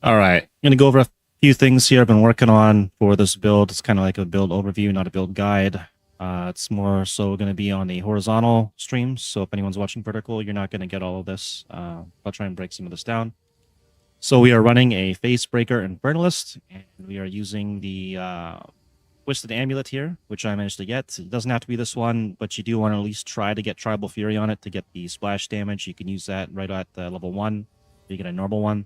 All right, I'm going to go over a few things here I've been working on for this build. It's kind of like a build overview, not a build guide. It's more so going to be on the horizontal streams, so if anyone's watching vertical, you're not going to get all of this. I'll try and break some of this down. So we are running a Facebreaker Infernalist, and we are using the Twisted Amulet here, which I managed to get. It doesn't have to be this one, but you do want to at least try to get Tribal Fury on it to get the splash damage. You can use that right at level 1. You get a normal one.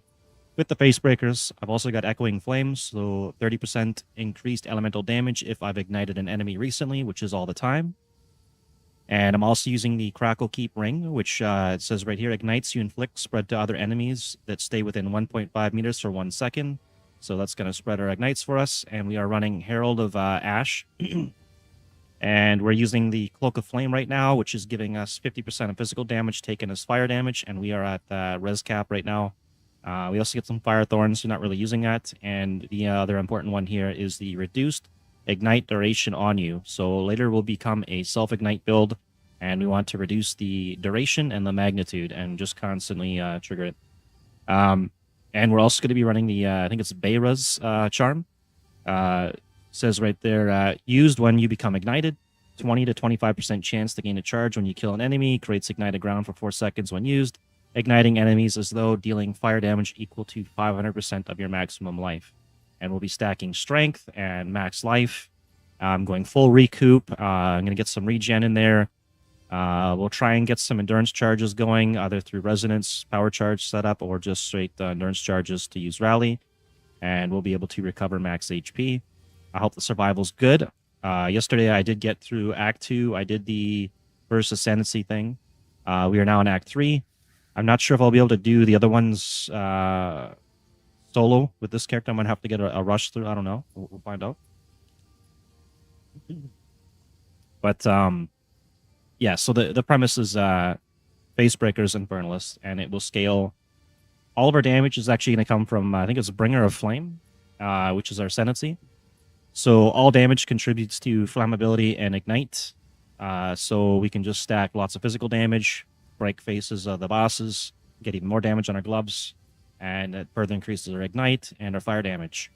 With the Facebreakers, I've also got Echoing Flames, so 30% increased elemental damage if I've ignited an enemy recently, which is all the time. And I'm also using the Crackle Keep Ring, which it says right here, ignites you inflict spread to other enemies that stay within 1.5 meters for 1 second. So that's going to spread our ignites for us. And we are running Herald of Ash. And we're using the Cloak of Flame right now, which is giving us 50% of physical damage taken as fire damage. And we are at res cap right now. We also get some Fire Thorns, so not really using that. And the other important one here is the reduced ignite duration on you. So later will become a self-ignite build, and we want to reduce the duration and the magnitude and just constantly trigger it. And we're also going to be running the, I think it's Bayra's charm. Says right there, used when you become ignited. 20 to 25% chance to gain a charge when you kill an enemy. Creates ignited ground for 4 seconds when used. Igniting enemies as though dealing fire damage equal to 500% of your maximum life. And we'll be stacking strength and max life. I'm going full recoup. I'm going to get some regen in there. We'll try and get some endurance charges going, either through resonance, power charge setup, or just straight endurance charges to use rally. And we'll be able to recover max HP. I hope the survival's good. Yesterday I did get through Act 2. I did the first Ascendancy thing. We are now in Act 3. I'm not sure if I'll be able to do the other ones solo with this character. I'm going to have to get a rush through. I don't know. We'll find out. But, yeah, so the premise is Facebreakers Infernalist, and it will scale. All of our damage is actually going to come from, I think it's Bringer of Flame, which is our Ascendancy. So all damage contributes to Flammability and Ignite. So we can just stack lots of physical damage, break faces of the bosses, get even more damage on our gloves, and it further increases our ignite and our fire damage.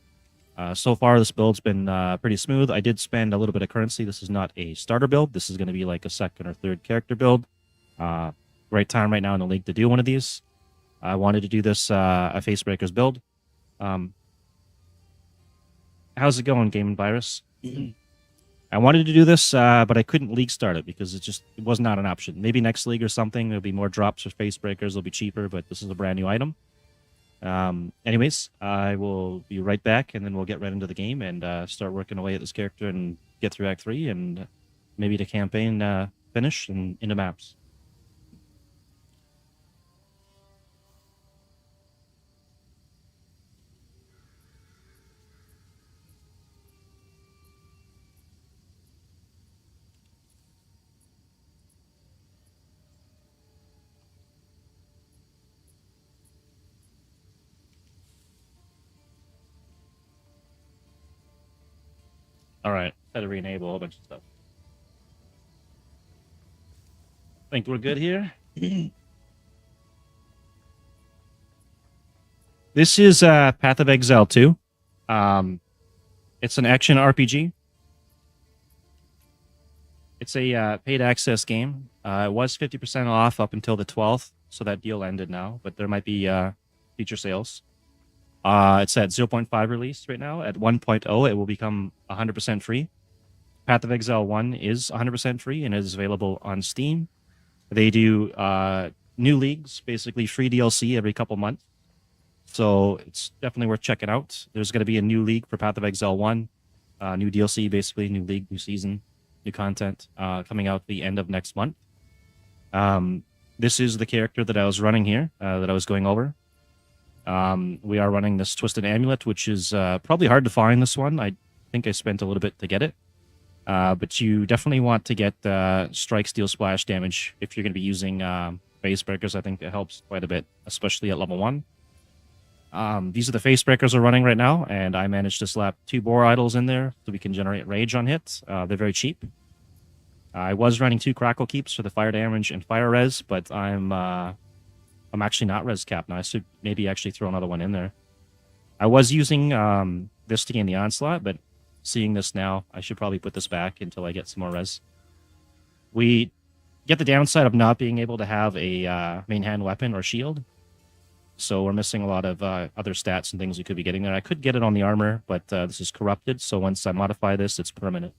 So far, this build's been pretty smooth. I did spend a little bit of currency. This is not a starter build. This is going to be like a second or third character build. Right time right now in the league to do one of these. I wanted to do this a Facebreakers build. How's it going, Game and Virus? I wanted to do this, but I couldn't league start it because it was not an option. Maybe next league or something, there'll be more drops for Facebreakers. It'll be cheaper, but this is a brand new item. Anyways, I will be right back, and then we'll get right into the game and start working away at this character and get through Act 3 and maybe the campaign finish and into maps. All right, had to re-enable a whole bunch of stuff. Think we're good here. This is Path of Exile 2. It's an action RPG. It's a paid access game. It was 50% off up until the 12th, so that deal ended now, but there might be future sales. It's at 0.5 release right now. At 1.0, it will become 100% free. Path of Exile 1 is 100% free and is available on Steam. They do new leagues, basically free DLC every couple months. So it's definitely worth checking out. There's going to be a new league for Path of Exile 1. New DLC, basically, new league, new season, new content coming out the end of next month. This is the character that I was running here, that I was going over. We are running this Twisted Amulet, which is probably hard to find, this one. I think I spent a little bit to get it. But you definitely want to get Strike, Steal, Splash damage if you're going to be using Facebreakers. I think it helps quite a bit, especially at level 1. These are the Facebreakers we're running right now, and I managed to slap 2 Boar Idols in there so we can generate rage on hits. They're very cheap. I was running 2 Crackle Keeps for the fire damage and fire res, but I'm actually not res capped now. I should maybe actually throw another one in there. I was using this to gain the onslaught, but seeing this now, I should probably put this back until I get some more res. We get the downside of not being able to have a main hand weapon or shield. So we're missing a lot of other stats and things we could be getting there. I could get it on the armor, but this is corrupted. So once I modify this, it's permanent.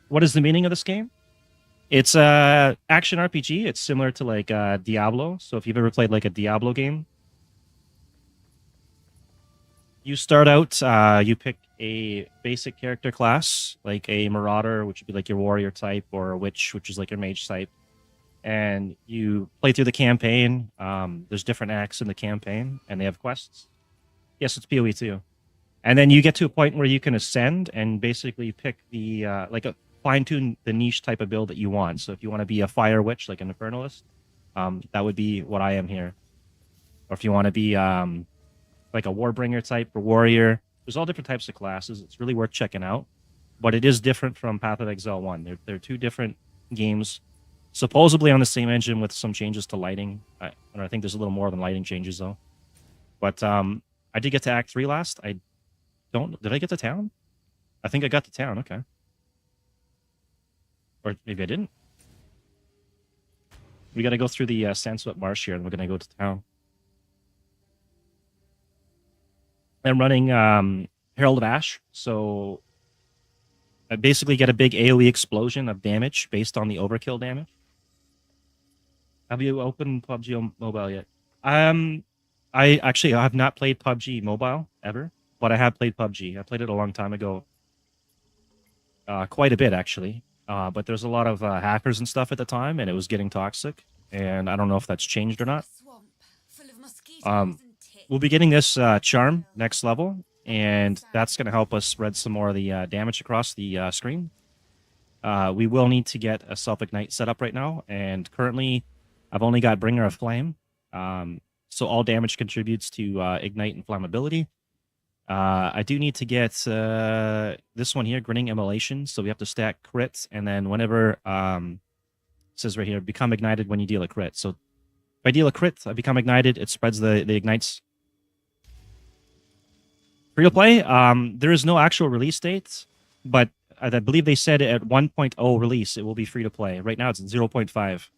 What is the meaning of this game? It's a action RPG. It's similar to like Diablo. So if you've ever played like a Diablo game, you start out, you pick a basic character class, like a Marauder, which would be like your warrior type, or a Witch, which is like your mage type. And you play through the campaign. There's different acts in the campaign, and they have quests. Yes, it's PoE2. And then you get to a point where you can ascend and basically pick the fine-tune the niche type of build that you want. So if you want to be a fire witch, like an Infernalist, that would be what I am here. Or if you want to be like a Warbringer type or warrior, there's all different types of classes. It's really worth checking out. But it is different from Path of Exile 1. They're two different games, supposedly on the same engine with some changes to lighting. I think there's a little more than lighting changes, though. But I did get to Act 3 last. Did I get to town? I think I got to town, okay. Or maybe I didn't. We got to go through the Sandswept Marsh here, and we're going to go to town. I'm running Herald of Ash, so I basically get a big AoE explosion of damage based on the overkill damage. Have you opened PUBG Mobile yet? I have not played PUBG Mobile ever, but I have played PUBG. I played it a long time ago. Quite a bit, actually. But there's a lot of hackers and stuff at the time, and it was getting toxic. And I don't know if that's changed or not. We'll be getting this charm next level, and that's going to help us spread some more of the damage across the screen. We will need to get a self-ignite set up right now, and currently I've only got Bringer of Flame. So all damage contributes to ignite and flammability. I do need to get this one here, Grinning Immolation. So we have to stack crits, and then whenever it says right here, become ignited when you deal a crit. So if I deal a crit, I become ignited. It spreads the ignites. Free to play. There is no actual release date, but I believe they said at 1.0 release it will be free to play. Right now it's 0.5.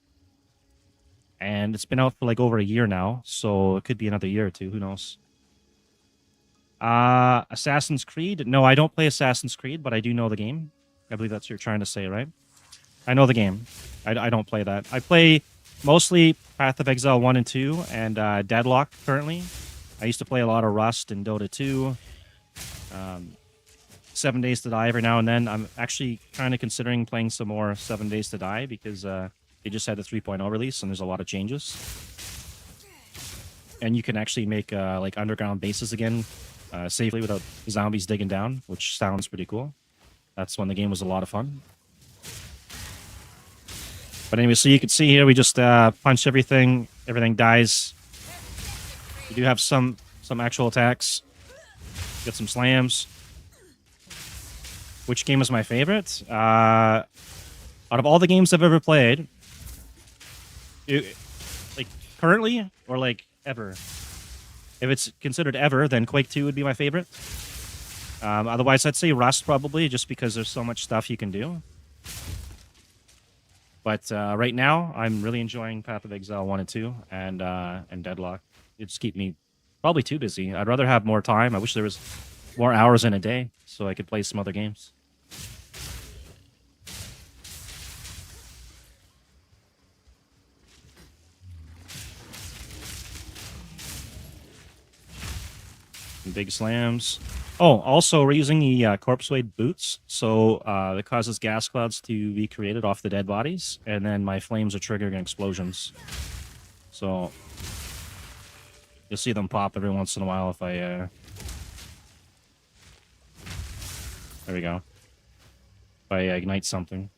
And it's been out for like over a year now, so it could be another year or two. Who knows? Assassin's Creed. No, I don't play Assassin's Creed, but I do know the game. I believe that's what you're trying to say, right? I know the game. I don't play that. I play mostly Path of Exile 1 and 2 and Deadlock currently. I used to play a lot of Rust and Dota 2. 7 Days to Die every now and then. I'm actually kind of considering playing some more 7 Days to Die because they just had the 3.0 release and there's a lot of changes. And you can actually make like underground bases again safely without zombies digging down, which sounds pretty cool. That's when the game was a lot of fun. But anyway, so you can see here, we just punch everything. Everything dies. You do have some actual attacks. Get some slams. Which game is my favorite? Out of all the games I've ever played, like currently or like ever. If it's considered ever, then Quake 2 would be my favorite. Otherwise, I'd say Rust probably, just because there's so much stuff you can do. But right now, I'm really enjoying Path of Exile 1 and 2 and Deadlock. It's keep me probably too busy. I'd rather have more time. I wish there was more hours in a day so I could play some other games. Big slams. Oh, also, we're using the Corpse Wade boots, so it causes gas clouds to be created off the dead bodies, and then my flames are triggering explosions. So you'll see them pop every once in a while if I... There we go. If I ignite something.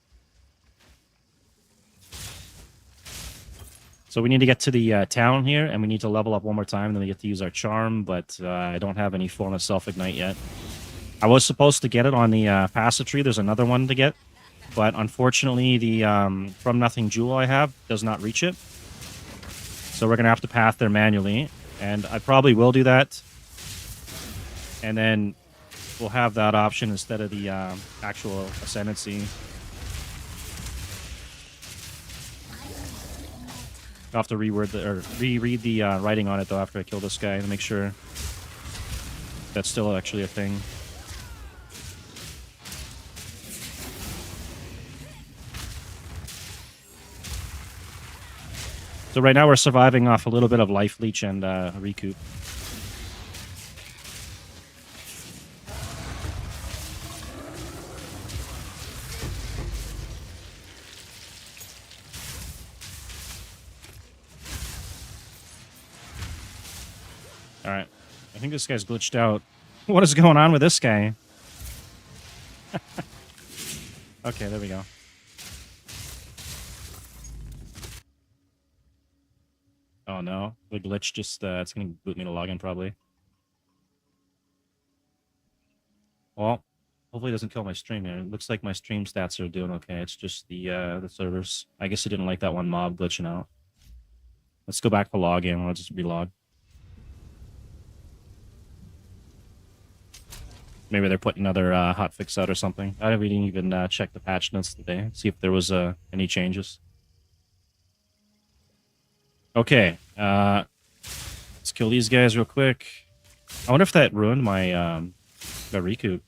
So we need to get to the town here, and we need to level up one more time, and then we get to use our charm, but I don't have any form of self-ignite yet. I was supposed to get it on the passive tree. There's another one to get, but unfortunately the From Nothing jewel I have does not reach it. So we're going to have to path there manually. And I probably will do that. And then we'll have that option instead of the actual Ascendancy. I'll have to reread the writing on it, though, after I kill this guy to make sure that's still actually a thing. So right now we're surviving off a little bit of life leech and recoup. All right. I think this guy's glitched out. What is going on with this guy? Okay, there we go. Oh no, the glitch just, it's gonna boot me to login probably. Well, hopefully it doesn't kill my stream here. It looks like my stream stats are doing okay. It's just the servers. I guess it didn't like that one mob glitching out. Let's go back to login. I'll just relog. Maybe they're putting another hotfix out or something. I didn't even check the patch notes today, see if there was any changes. Okay, let's kill these guys real quick. I wonder if that ruined my my recoup.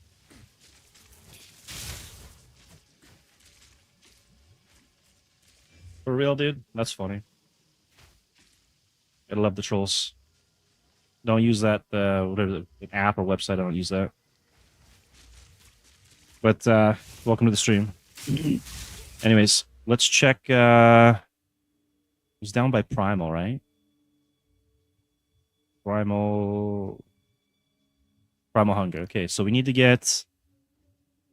For real, dude? That's funny. I love the trolls. Don't use that, whatever, app or website. I don't use that. But welcome to the stream. Anyways, let's check. He's down by Primal, right? Primal Hunger. Okay, so we need to get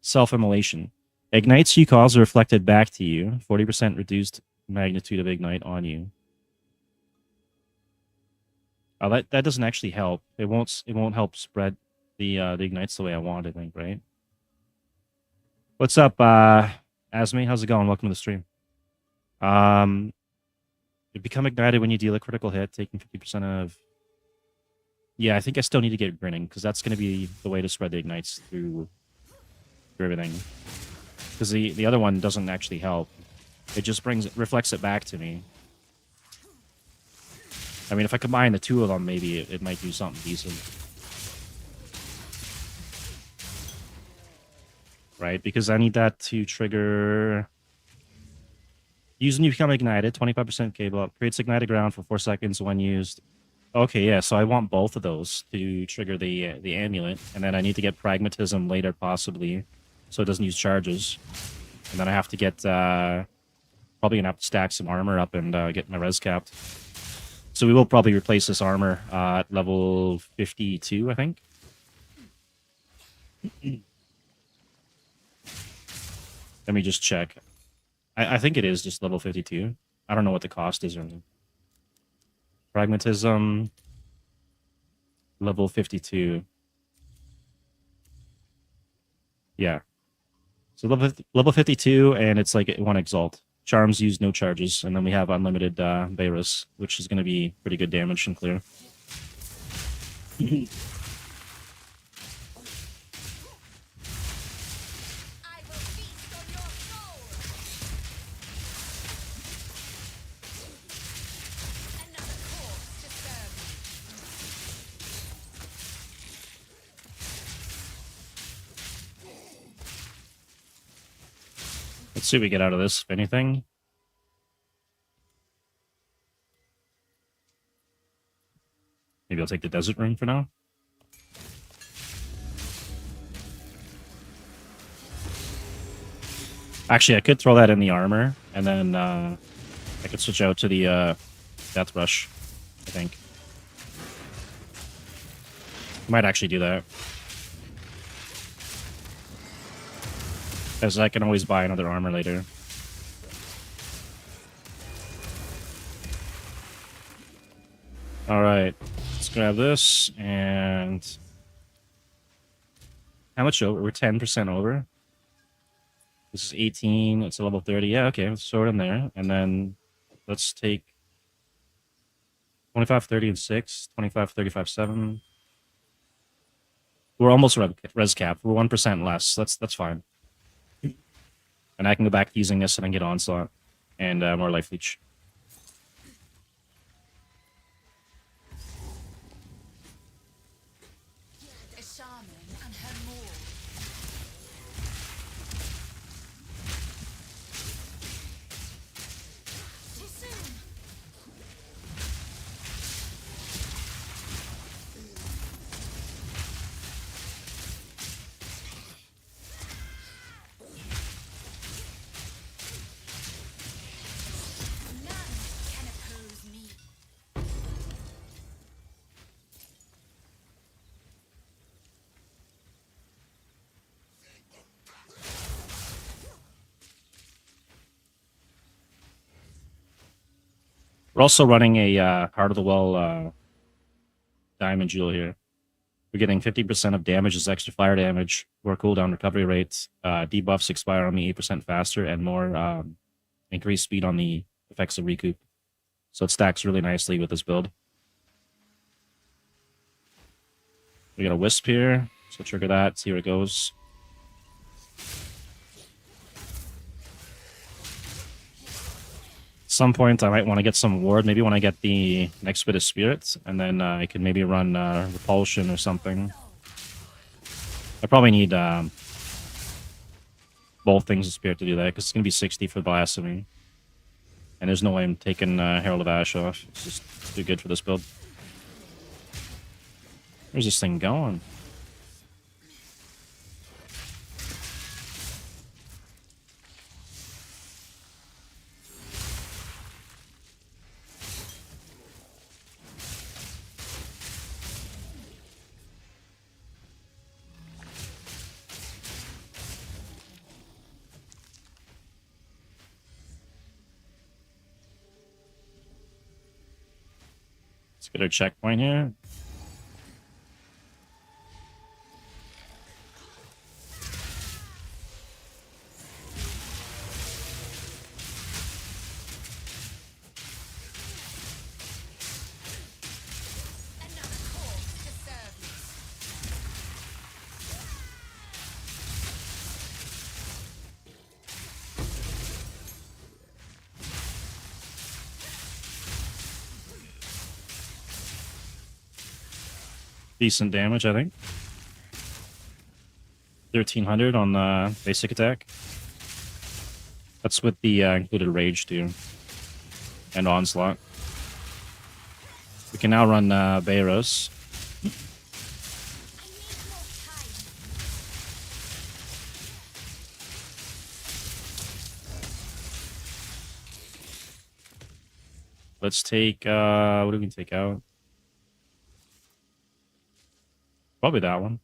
Self-Immolation. Ignites you cause are reflected back to you. 40% reduced magnitude of ignite on you. Oh, that doesn't actually help. It won't help spread the ignites the way I want, I think, right? What's up, Asmi? How's it going? Welcome to the stream. You become ignited when you deal a critical hit, taking 50% of... Yeah, I think I still need to get Grinning, because that's going to be the way to spread the ignites through everything. Because the other one doesn't actually help. It just reflects it back to me. I mean, if I combine the two of them, maybe it might do something decent. Right, because I need that to trigger... Use when you become ignited, 25% cable up. Creates ignited ground for 4 seconds when used. Okay, yeah, so I want both of those to trigger the amulet. And then I need to get Pragmatism later, possibly, so it doesn't use charges. And then I have to get... probably going to have to stack some armor up and get my res capped. So we will probably replace this armor at level 52, I think. Let me just check. I think it is just level 52. I don't know what the cost is or anything. Pragmatism, level 52. Yeah. So level 52, and it's like 1 Exalt. Charms use no charges, and then we have unlimited Beirus, which is going to be pretty good damage and clear. Let's see what we get out of this, if anything. Maybe I'll take the desert room for now. Actually, I could throw that in the armor, and then I could switch out to the Death Rush, I think. Might actually do that. As I can always buy another armor later. Alright, let's grab this, and... How much over? We're 10% over. This is 18, it's a level 30. Yeah, okay, let's throw it in there. And then let's take 25, 30, and 6. 25, 35, 7. We're almost res cap. We're 1% less. That's fine. And I can go back to using this and then get onslaught and more life leech. A shaman and her more. Too soon. None can oppose me. We're also running a Heart of the Well Diamond Jewel here. We're getting 50% of damage as extra fire damage, more cooldown recovery rates, debuffs expire on me 8% faster, and more increased speed on the effects of recoup. So it stacks really nicely with this build. We got a Wisp here, so trigger that, see where it goes. At some point, I might want to get some ward, maybe when I get the next bit of spirits, and then I could maybe run Repulsion or something. I probably need both things of spirit to do that, because it's going to be 60 for Blasphemy. And there's no way I'm taking Herald of Ash off. It's just too good for this build. Where's this thing going? Let's get our checkpoint here. Another corpse to serve me. Decent damage, I think. 1300 on the basic attack. That's with the included rage too. And onslaught. We can now run Bayros. I need more time. Let's take what do we take out? Probably that one.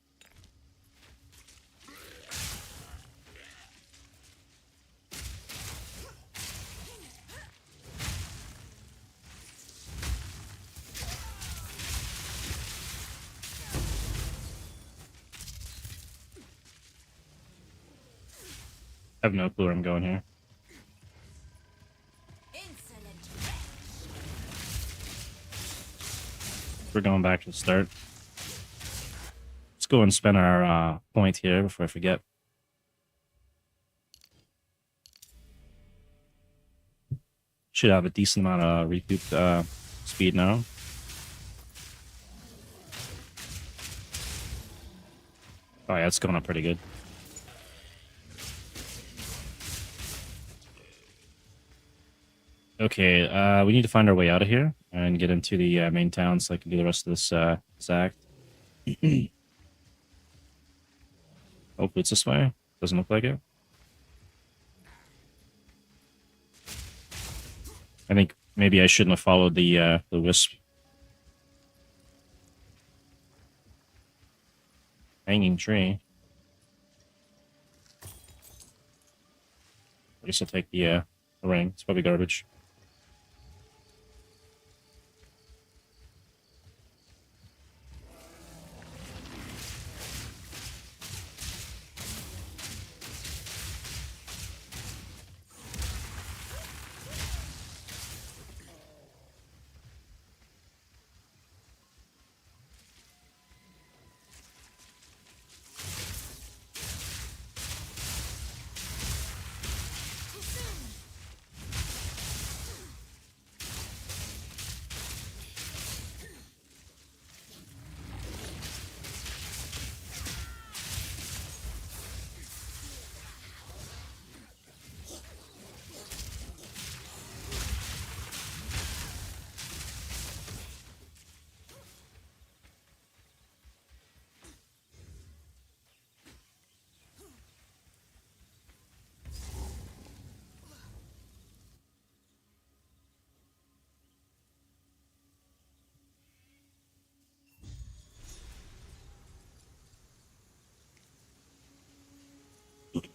I have no clue where I'm going here. Insolent. We're going back to the start. Let's go and spend our point here before I forget. Should have a decent amount of recoup speed now. Oh yeah, it's going up pretty good. Okay, we need to find our way out of here and get into the main town so I can do the rest of this act. Hopefully it's this way. Doesn't look like it. I think maybe I shouldn't have followed the wisp. Hanging tree. I guess I'll take the ring. It's probably garbage.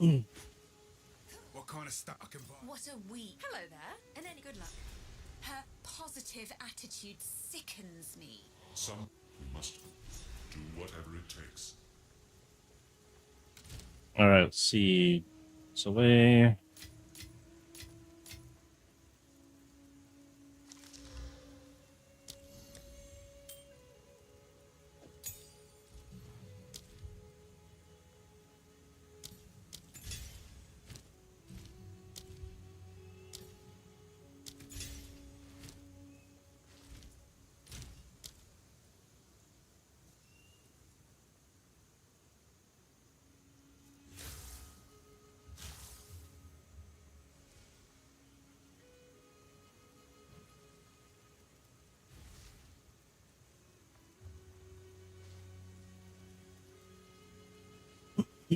What kind of stuff I can buy? What a week. Hello there, and any good luck. Her positive attitude sickens me. Some must do whatever it takes. All right, let's see. It's away. I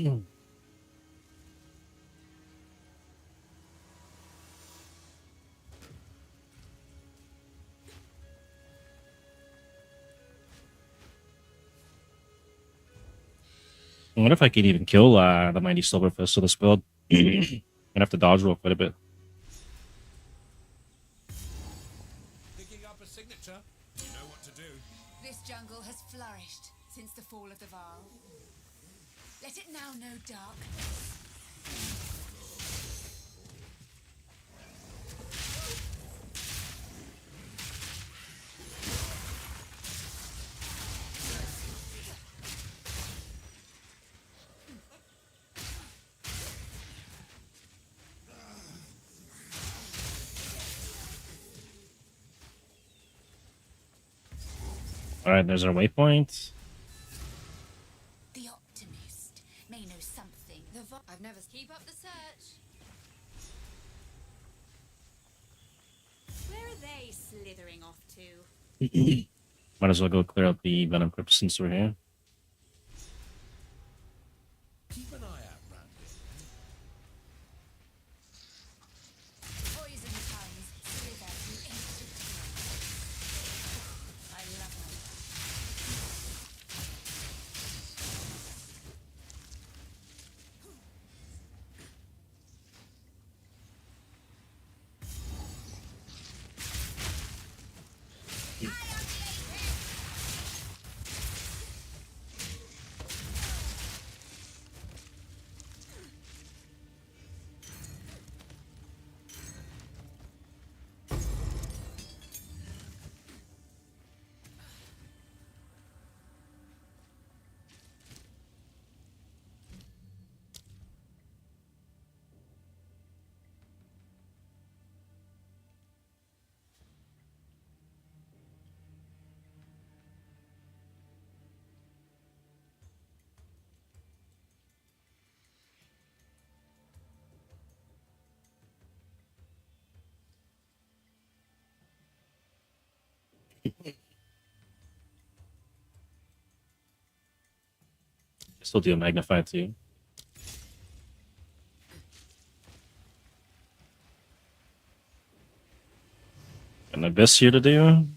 wonder if I can even kill the Mighty Silverfist with this build. Gonna have to dodge roll quite a bit. Picking up a signature. You know what to do. This jungle has flourished since the fall of the Varl. Let it now know darkness. All right, there's our waypoint. The optimist may know something. I've never keep up the search. Where are they slithering off to? Might as well go clear out the Venom Crypt since we're here. Keep an eye out round here. Poison tongues slither through ancient flame. I love them. Still do a Magnify too. An Abyss here to do.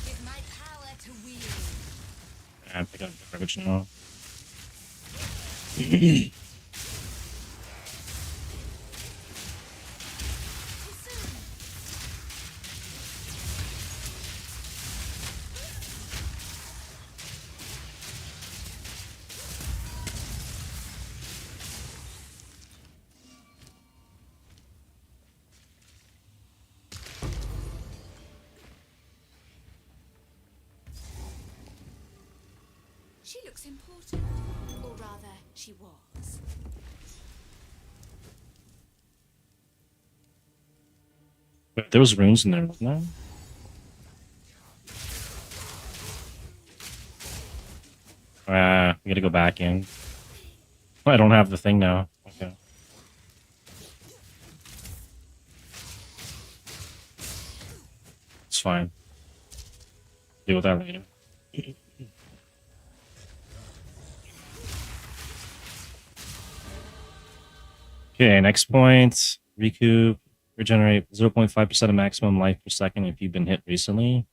Give my power to wield. I pick up garbage now. She looks important. Or rather, she was. Wait, there was runes in there, wasn't there? We gotta go back in. I don't have the thing now. Okay. It's fine. Deal with that later. Okay, next point. Recoup. Regenerate 0.5% of maximum life per second if you've been hit recently.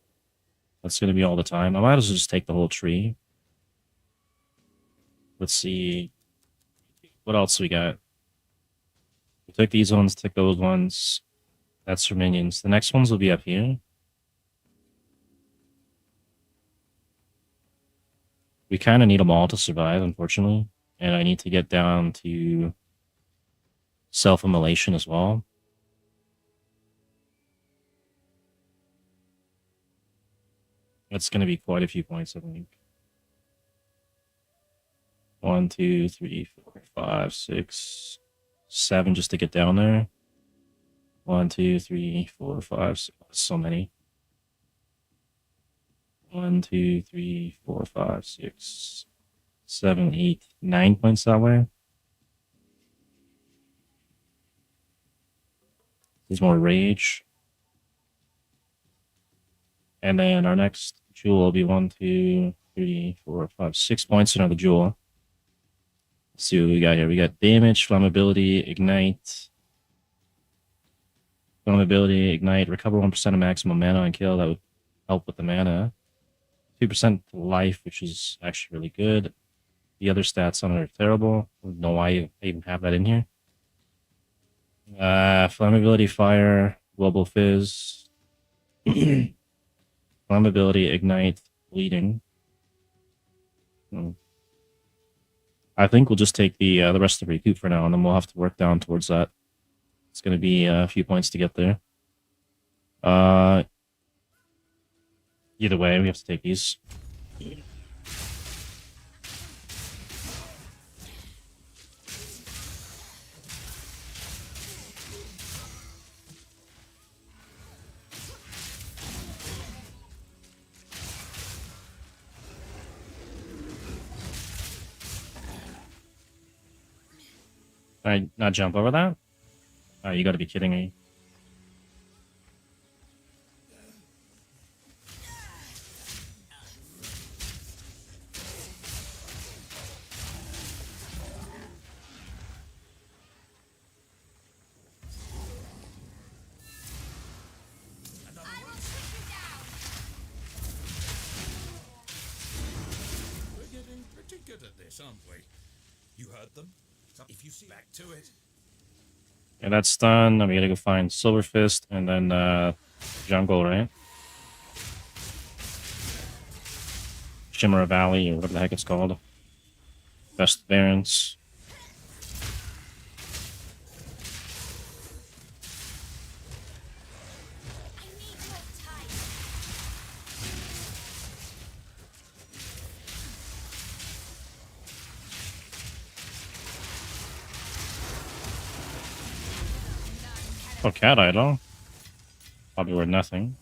That's going to be all the time. I might as well just take the whole tree. Let's see. What else we got? We took these ones, took those ones. That's for minions. The next ones will be up here. We kind of need them all to survive, unfortunately. And I need to get down to self-immolation as well. That's going to be quite a few points, I think. 1, 2, 3, 4, 5, 6, 7 just to get down there. 1, 2, 3, 4, 5, 6, so many. 1, 2, 3, 4, 5, 6, 7, 8, 9 points that way. There's more rage. And then our next jewel will be 1, 2, 3, 4, 5, 6 points. Another jewel. Let's see what we got here. We got damage, flammability, ignite. Flammability, ignite, recover 1% of maximum mana on kill. That would help with the mana. 2% life, which is actually really good. The other stats on it are terrible. I don't know why I even have that in here. Flammability, fire, global fizz. Flammability, ignite, bleeding. I think we'll just take the rest of the recoup for now, and then we'll have to work down towards that. It's going to be a few points to get there. Either way, we have to take these. I not jump over that? Oh, you gotta be kidding me. We're getting pretty good at this, aren't we? You heard them? If you see back to it. Yeah, that's done. Then we gotta go find Silver Fist and then jungle, right? Shimmer Valley or whatever the heck it's called. Best Barons. I need your time. Oh, cat idol. Probably worth nothing.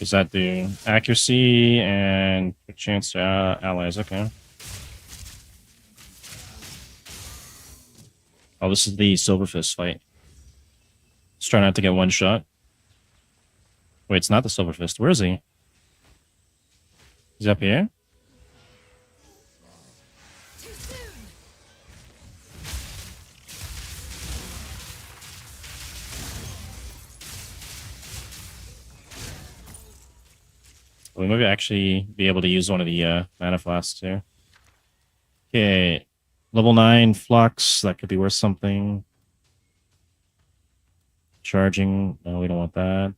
Is that the accuracy and a chance to allies? Okay. Oh, this is the Silver Fist fight. Let's try not to get one shot. Wait, it's not the Silver Fist. Where is he? He's up here? Too soon. We might actually be able to use one of the mana flasks here. Okay. Level 9 Flux. That could be worth something. Charging. No, we don't want that.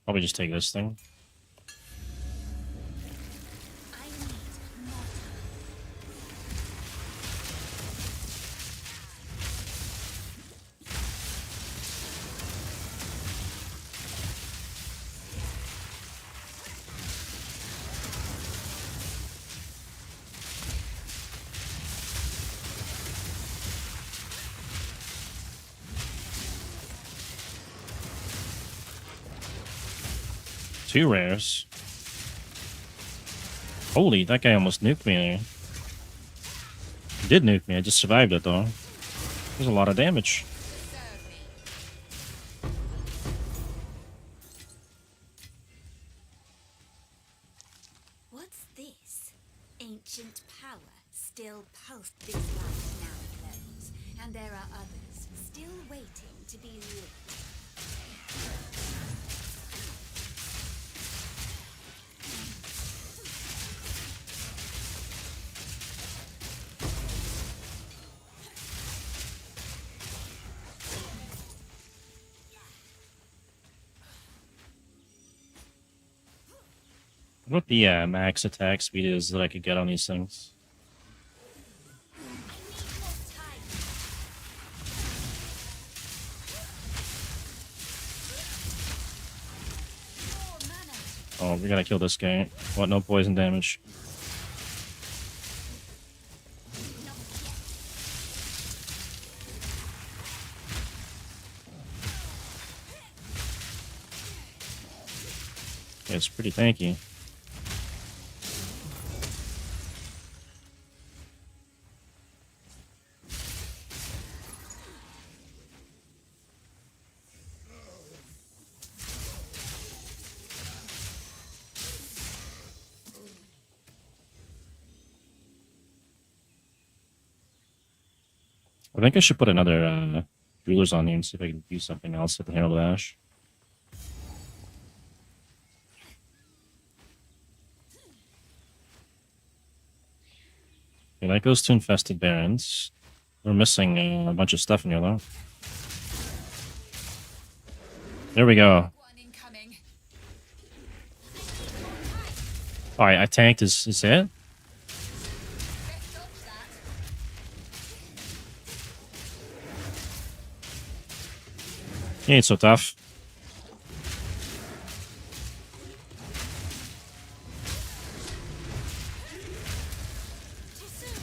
Probably just take this thing. I need more Two rares. Holy, that guy almost nuked me. He did nuke me. I just survived it though. There's a lot of damage. serve me. What's this? Ancient power still pulse. This light now glows, and there are others still waiting to be lit. What the max attack speed is that I could get on these things? Oh, we gotta kill this guy. What? No poison damage. Yeah, it's pretty tanky. I think I should put another Jewelers on you and see if I can do something else with the Herald Ash. Okay, that goes to Infested Barrens. We're missing a bunch of stuff in here though. There we go. One incoming. Alright, I tanked. Is it? Let's dodge that. He ain't so tough. Too soon.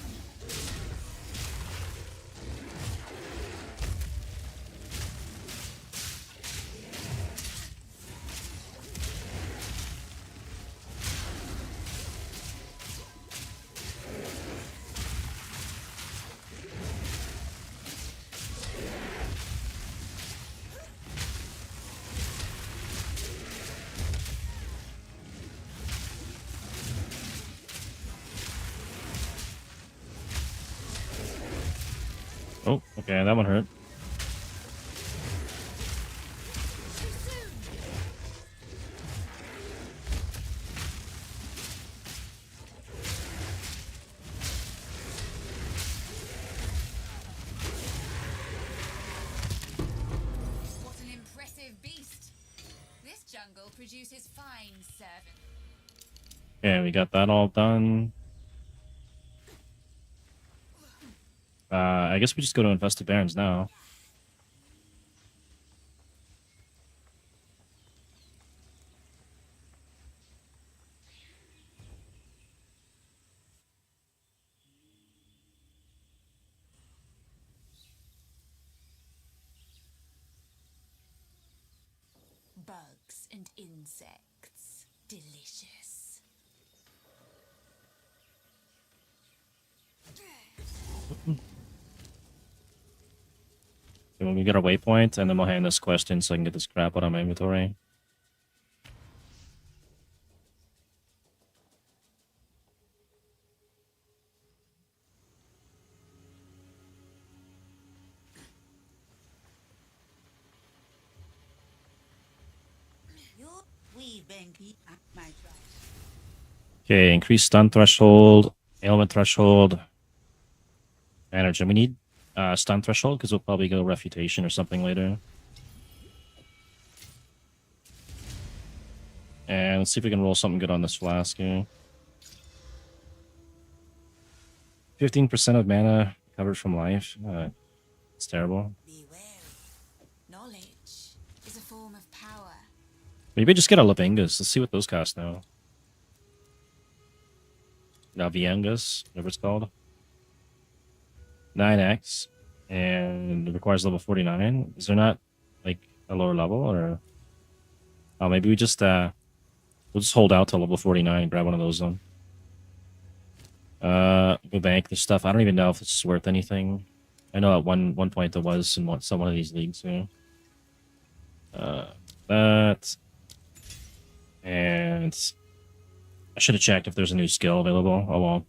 Oh, okay, that one hurt. Too soon. What an impressive beast. This jungle produces fine servants. Okay, we got that all done. I guess we just go to Infested Barrens now. Bugs and insects. Delicious. Okay, when we get our waypoint, and then we'll hand this quest in so I can get this crap out of my inventory. Okay, increase stun threshold, ailment threshold, energy. We need stun threshold because we'll probably go refutation or something later. And let's see if we can roll something good on this flask here. 15% of mana covered from life. It's terrible. Be wary. Knowledge is a form of power. Maybe just get a Lavengas. Let's see what those cost now. Lavengas, whatever it's called. 9x. And it requires level 49. Is there not like a lower level or oh maybe we just we'll just hold out till level 49 and grab one of those then. Go bank this stuff. I don't even know if this is worth anything. I know at one point there was in some one of these leagues here. That and I should have checked if there's a new skill available. Oh well.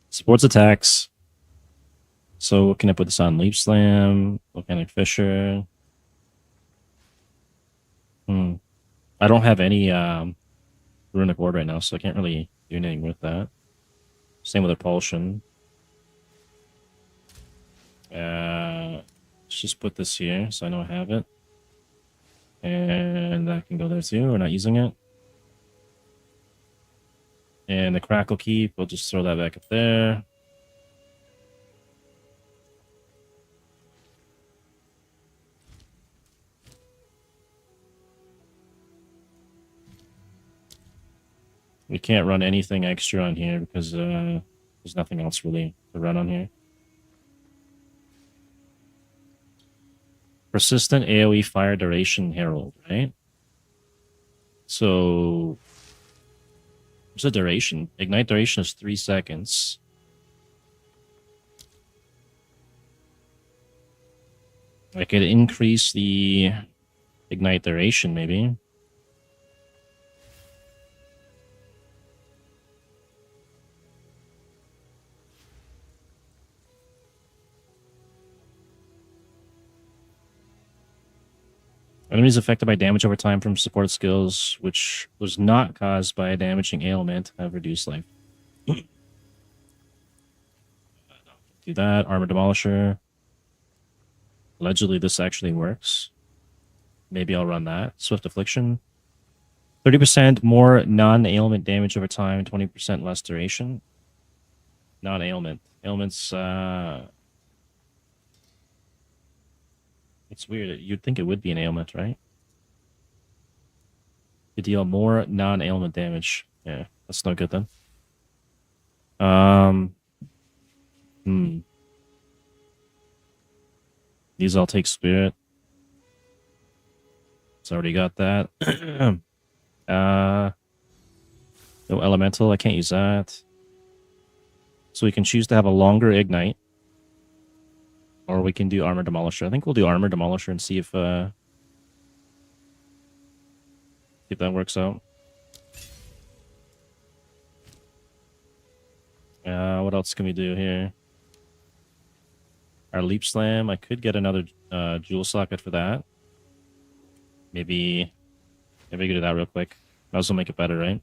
Supports attacks. So what can I put this on? Leap Slam, Volcanic Fissure. I don't have any Runic Ward right now, so I can't really do anything with that. Same with Repulsion. Let's just put this here so I know I have it. And that can go there too. We're not using it. And the Crackle Keep, we'll just throw that back up there. We can't run anything extra on here because there's nothing else really to run on here. Persistent AoE Fire Duration Herald, right? So what's the duration? Ignite duration is 3 seconds. I could increase the ignite duration, maybe. Enemies affected by damage over time from support skills, which was not caused by a damaging ailment, have reduced life. Do that. Armor Demolisher. Allegedly, this actually works. Maybe I'll run that. Swift Affliction. 30% more non-ailment damage over time, 20% less duration. Non-ailment. Ailments, it's weird. You'd think it would be an ailment, right? You deal more non-ailment damage. Yeah, that's no good then. These all take spirit. It's already got that. No elemental. I can't use that. So we can choose to have a longer ignite. Or we can do Armor Demolisher. I think we'll do Armor Demolisher and see if that works out. What else can we do here? Our Leap Slam. I could get another Jewel Socket for that. Maybe we could do that real quick. Might as well make it better, right?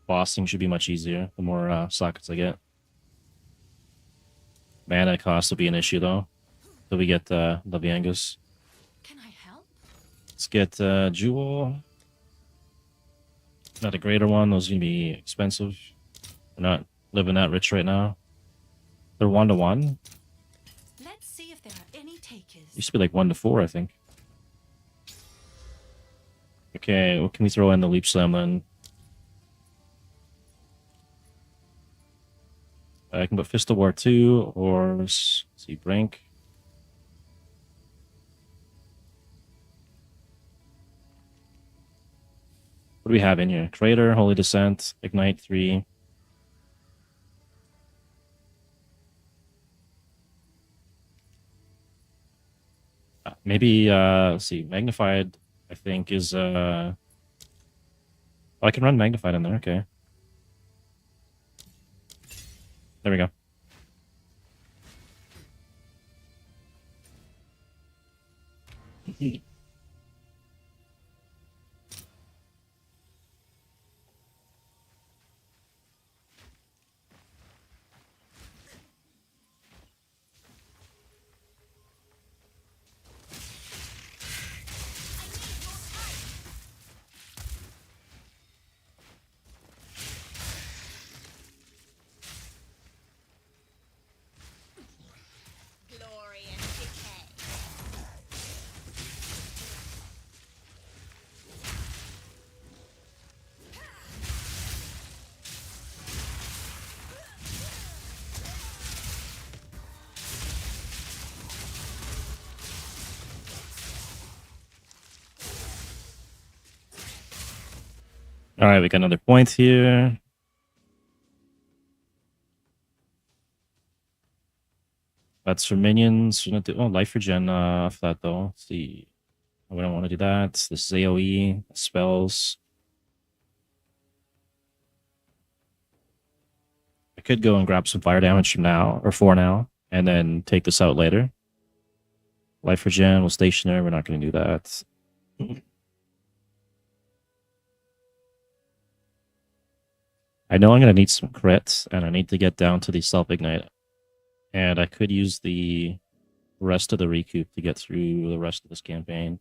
Bossing should be much easier the more sockets I get. Mana cost will be an issue though. So we get the Viengus. Can I help? Let's get Jewel. Not a greater one. Those are gonna be expensive. We're not living that rich right now. They're 1-to-1. Let's see if there are any takers. Used to be like 1-to-4, I think. Okay, what can we throw in the Leap Slam then? I can put Fist of War 2 or let's see, Brink. What do we have in here? Crater, Holy Descent, Ignite 3. Maybe, let's see, Magnified, I think, is, oh, I can run Magnified in there, okay. There we go. Glory and decay. All right, we got another point here. That's for minions. We're gonna do life regen off that though. Let's see. We don't want to do that. This is AoE spells. I could go and grab some fire damage from now or for now, and then take this out later. Life regen, we'll stationary. We're not going to do that. I know I'm going to need some crits, and I need to get down to the self-ignite. And I could use the rest of the recoup to get through the rest of this campaign.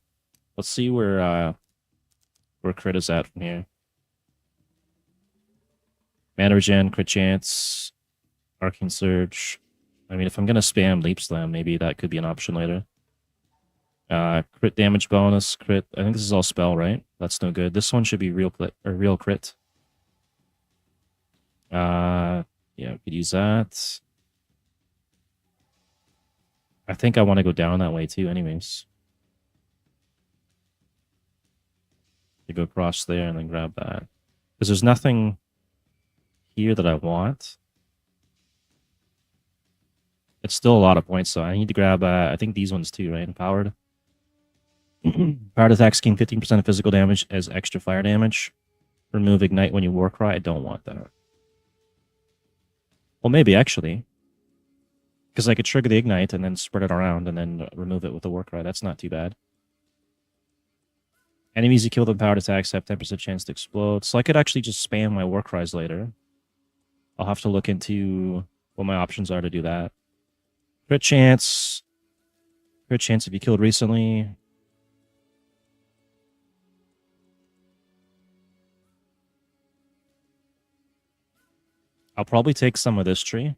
Let's see where crit is at from here. Mana regen, crit chance, arcane surge. I mean, if I'm going to spam leap slam, maybe that could be an option later. Crit damage bonus, crit. I think this is all spell, right? That's no good. This one should be real crit. Yeah, we could use that. I think I want to go down that way too, anyways. To go across there and then grab that. Because there's nothing here that I want. It's still a lot of points, so I need to grab, I think these ones too, right? Empowered. Powered attacks gain 15% of physical damage as extra fire damage. Remove ignite when you Warcry. I don't want that. Well, maybe actually. Because I could trigger the ignite and then spread it around and then remove it with the Warcry. That's not too bad. Enemies you kill with powered attacks have 10% chance to explode. So I could actually just spam my Warcries later. I'll have to look into what my options are to do that. Crit chance. Crit chance if you killed recently. I'll probably take some of this tree.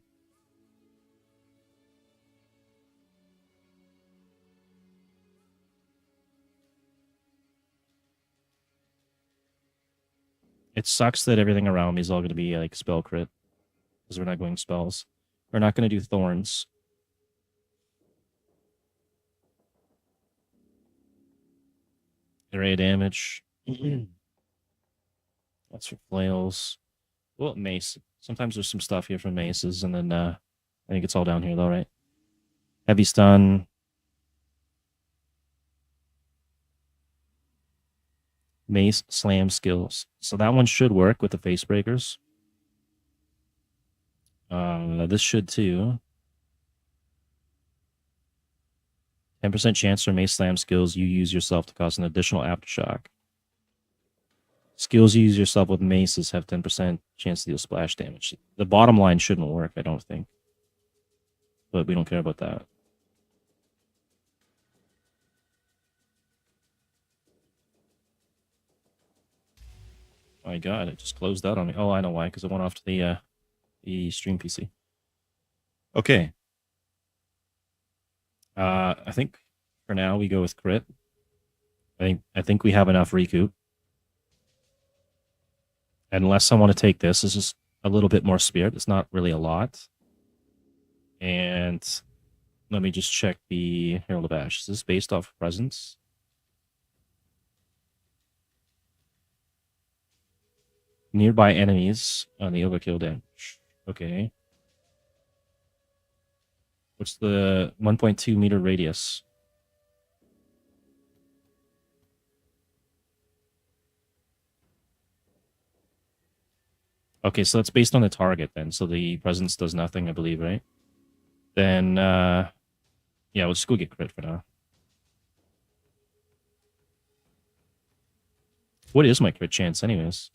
It sucks that everything around me is all going to be like spell crit. Because we're not going spells. We're not going to do thorns. Array damage. That's for flails. Well, mace. Sometimes there's some stuff here from maces, and then I think it's all down here though, right? Heavy stun. Mace slam skills. So that one should work with the Facebreakers. This should too. 10% chance for mace slam skills you use yourself to cause an additional aftershock. Skills you use yourself with maces have 10% chance to deal splash damage. The bottom line shouldn't work, I don't think. But we don't care about that. Oh my god, it just closed out on me. Oh, I know why, because it went off to the stream PC. Okay. I think for now we go with crit. I think we have enough recoup. Unless I want to take this is just a little bit more spirit. It's not really a lot. And let me just check the Herald of Ash. Is this based off presence? Nearby enemies on the overkill damage. Okay. What's the 1.2 meter radius? Okay, so that's based on the target then. So the presence does nothing, I believe, right? Then, yeah, let's go get crit for now. What is my crit chance, anyways?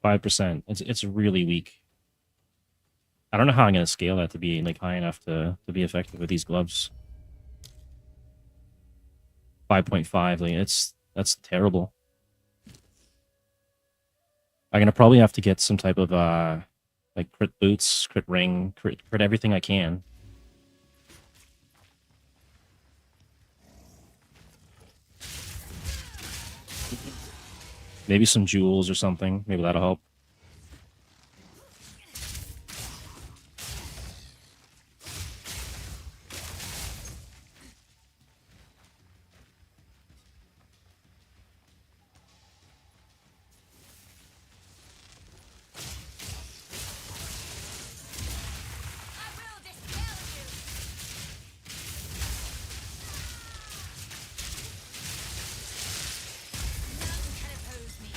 %. It's really weak. I don't know how I'm gonna scale that to be like high enough to be effective with these gloves. 5.5, like that's terrible. I'm gonna probably have to get some type of like crit boots, crit ring, crit everything I can. Maybe some jewels or something. Maybe that'll help. I will dispel you. None can oppose me.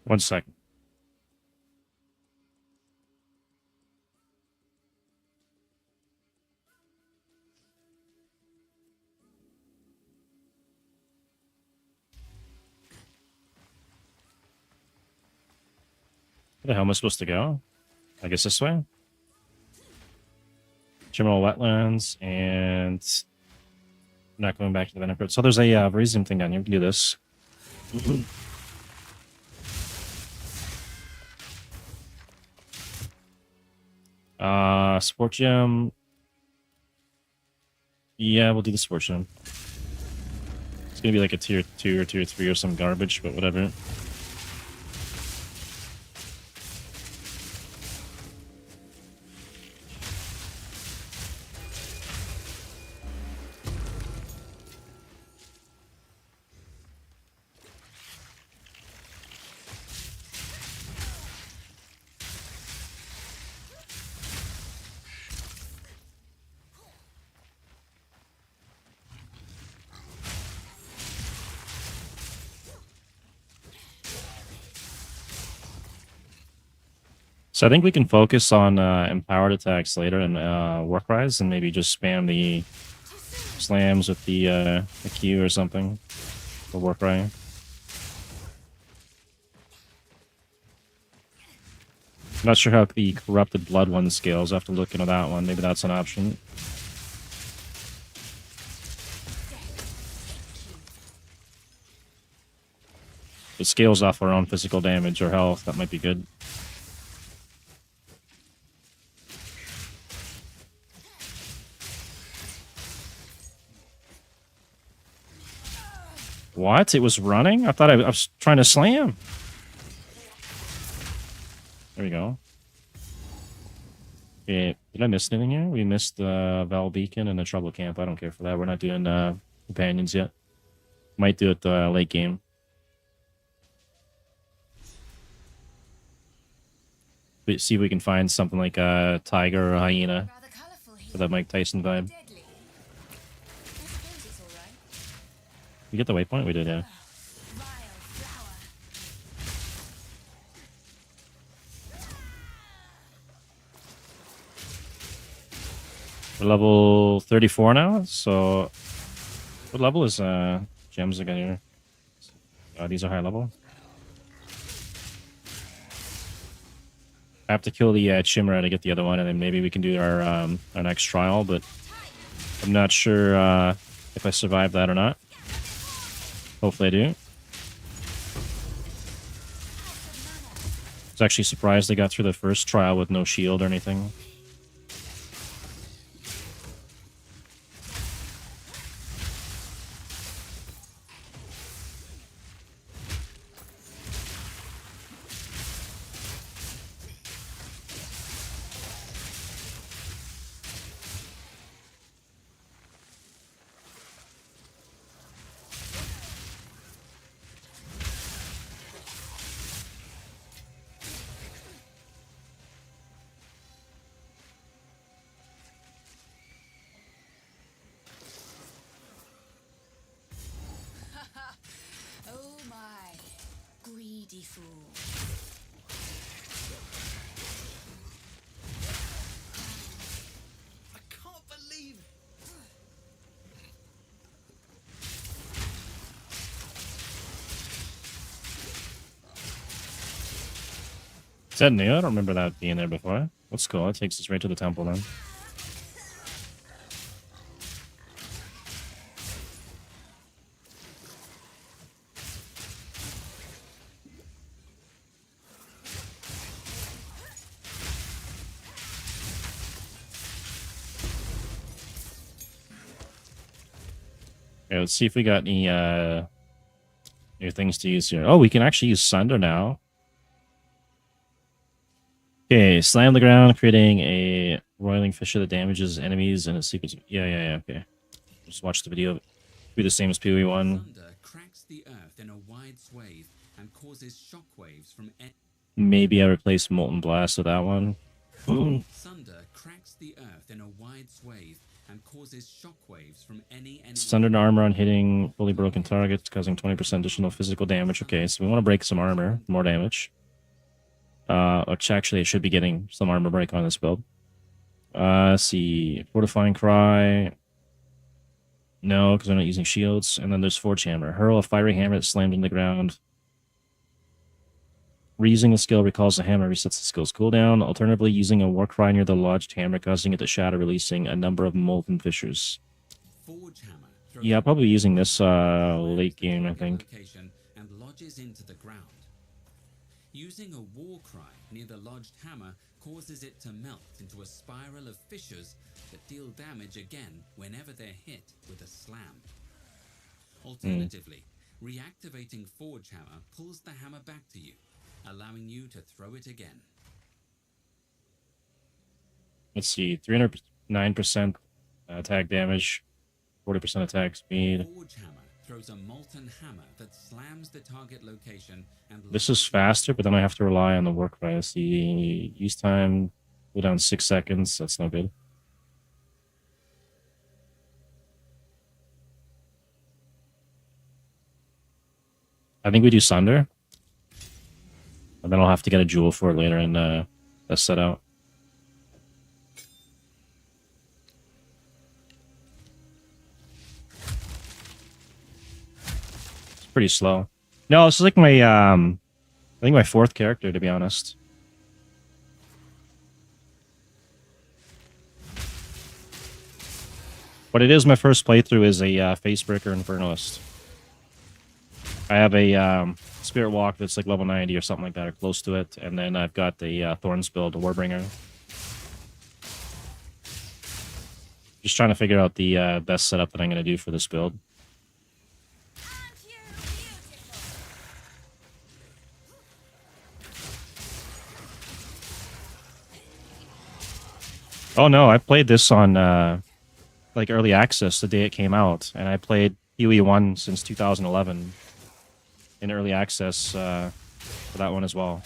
One second. Where the hell am I supposed to go? I guess this way? General wetlands, and I'm not going back to the Venom Crypt. So there's a Virizium thing down here. We can do this. Sport Gem. Yeah, we'll do the Sport Gem. It's gonna be like a tier 2 or tier 3 or some garbage, but whatever. So I think we can focus on empowered attacks later and Warcries, and maybe just spam the slams with the Q or something for Warcry. I'm not sure how the Corrupted Blood one scales. I have to look into that one. Maybe that's an option. If it scales off our own physical damage or health, that might be good. What? It was running? I thought I was trying to slam. There we go. Okay, did I miss anything here? We missed the Val Beacon and the Trouble Camp. I don't care for that. We're not doing companions yet. Might do it late game. But see if we can find something like a tiger or a hyena Rather colourful here. for that Mike Tyson vibe. Deadly. I suppose it's all right. We get the waypoint? We did, yeah. Vile flower. We're level 34 now, so what level is gems again here? These are high level. I have to kill the Chimera to get the other one, and then maybe we can do our next trial, but I'm not sure if I survive that or not. Hopefully I do. I was actually surprised I got through the first trial with no shield or anything. fool. I can't believe it. Is that new? I don't remember that being there before. Let's go. It takes us right to the temple then. Okay, let's see if we got any new things to use here. Oh, we can actually use Sunder now. Okay, slam the ground, creating a roiling fissure that damages enemies and a sequence. Yeah. Okay, just watch the video. Be the same as PoE1. Thunder cracks the earth in a wide swathe and causes shockwaves from Maybe I replace Molten Blast with that one. Thunder cracks the earth in a wide swathe and causes shockwaves from any enemy. Sundered armor on hitting fully broken targets, causing 20% additional physical damage. Okay, so we want to break some armor, more damage. Which actually I should be getting some armor break on this build. Let's see, Fortifying Cry. No, because I'm not using shields. And then there's Forge Hammer. Hurl a fiery hammer that's slammed in the ground. Reusing the skill recalls the hammer, resets the skill's cooldown. Alternatively, using a war cry near the lodged hammer, causing it to shatter, releasing a number of molten fissures. Forge hammer Yeah, probably using this late game, I think. And lodges into the ground. Using a war cry near the lodged hammer causes it to melt into a spiral of fissures that deal damage again whenever they're hit with a slam. Alternatively, reactivating Forge Hammer pulls the hammer back to you, allowing you to throw it again. Let's see, 309% attack damage, 40% attack speed. Forge Hammer throws a molten hammer that slams the target location and This is faster, but then I have to rely on the work price. The use time go down 6 seconds. That's not good. I think we do Sunder. And then I'll have to get a jewel for it later and test that out. It's pretty slow. No, this is like my I think my fourth character, to be honest. But it is my first playthrough as a Facebreaker Infernalist. I have a Spirit Walk that's like level 90 or something like that, or close to it, and then I've got the Thorns build, Warbringer. Just trying to figure out the best setup that I'm going to do for this build. Oh no, I played this on like early access the day it came out, and I played PoE1 since 2011 in early access for that one as well.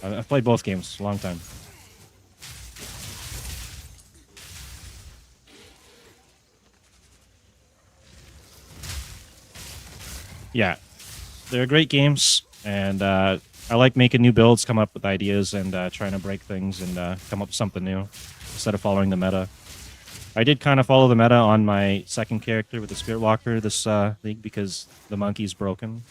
I've played both games a long time. Yeah, they're great games, and I like making new builds, come up with ideas, and trying to break things and come up with something new instead of following the meta. I did kind of follow the meta on my second character with the Spirit Walker this league because the monkey's broken.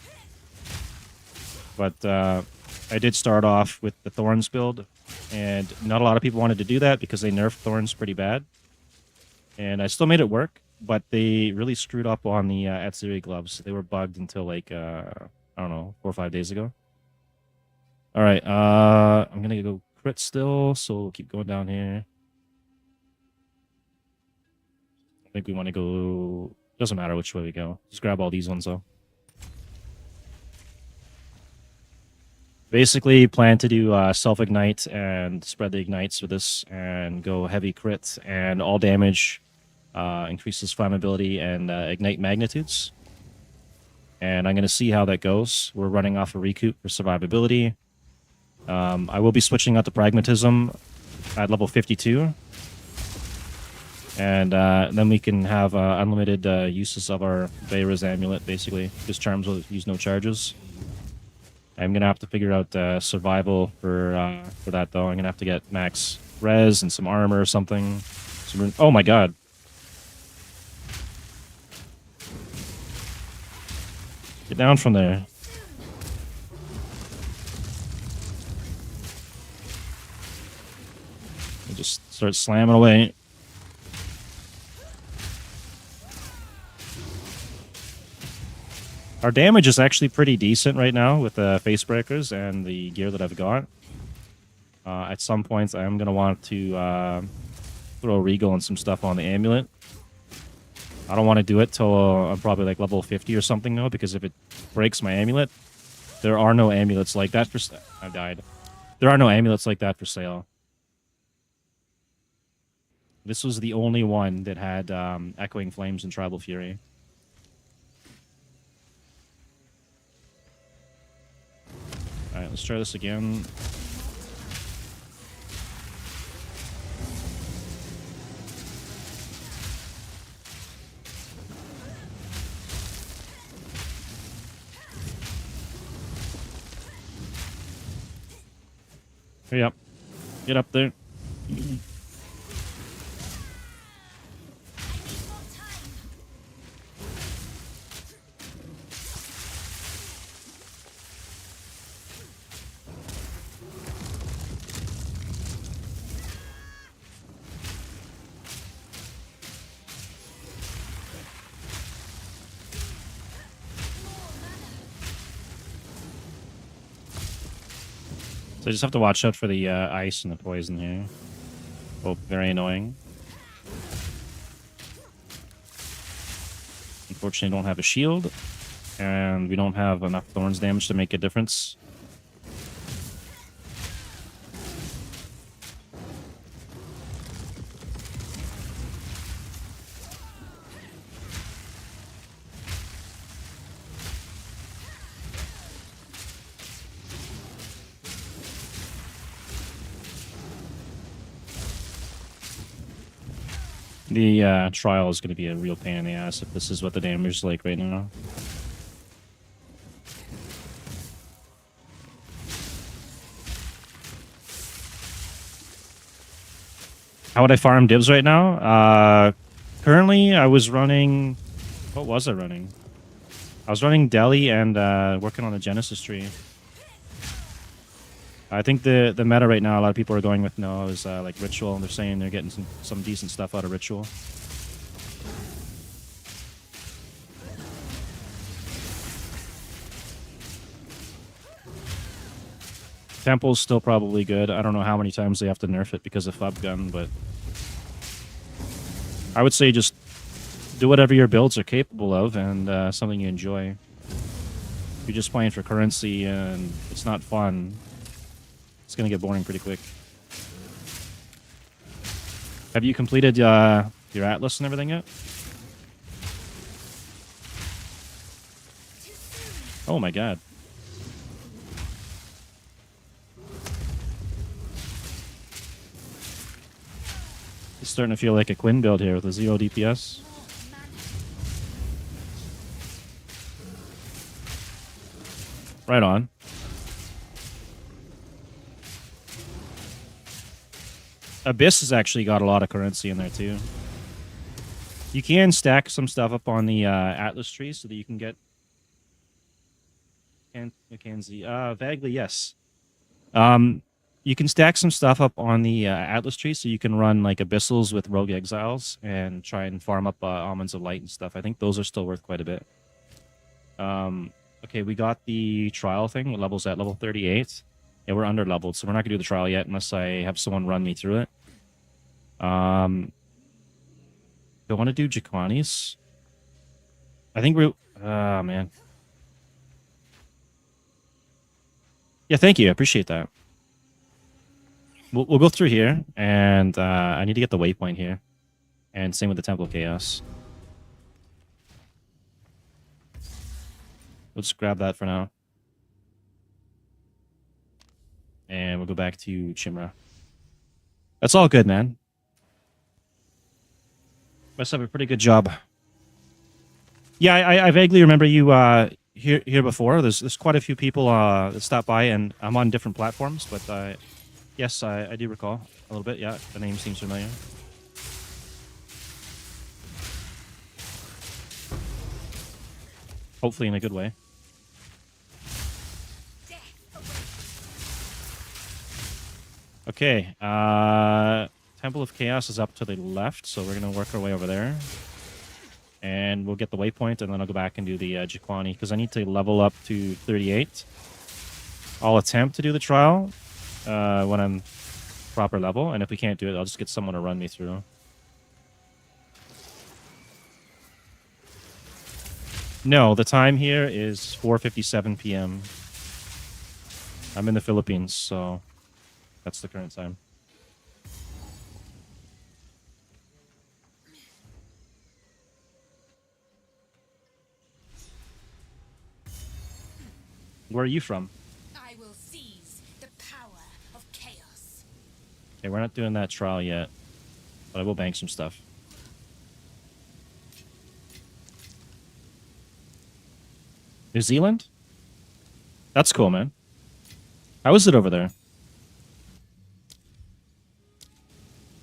But I did start off with the Thorns build, and not a lot of people wanted to do that because they nerfed Thorns pretty bad. And I still made it work, but they really screwed up on the Atziri gloves. They were bugged until like, I don't know, 4 or 5 days ago. All right, I'm going to go crit still, so we'll keep going down here. I think we want to go... Doesn't matter which way we go. Just grab all these ones, though. Basically, plan to do self-ignite and spread the ignites with this and go heavy crit and all damage increases flammability and ignite magnitudes. And I'm going to see how that goes. We're running off a recoup for survivability. I will be switching out to Pragmatism at level 52. And then we can have unlimited uses of our Bayra's Amulet, basically. Because Charms will use no charges. I'm gonna have to figure out survival for that though. I'm gonna have to get max res and some armor or something. Oh my god. Get down from there. And just start slamming away. Our damage is actually pretty decent right now with the Facebreakers and the gear that I've got. At some points, I am going to want to throw a Regal and some stuff on the Amulet. I don't want to do it till I'm probably like level 50 or something though, because if it breaks my Amulet, there are no amulets like that for... I died. There are no amulets like that for sale. This was the only one that had Echoing Flames and Tribal Fury. Alright, let's try this again. Hurry up. Get up there. So I just have to watch out for the ice and the poison here. Oh, very annoying. Unfortunately, I don't have a shield. And we don't have enough thorns damage to make a difference. The trial is going to be a real pain in the ass if this is what the damage is like right now. How would I farm divs right now? Currently, I was running... What was I running? I was running Delhi and working on the Genesis tree. I think the meta right now, a lot of people are going with no is like Ritual, and they're saying they're getting some decent stuff out of Ritual. Temple's still probably good. I don't know how many times they have to nerf it because of Fub Gun, but I would say just do whatever your builds are capable of and something you enjoy. If you're just playing for currency and it's not fun, it's going to get boring pretty quick. Have you completed your Atlas and everything yet? Oh my god. It's starting to feel like a Quinn build here with a 0 DPS. Right on. Abyss has actually got a lot of currency in there too. You can stack some stuff up on the Atlas tree so that you can get... vaguely, yes. You can stack some stuff up on the Atlas tree so you can run like Abyssals with Rogue Exiles and try and farm up Almonds of Light and stuff. I think those are still worth quite a bit. Okay, we got the trial thing. What level's that? Level 38. Yeah, we're under leveled, so we're not gonna do the trial yet unless I have someone run me through it. Do I want to do Jaquanis? I think we're... Ah, man. Yeah, thank you. I appreciate that. We'll go through here, and I need to get the waypoint here. And same with the Temple of Chaos. Let's grab that for now. And we'll go back to Chimera. That's all good, man. Must have a pretty good job. Yeah, I vaguely remember you here before. There's quite a few people that stop by, and I'm on different platforms. But yes, I do recall a little bit. Yeah, the name seems familiar. Hopefully in a good way. Okay, Temple of Chaos is up to the left, so we're gonna work our way over there. And we'll get the waypoint, and then I'll go back and do the Jikwani, because I need to level up to 38. I'll attempt to do the trial when I'm proper level, and if we can't do it, I'll just get someone to run me through. No, the time here is 4:57 p.m. I'm in the Philippines, so that's the current time. Where are you from? I will seize the power of chaos. Okay, we're not doing that trial yet, but I will bank some stuff. New Zealand? That's cool, man. How is it over there?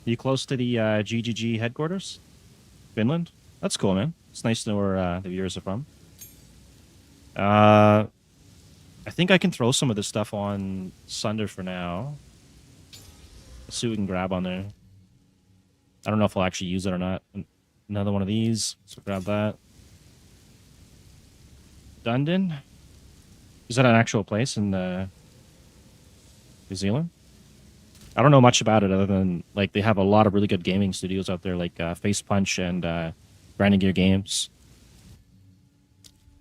Are you close to the GGG headquarters? Finland? That's cool, man. It's nice to know where the viewers are from. I think I can throw some of this stuff on Sunder for now. Let's see what we can grab on there. I don't know if I'll actually use it or not. Another one of these. So grab that. Dunedin? Is that an actual place in New Zealand? I don't know much about it other than like they have a lot of really good gaming studios out there, like Face Punch and Grinding Gear Games.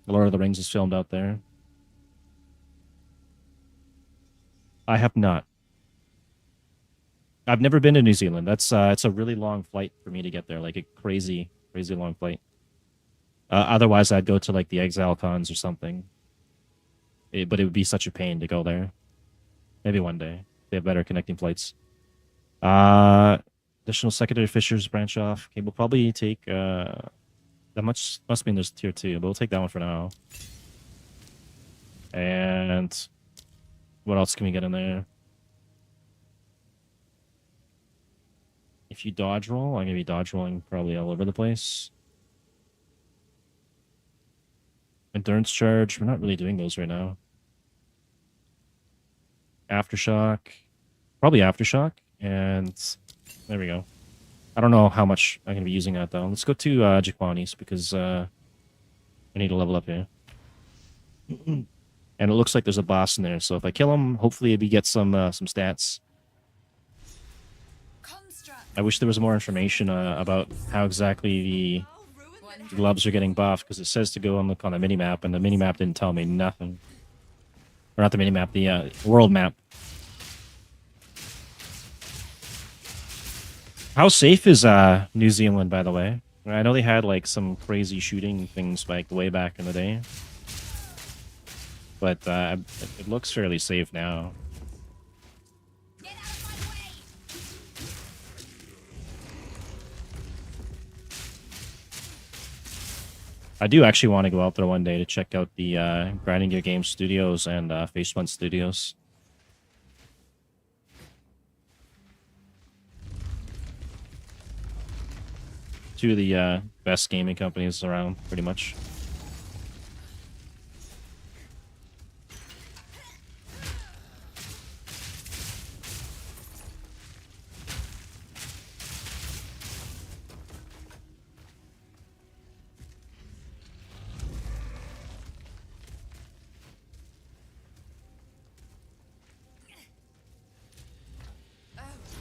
The Lord of the Rings is filmed out there. I have not. I've never been to New Zealand. That's it's a really long flight for me to get there, like a crazy long flight. Otherwise, I'd go to like the Exile Cons or something. But it would be such a pain to go there. Maybe one day they have better connecting flights. Additional secondary fissures branch off. Okay, we'll probably take that must mean there's tier 2, but we'll take that one for now. And what else can we get in there? If you dodge roll, I'm gonna be dodge rolling probably all over the place. Endurance charge, we're not really doing those right now. Aftershock, probably Aftershock, and there we go. I don't know how much I'm going to be using that though. Let's go to Jikwani's because I need to level up here. And it looks like there's a boss in there, so if I kill him, hopefully we get some stats. I wish there was more information about how exactly the gloves are getting buffed, because it says to go and look on the minimap, and the minimap didn't tell me nothing. Or not the minimap, the world map. How safe is New Zealand, by the way? I know they had like some crazy shooting things like way back in the day. But it looks fairly safe now. Get out of my way! I do actually want to go out there one day to check out the Grinding Gear Games Studios and Face Punch Studios. Two of the best gaming companies around, pretty much.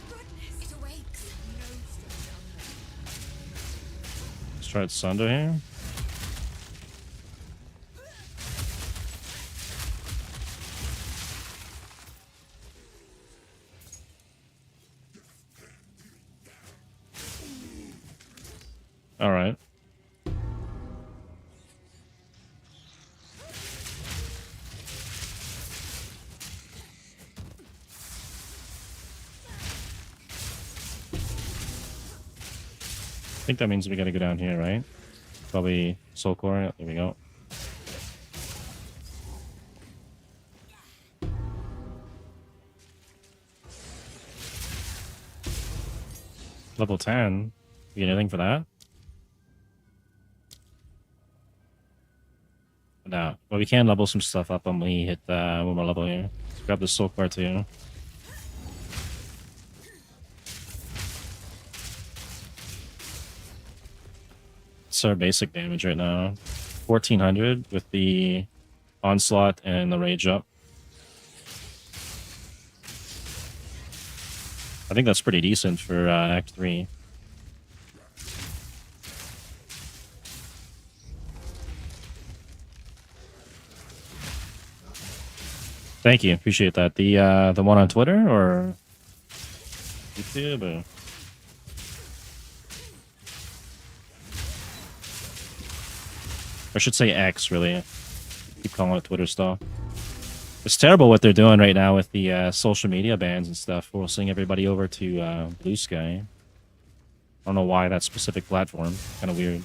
Goodness, it awakes. Let's try it Sunder here. All right. I think that means we gotta go down here, right? Probably Soul Core. There we go. Level 10. You get anything for that? No. But we can level some stuff up when we hit one more level here. Let's grab the soul bar too. It's our basic damage right now. 1400 with the onslaught and the rage up. I think that's pretty decent for Act 3. Thank you, appreciate that. The one on Twitter or YouTube? Or... I should say X, really. Keep calling it Twitter stuff. It's terrible what they're doing right now with the social media bans and stuff, forcing everybody over to Blue Sky. I don't know why that specific platform. Kind of weird.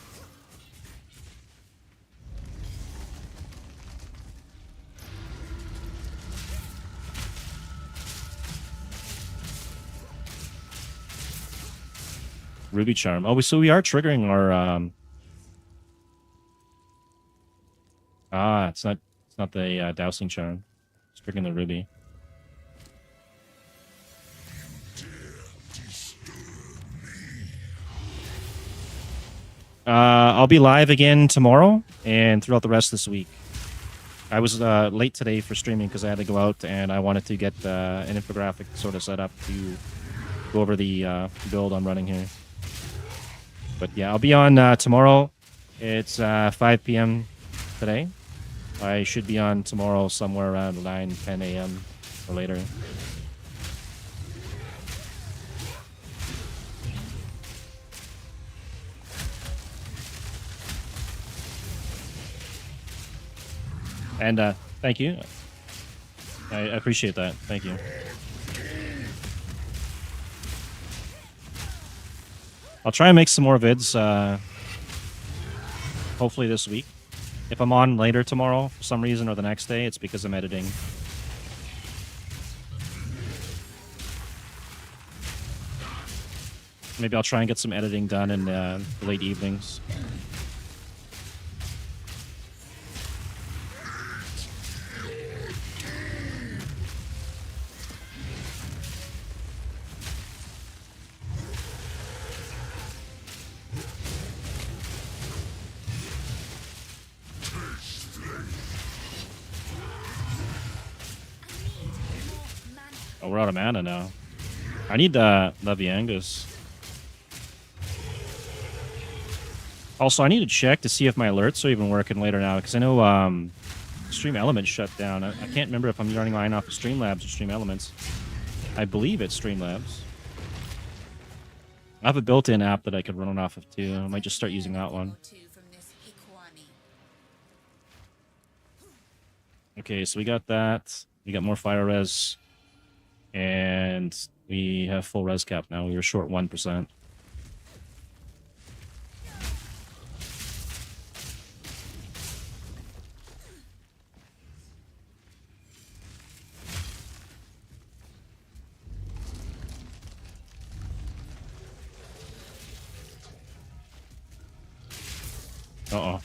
Ruby Charm. Oh, so we are triggering our it's not the dowsing charm. It's triggering the ruby. I'll be live again tomorrow and throughout the rest of this week. I was late today for streaming because I had to go out and I wanted to get an infographic sort of set up to go over the build I'm running here. But yeah, I'll be on tomorrow. It's 5 p.m. today. I should be on tomorrow somewhere around 9, 10 a.m. or later. And thank you. I appreciate that. Thank you. I'll try and make some more vids, hopefully this week. If I'm on later tomorrow for some reason or the next day, it's because I'm editing. Maybe I'll try and get some editing done in the late evenings. Oh, we're out of mana now. I need Leviangus. Also, I need to check to see if my alerts are even working later now, because I know Stream Elements shut down. I can't remember if I'm running mine off of Streamlabs or Stream Elements. I believe it's Streamlabs. I have a built-in app that I could run it off of too. I might just start using that one. Okay, so we got that. We got more fire res. And we have full res cap now. We were short 1%. Uh-oh.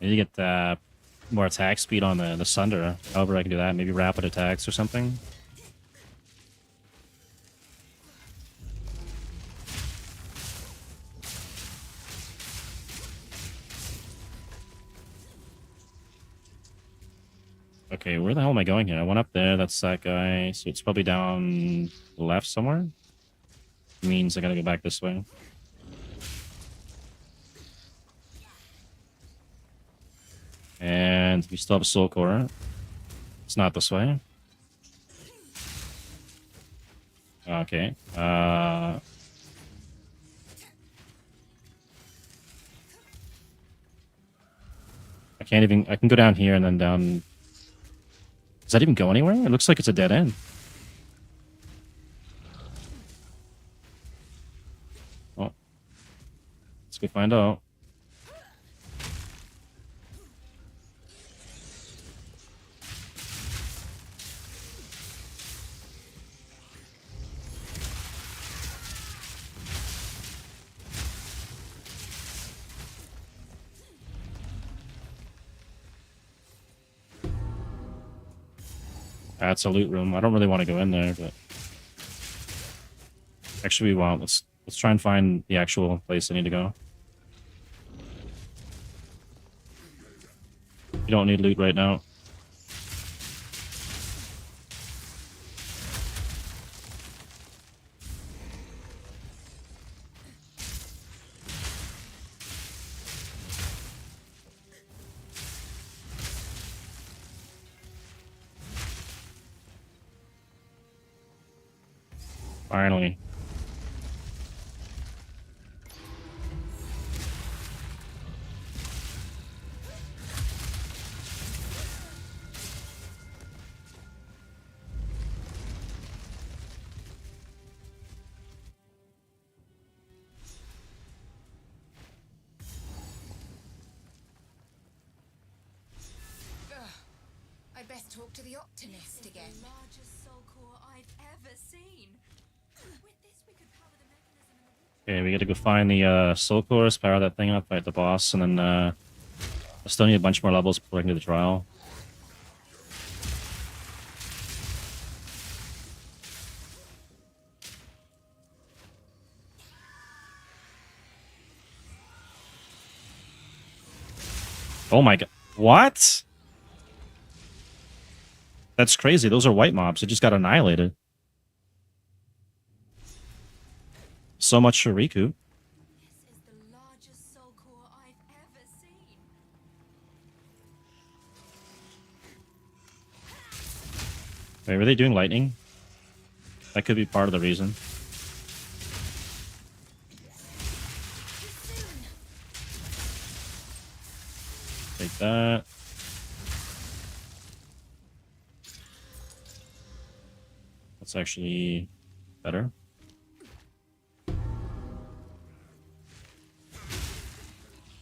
I need to get more attack speed on the Sunder. However I can do that. Maybe rapid attacks or something. Okay, where the hell am I going here? I went up there. That's that guy. So it's probably down left somewhere. Means I gotta go back this way. And we still have a soul core. It's not this way. Okay. I can't even... I can go down here and then down... Does that even go anywhere? It looks like it's a dead end. Oh. Let's go find out. That's a loot room. I don't really want to go in there, but actually we won't. Let's try and find the actual place I need to go. You don't need loot right now. Finally. I'd best talk to the Optimist again. The largest soul core I've ever seen. With this, we could power the mechanism in the Okay, we gotta go find the soul cores, power that thing up, fight the boss, and then I still need a bunch more levels before I can do the trial. Oh my god. What? That's crazy. Those are white mobs. It just got annihilated. So much for Riku. This is the largest soul core I've ever seen. Wait, were they doing lightning? That could be part of the reason. Take that. That's actually better.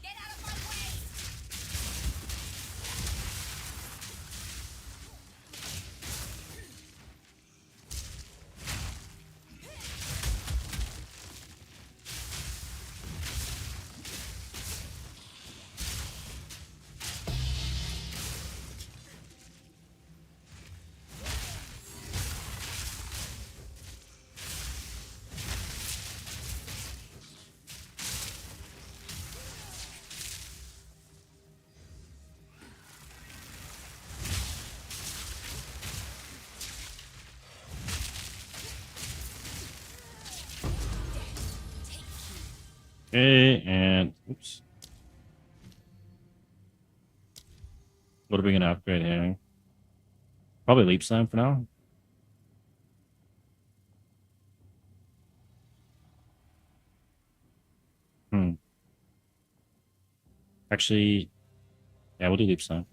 Get out of my way! Okay, and oops. What are we gonna upgrade here? Probably leap slam for now. Actually, yeah, we'll do leap slam.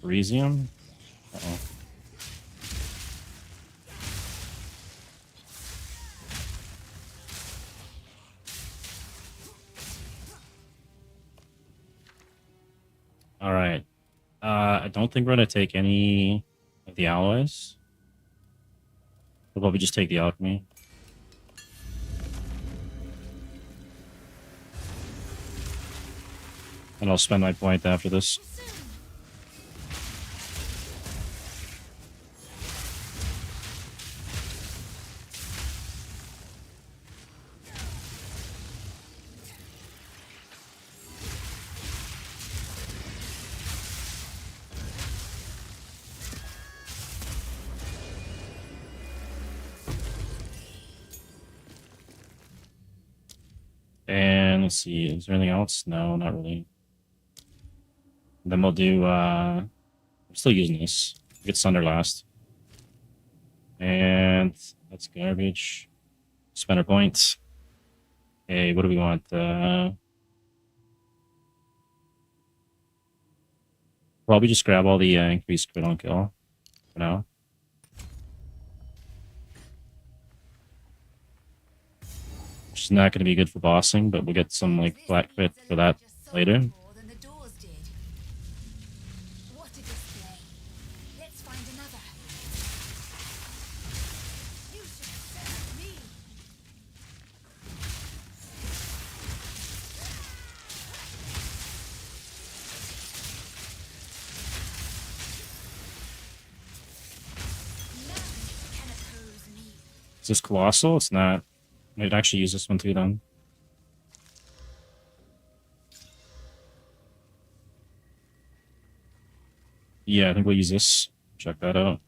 Elysium? Uh-oh. Alright. I don't think we're gonna take any of the alloys. We'll probably just take the alchemy. And I'll spend my point after this. And let's see, is there anything else? No, not really. Then we'll do, I'm still using this. Get Sunder last. And that's garbage. Spend our points. Okay, what do we want? Probably just grab all the increased crit on kill for now. Which is not going to be good for bossing, but we'll get some like flat crit for that later. More than the doors did. What a display. Let's find another. Is this Colossal? It's not. I'd actually use this one too then. Yeah, I think we'll use this. Check that out.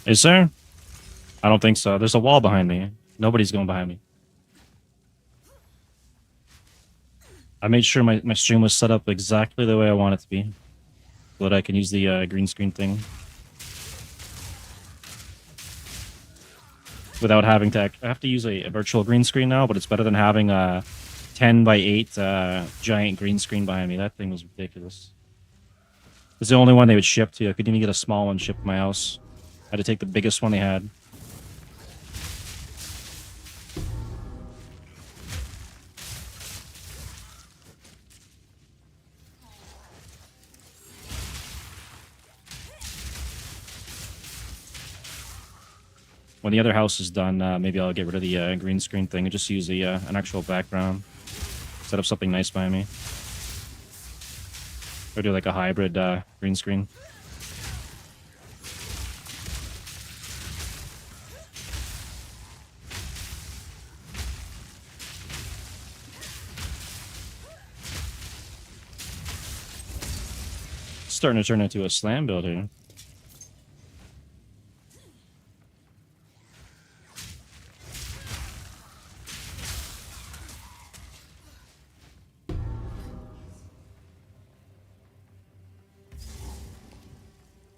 Is there? I don't think so. There's a wall behind me. Nobody's going behind me. I made sure my stream was set up exactly the way I want it to be, so that I can use the green screen thing without having to. I have to use a virtual green screen now, but it's better than having a 10x8 giant green screen behind me. That thing was ridiculous. It's the only one they would ship to. I couldn't even get a small one shipped to my house. I had to take the biggest one they had. When the other house is done, maybe I'll get rid of the green screen thing and just use an actual background. Set up something nice behind me. Or do like a hybrid green screen. Starting to turn into a slam build here.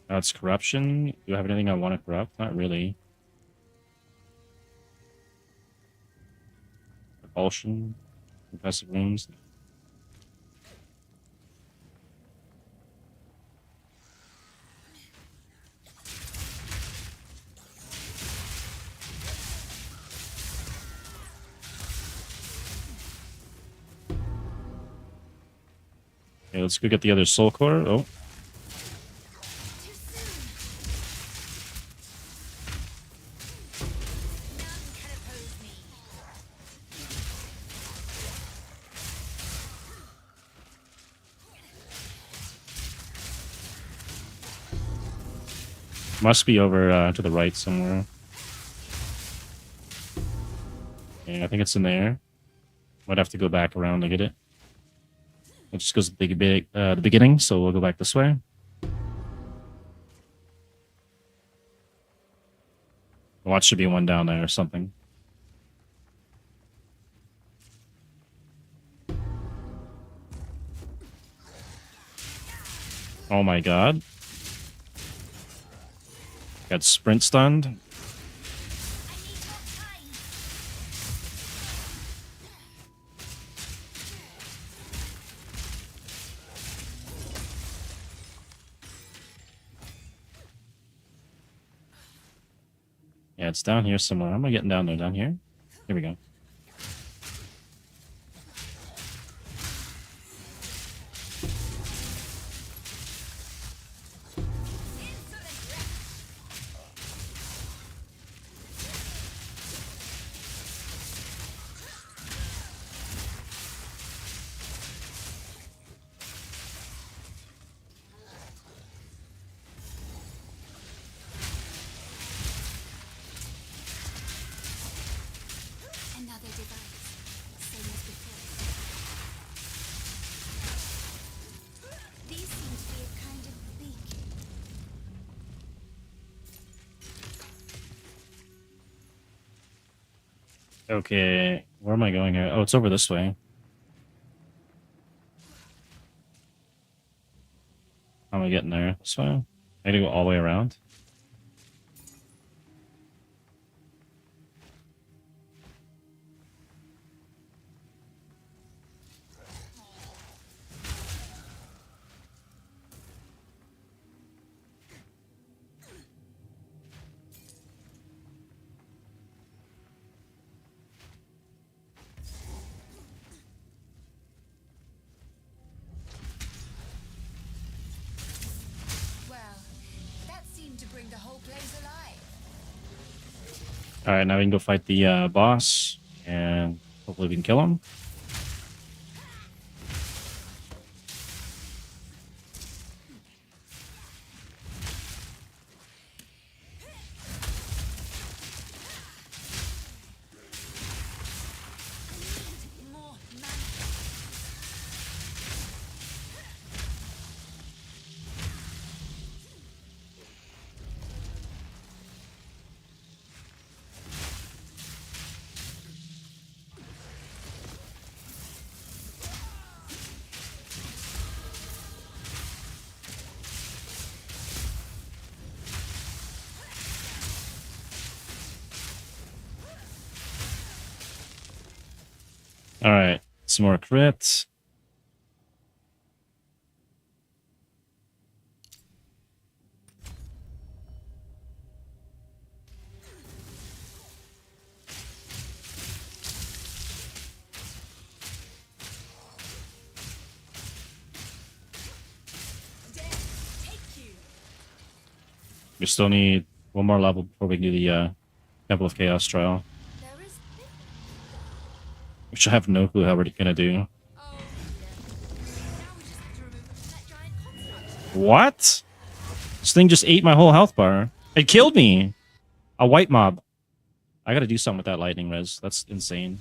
That's corruption. Do I have anything I want to corrupt? Not really. Repulsion. Impressive wounds. Okay, let's go get the other soul core. Oh. Must be over to the right somewhere. Yeah, I think it's in there. Might have to go back around to get it. It just goes to the beginning, so we'll go back this way. Watch, should be one down there or something. Oh my god. Got sprint stunned. Yeah, it's down here somewhere. How am I getting down there? Down here? Here we go. Another device, same as before. These seem to be a kind of beacon. Okay, where am I going here? Oh, it's over this way. How am I getting there? This way? I gotta go all the way around. Well, that seemed to bring the whole place alive. Alright, now we can go fight the boss. And Hopefully we can kill him. More mana. All right, some more crits. Death take you. We still need one more level before we can do the Temple of Chaos trial, There is. which I have no clue how we're gonna do. Oh, yeah. Now we just have to remove them from that giant construct. What? This thing just ate my whole health bar. It killed me. A white mob. I gotta do something with that lightning res. That's insane.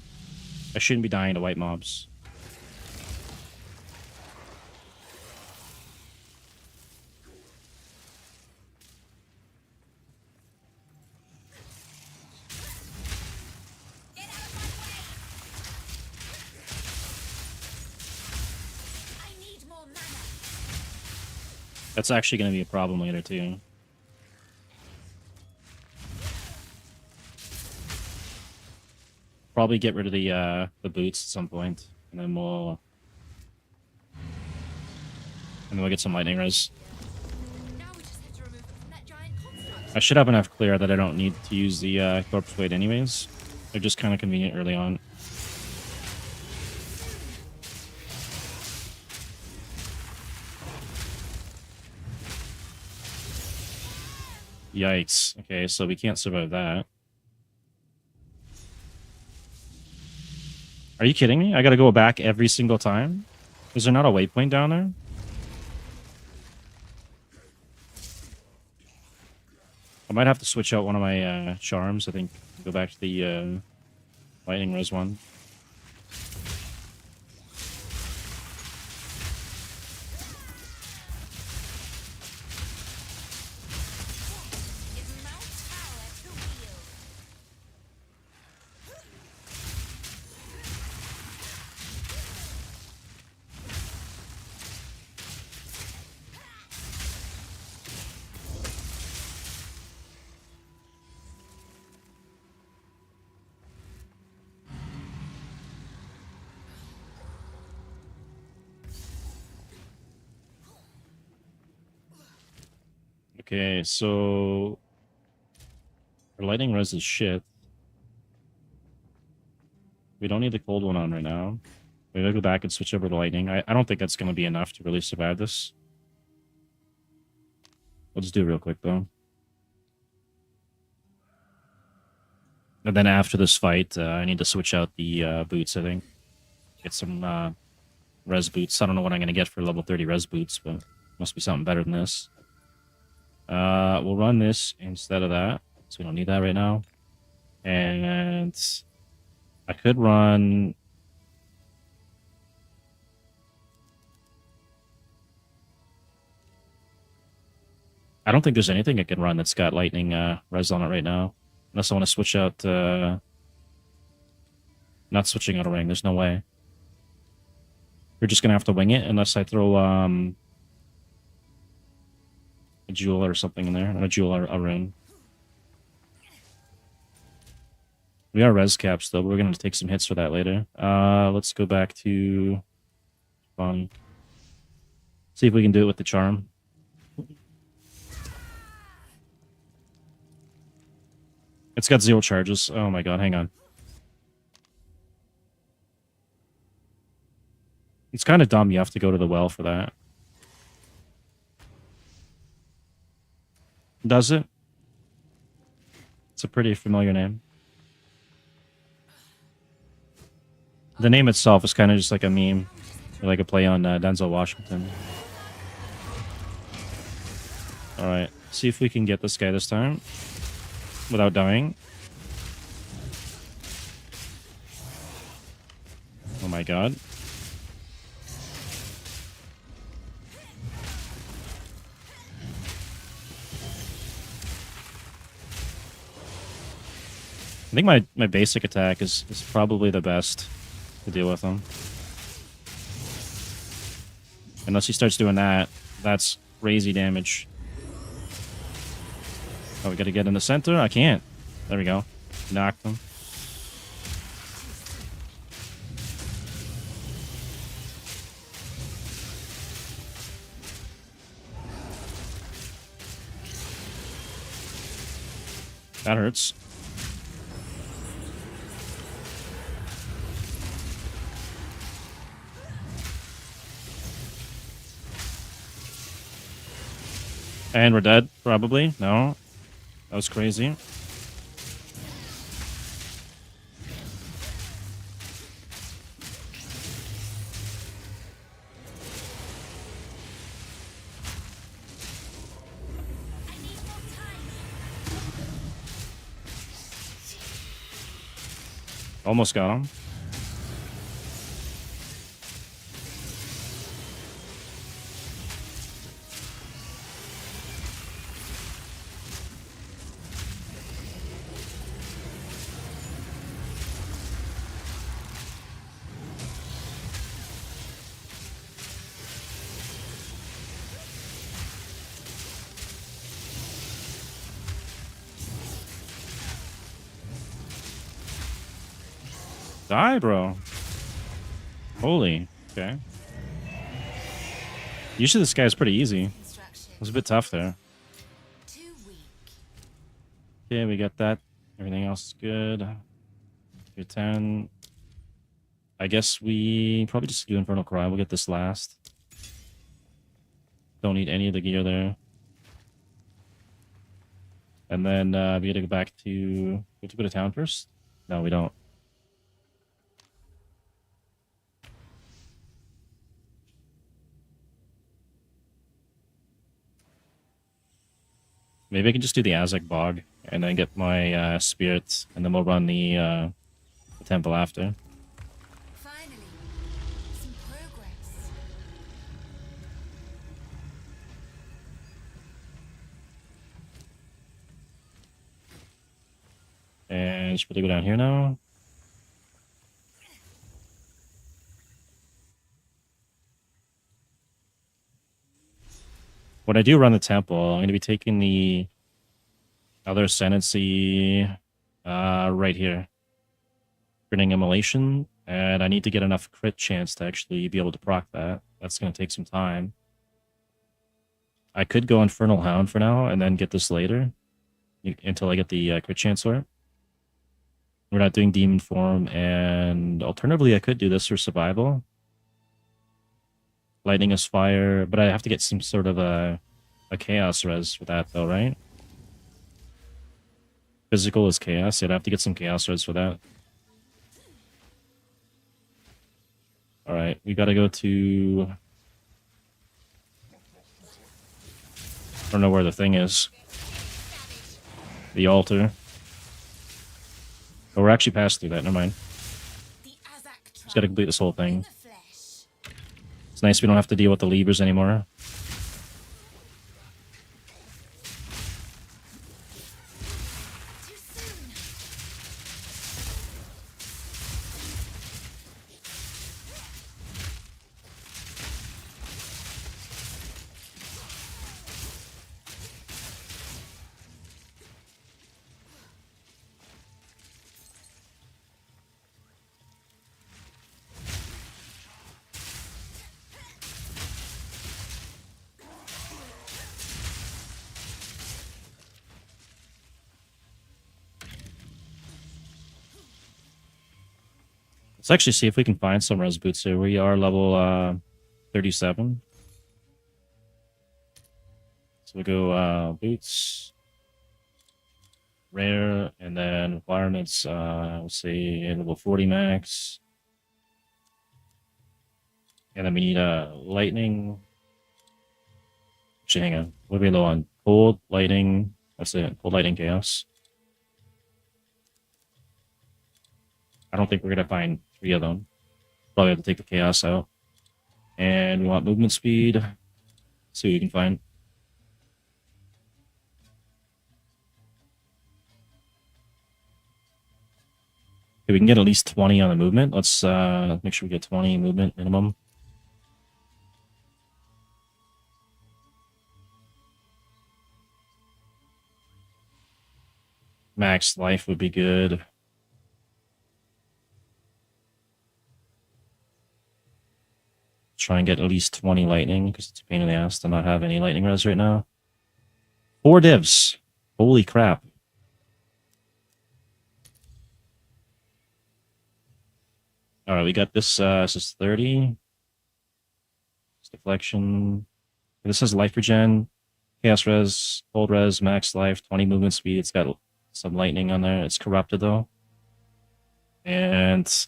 I shouldn't be dying to white mobs. Get out of my way. I need more mana. That's actually gonna be a problem later too. Probably get rid of the boots at some point, and then we'll get some lightning res. Now we just have to remove them from that giant construct. I should have enough clear that I don't need to use the corpse blade anyways. They're just kind of convenient early on. Yikes. Okay, so we can't survive that. Are you kidding me? I gotta go back every single time? Is there not a waypoint down there? I might have to switch out one of my charms, I think. Go back to the lightning res one. Give Mount power to wield. Okay, so our lightning res is shit. We don't need the cold one on right now. Maybe I'll go back and switch over to lightning. I don't think that's going to be enough to really survive this. We'll just do it real quick, though. And then after this fight, I need to switch out the boots, I think. Get some res boots. I don't know what I'm going to get for level 30 res boots, but must be something better than this. We'll run this instead of that, so we don't need that right now. And I could run... I don't think there's anything I can run that's got lightning res on it right now. Unless I want to switch out... Not switching out a ring, there's no way. We're just going to have to wing it unless I throw a jewel or something in there. Not a jewel or a rune. We are res caps though, but we're going to take some hits for that later. Let's go back to... Fun. See if we can do it with the charm. It's got 0 charges. Oh my god, hang on. It's kind of dumb you have to go to the well for that. Does it? It's a pretty familiar name. The name itself is kind of just like a meme, or like a play on Denzel Washington. All right, see if we can get this guy this time without dying. Oh my god. I think my basic attack is probably the best to deal with him. Unless he starts doing that, that's crazy damage. Oh, we gotta get in the center? I can't. There we go. Knocked him. That hurts. And we're dead, probably. No. That was crazy. Almost got him. Die, bro. Holy. Okay. Usually this guy's pretty easy. It Construction. was a bit tough there. Too weak. Okay, we got that. Everything else is good. Tier 10. I guess we probably just do Infernal Cry. We'll get this last. Don't need any of the gear there. And then we gotta go back to... We have to go to town first? No, we don't. Maybe I can just do the Azek Bog and then get my spirits, and then we'll run the temple after. Finally, some progress. And should we go down here now? When I do run the temple, I'm going to be taking the other ascendancy right here. Burning Immolation, and I need to get enough crit chance to actually be able to proc that. That's going to take some time. I could go Infernal Hound for now and then get this later until I get the crit chance for it. We're not doing Demon Form, and alternatively I could do this for survival. Lightning is fire, but I have to get some sort of a chaos res for that though, right? Physical is chaos, so I'd have to get some chaos res for that. Alright, we gotta go to... I don't know where the thing is. The altar. Oh, we're actually passed through that, never mind. The Azak Just gotta complete this whole in thing. the flesh. It's nice we don't have to deal with the levers anymore. Too soon. Let's actually see if we can find some res boots here. We are level 37. So we go boots, rare, and then requirements, let's say level 40 max. And then we need lightning. Actually, hang on. What are we low on? Cold, lightning. That's it. Cold, lightning, chaos. I don't think we're gonna find 3 of them. Probably have to take the chaos out. And we want movement speed. See what we can find. Okay, we can get at least 20 on the movement. Let's make sure we get 20 movement minimum. Max life would be good. Try and get at least 20 lightning, because it's a pain in the ass to not have any lightning res right now. 4 divs. Holy crap. Alright, we got this. This is 30. It's deflection. This has life regen, chaos res, cold res, max life, 20 movement speed. It's got some lightning on there. It's corrupted though. And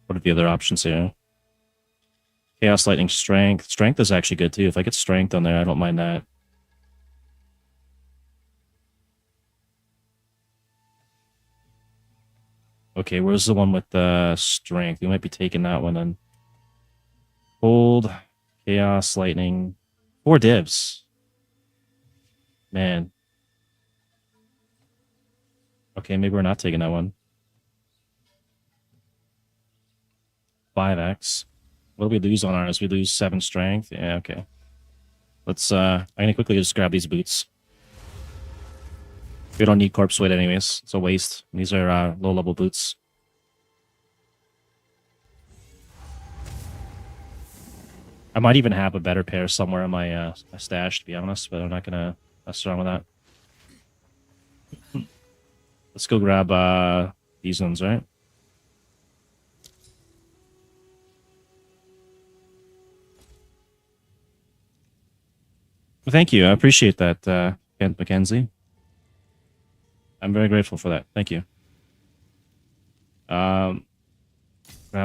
what are the other options here? Chaos, lightning, strength. Strength is actually good too. If I get strength on there, I don't mind that. Okay, where's the one with the strength? We might be taking that one then. Cold, chaos, lightning. 4 divs. Man. Okay, maybe we're not taking that one. 5x. What do we lose on ours? We lose 7 strength. Yeah, okay. Let's I'm gonna quickly just grab these boots. We don't need corpse weight anyways. It's a waste. These are low level boots. I might even have a better pair somewhere in my stash, to be honest, but I'm not gonna mess around with that. Let's go grab these ones, right? Well, thank you. I appreciate that, Kent McKenzie. I'm very grateful for that. Thank you. Grab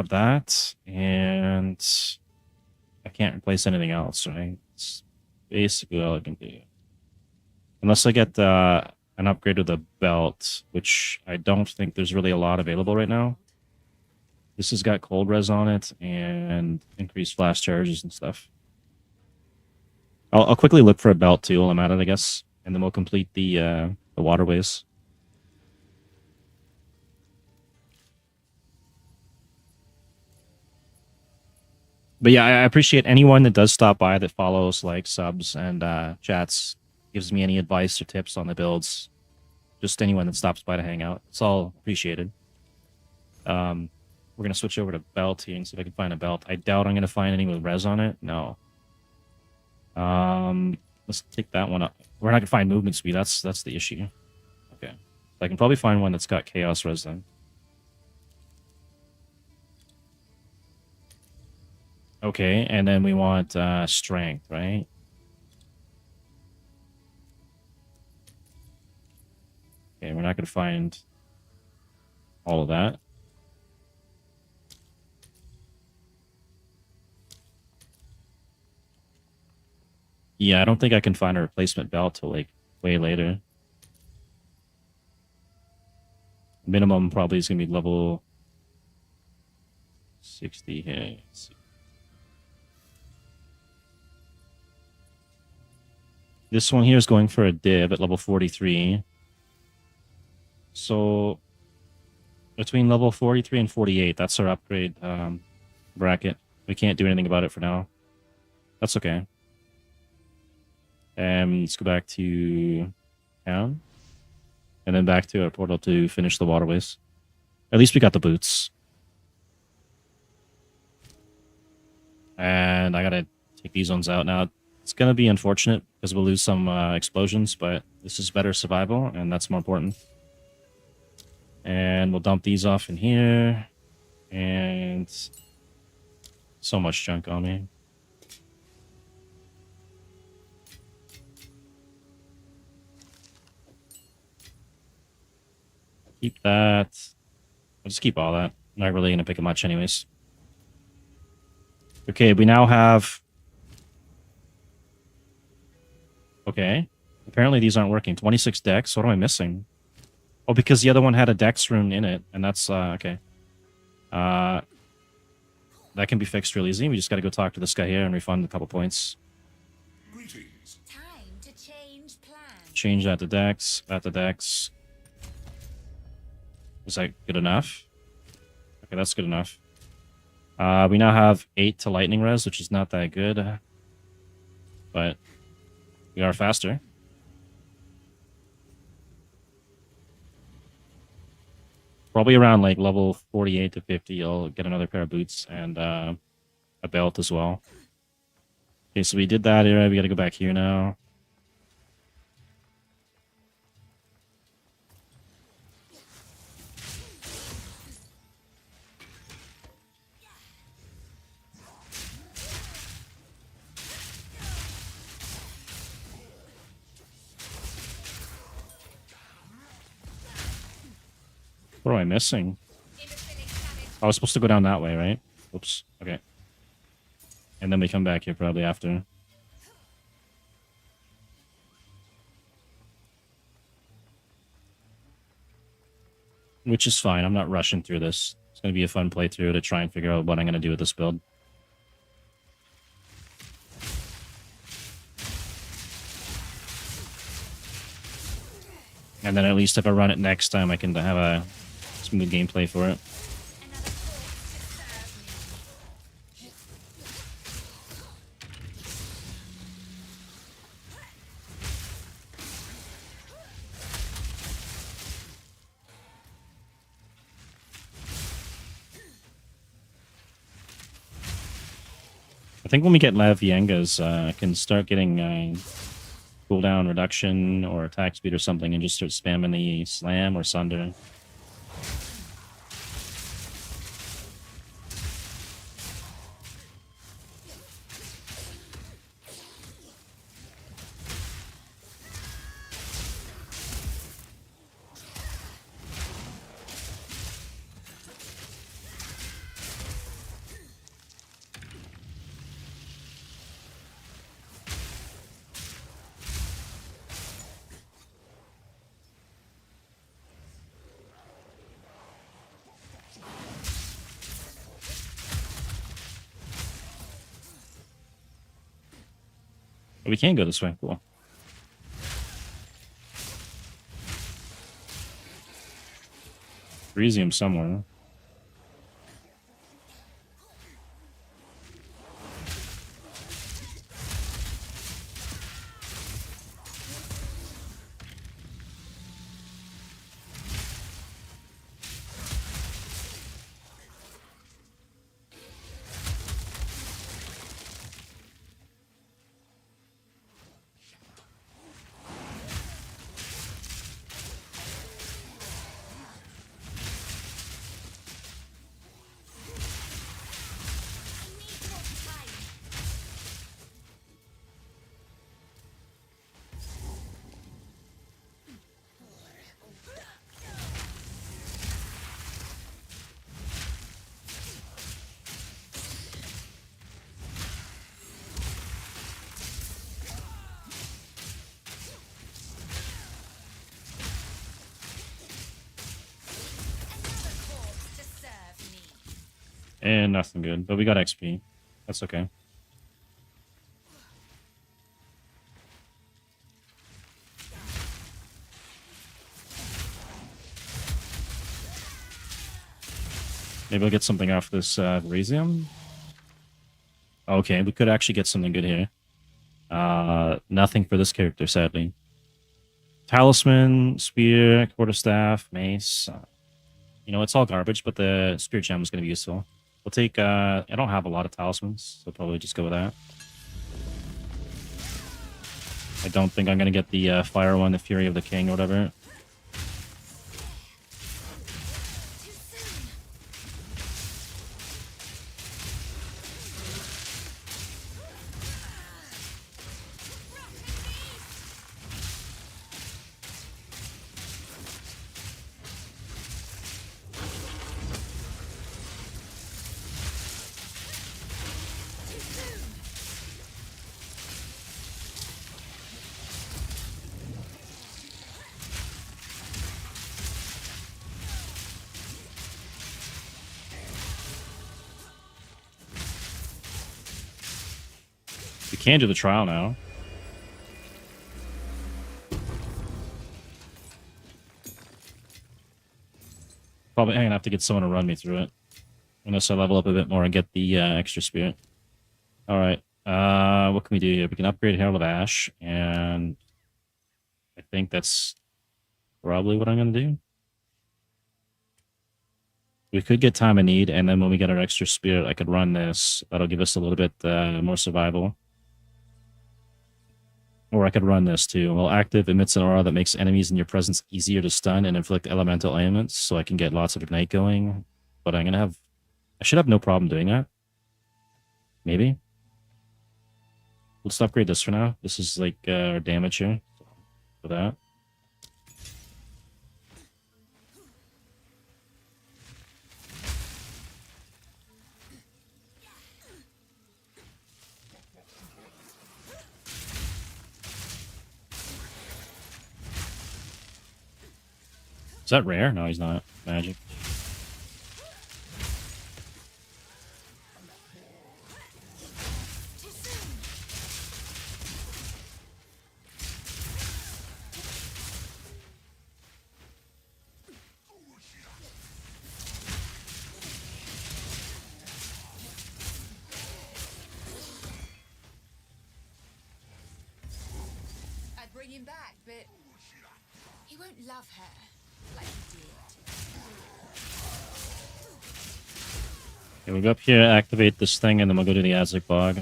that, and I can't replace anything else, right? It's basically all I can do. Unless I get an upgrade to the belt, which I don't think there's really a lot available right now. This has got cold res on it and increased flash charges and stuff. I'll quickly look for a belt too while I'm at it, I guess, and then we'll complete the waterways. But yeah, I appreciate anyone that does stop by, that follows, like, subs, and chats, gives me any advice or tips on the builds. Just anyone that stops by to hang out. It's all appreciated. We're going to switch over to belt here and see if I can find a belt. I doubt I'm going to find any with res on it. No. Let's take that one up. We're not going to find movement speed. That's the issue. Okay. I can probably find one that's got chaos res then. Okay, and then we want strength, right? Okay, we're not going to find all of that. Yeah, I don't think I can find a replacement belt till, like, way later. Minimum probably is going to be level 60 here. Let's see. This one here is going for a div at level 43. So between level 43 and 48, that's our upgrade bracket. We can't do anything about it for now. That's okay. Let's go back to town. And then back to our portal to finish the waterways. At least we got the boots. And I gotta take these ones out now. It's going to be unfortunate because we'll lose some explosions, but this is better survival, and that's more important. And we'll dump these off in here. And so much junk on me. Keep that. I'll just keep all that. Not really going to pick it much anyways. Okay, we now have... Okay. Apparently these aren't working. 26 decks. What am I missing? Oh, because the other one had a dex rune in it, and that's... okay. That can be fixed real easy. We just gotta go talk to this guy here and refund a couple points. Greetings. Time to change plans. Change that to dex. That to dex. Is that good enough? Okay, that's good enough. We now have 8 to lightning res, which is not that good. But we are faster. Probably around like level 48 to 50, you'll get another pair of boots and a belt as well. Okay, so we did that area. We gotta go back here now. What am I missing? I was supposed to go down that way, right? Oops. Okay. And then we come back here probably after. Which is fine. I'm not rushing through this. It's going to be a fun playthrough to try and figure out what I'm going to do with this build. And then at least if I run it next time, I can have a smooth gameplay for it. I think when we get Lev Yengas, I can start getting cooldown reduction or attack speed or something and just start spamming the slam or sunder. But we can go this way. Cool. Elysium somewhere. And nothing good, but we got XP. That's okay. Maybe I'll get something off this Elysium. Okay, we could actually get something good here. Nothing for this character, sadly. Talisman, Spear, Quarterstaff, Mace. You know, it's all garbage, but the Spirit Gem is going to be useful. We'll take, I don't have a lot of talismans, so probably just go with that. I don't think I'm going to get the fire one, the Fury of the King or whatever. can do the trial now. Probably gonna have to get someone to run me through it. Unless I level up a bit more and get the extra spirit. Alright. What can we do here? We can upgrade Herald of Ash, and I think that's probably what I'm gonna do. We could get Time of Need, and then when we get our extra spirit, I could run this. That'll give us a little bit more survival. Or I could run this too. Well, active emits an aura that makes enemies in your presence easier to stun and inflict elemental ailments, so I can get lots of Ignite going. But I'm gonna have... I should have no problem doing that. Maybe. Let's upgrade this for now. This is like our damage here. For that. Is that rare? No, he's not. Magic. I'd bring him back, but he won't love her like he did. Okay, we'll go up here, activate this thing, and then we'll go to the Aztec Bog. I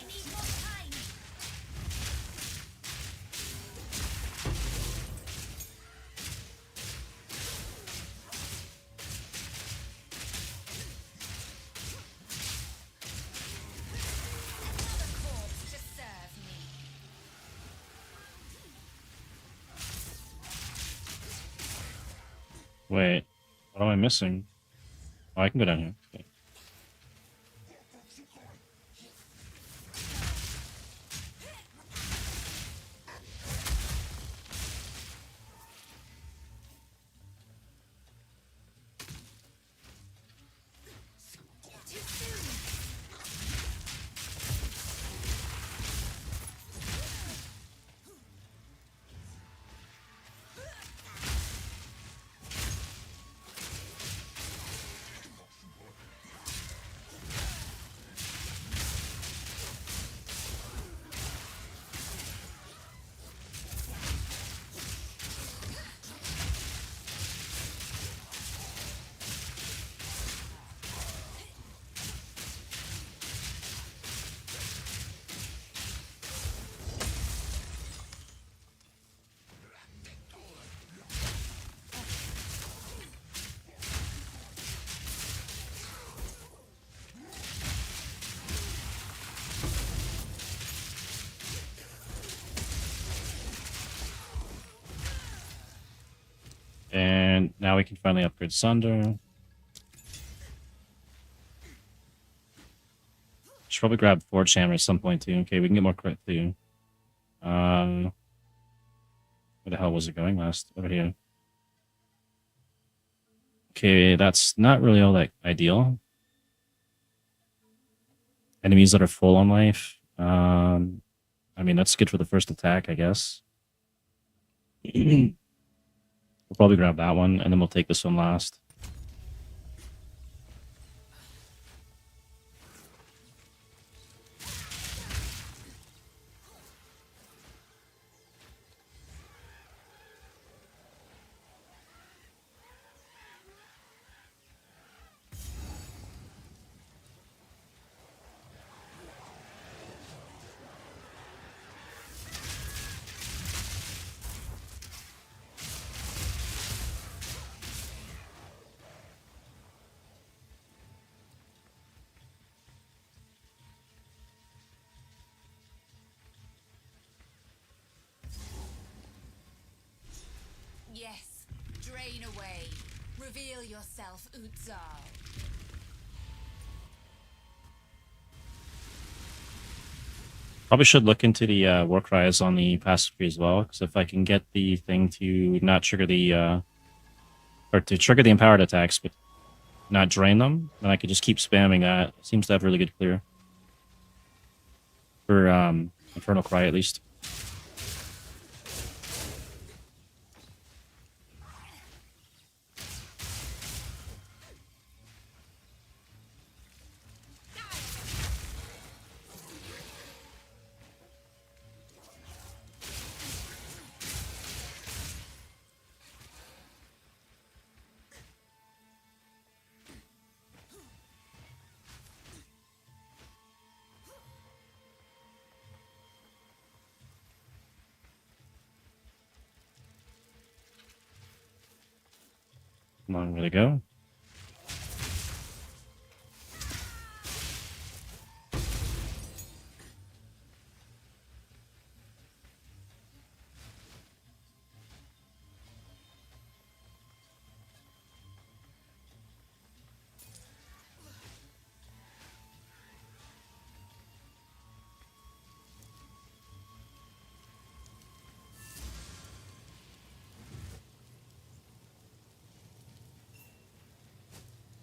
need more time. Another corpse to serve me. Wait, what am I missing? Oh, I can go down here. Okay. Too soon. And now we can finally upgrade Sunder. Should probably grab Forge Hammer at some point too. Okay, we can get more crit too. Where the hell was it going last? Over here. Okay, that's not really all that ideal. Enemies that are full on life. I mean, that's good for the first attack, I guess. We'll probably grab that one, and then we'll take this one last. Yes, drain away. Reveal yourself, Utzal. Probably should look into the war cries on the passive tree as well, because if I can get the thing to not trigger the or to trigger the empowered attacks, but not drain them, then I could just keep spamming that. It seems to have really good clear for Infernal Cry at least. Come on, where to go?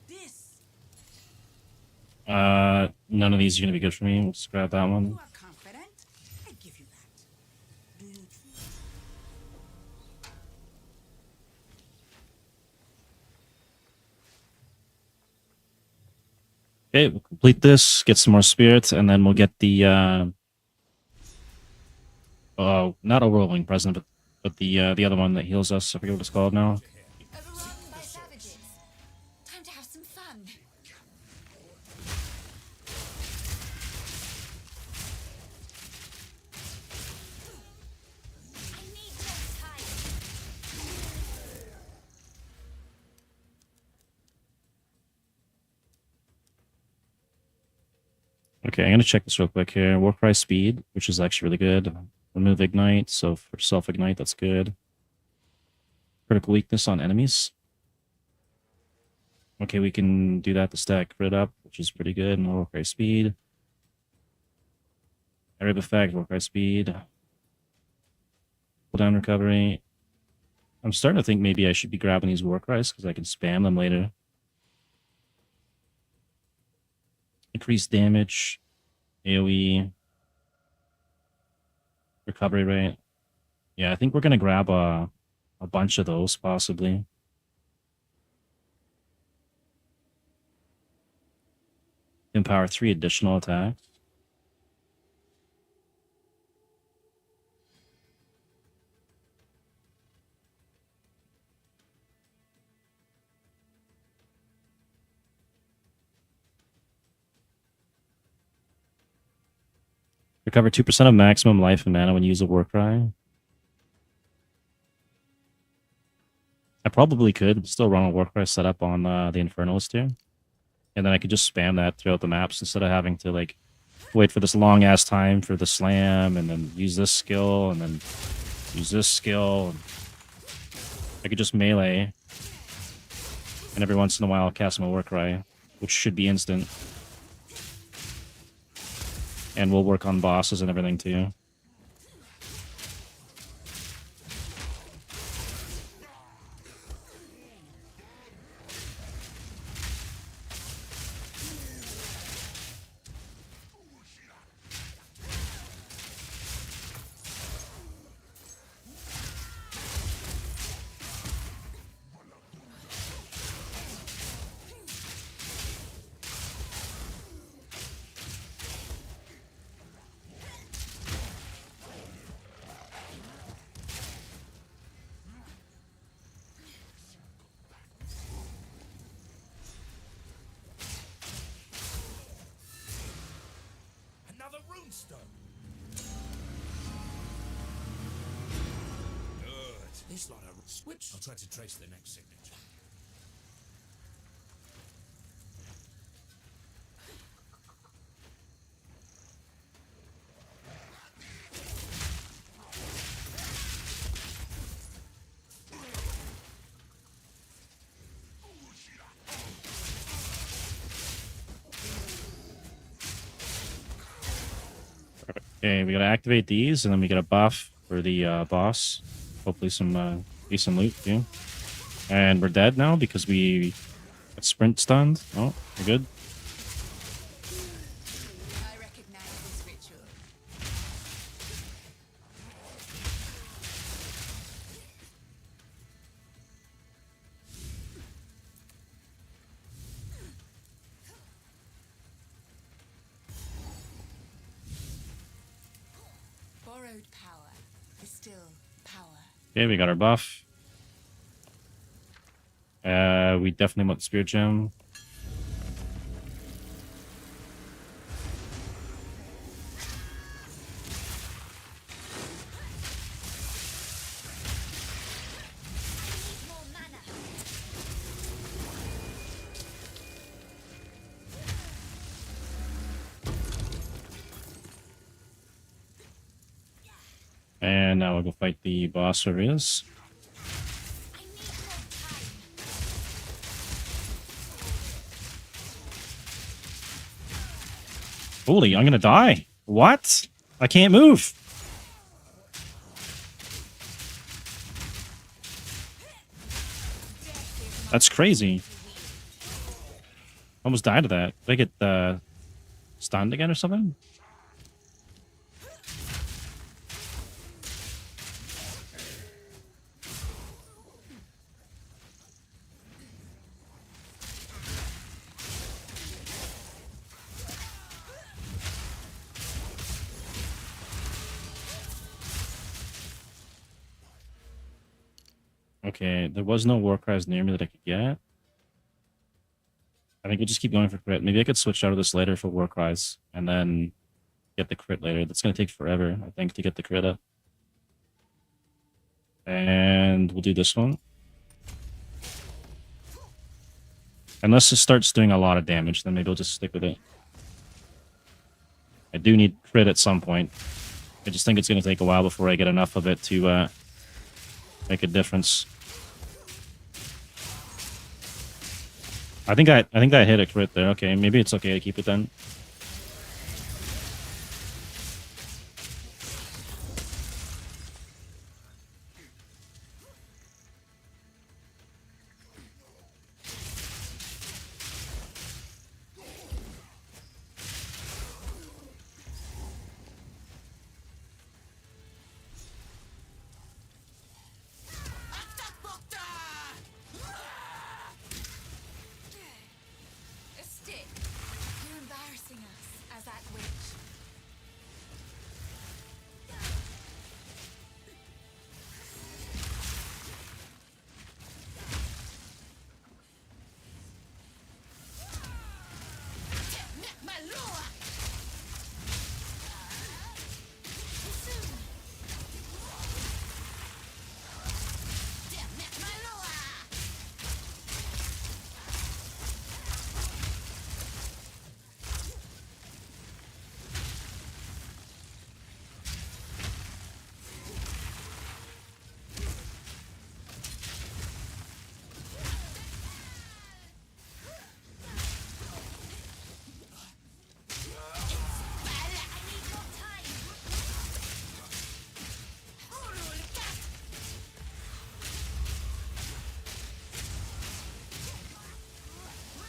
This. None of these are gonna be good for me. We'll just grab that one. You are confident? I give you that. Do you choose? Okay, we'll complete this, get some more spirits, and then we'll get the not overwhelming present, but the other one that heals us. I forget what it's called now. Overrun by savages. Time to have some fun. I need more time. Okay, I'm gonna check this real quick here. Warcry speed, which is actually really good. Remove ignite, so for self ignite, that's good. Critical weakness on enemies. Okay, we can do that to stack crit up, which is pretty good. And Warcry speed. Area of effect, Warcry speed. Cooldown recovery. I'm starting to think maybe I should be grabbing these Warcries because I can spam them later. Increased damage, AoE, recovery rate. Yeah, I think we're gonna grab a bunch of those possibly. Empower 3 additional attacks. Recover 2% of maximum life and mana when you use a Warcry. I probably could still run a Warcry setup on the Infernalist here. And then I could just spam that throughout the maps instead of having to like wait for this long ass time for the slam and then use this skill and then use this skill. I could just melee and every once in a while cast my Warcry, which should be instant. And we'll work on bosses and everything too. Another runestone. Good. This lot of switch. I'll try to trace the next signature. Okay, we gotta activate these, and then we get a buff for the boss. Hopefully some decent loot too. And we're dead now because we got sprint stunned. Oh, we're good. I recognize this ritual. Borrowed power is still power. Okay, we got our buff. We definitely want the Spirit Gem. More mana. And now we'll go fight the boss where he is. I need more time. Holy, I'm gonna die. What? I can't move. That's crazy. Almost died of that. Did I get stunned again or something? Okay, there was no war cries near me that I could get. I think we'll just keep going for crit. Maybe I could switch out of this later for war cries and then get the crit later. That's going to take forever, I think, to get the crit up. And we'll do this one. Unless it starts doing a lot of damage, then maybe I'll just stick with it. I do need crit at some point. I just think it's going to take a while before I get enough of it to make a difference. I think I hit a crit there. Okay, maybe it's okay to keep it then. A stick. You're embarrassing us as that witch.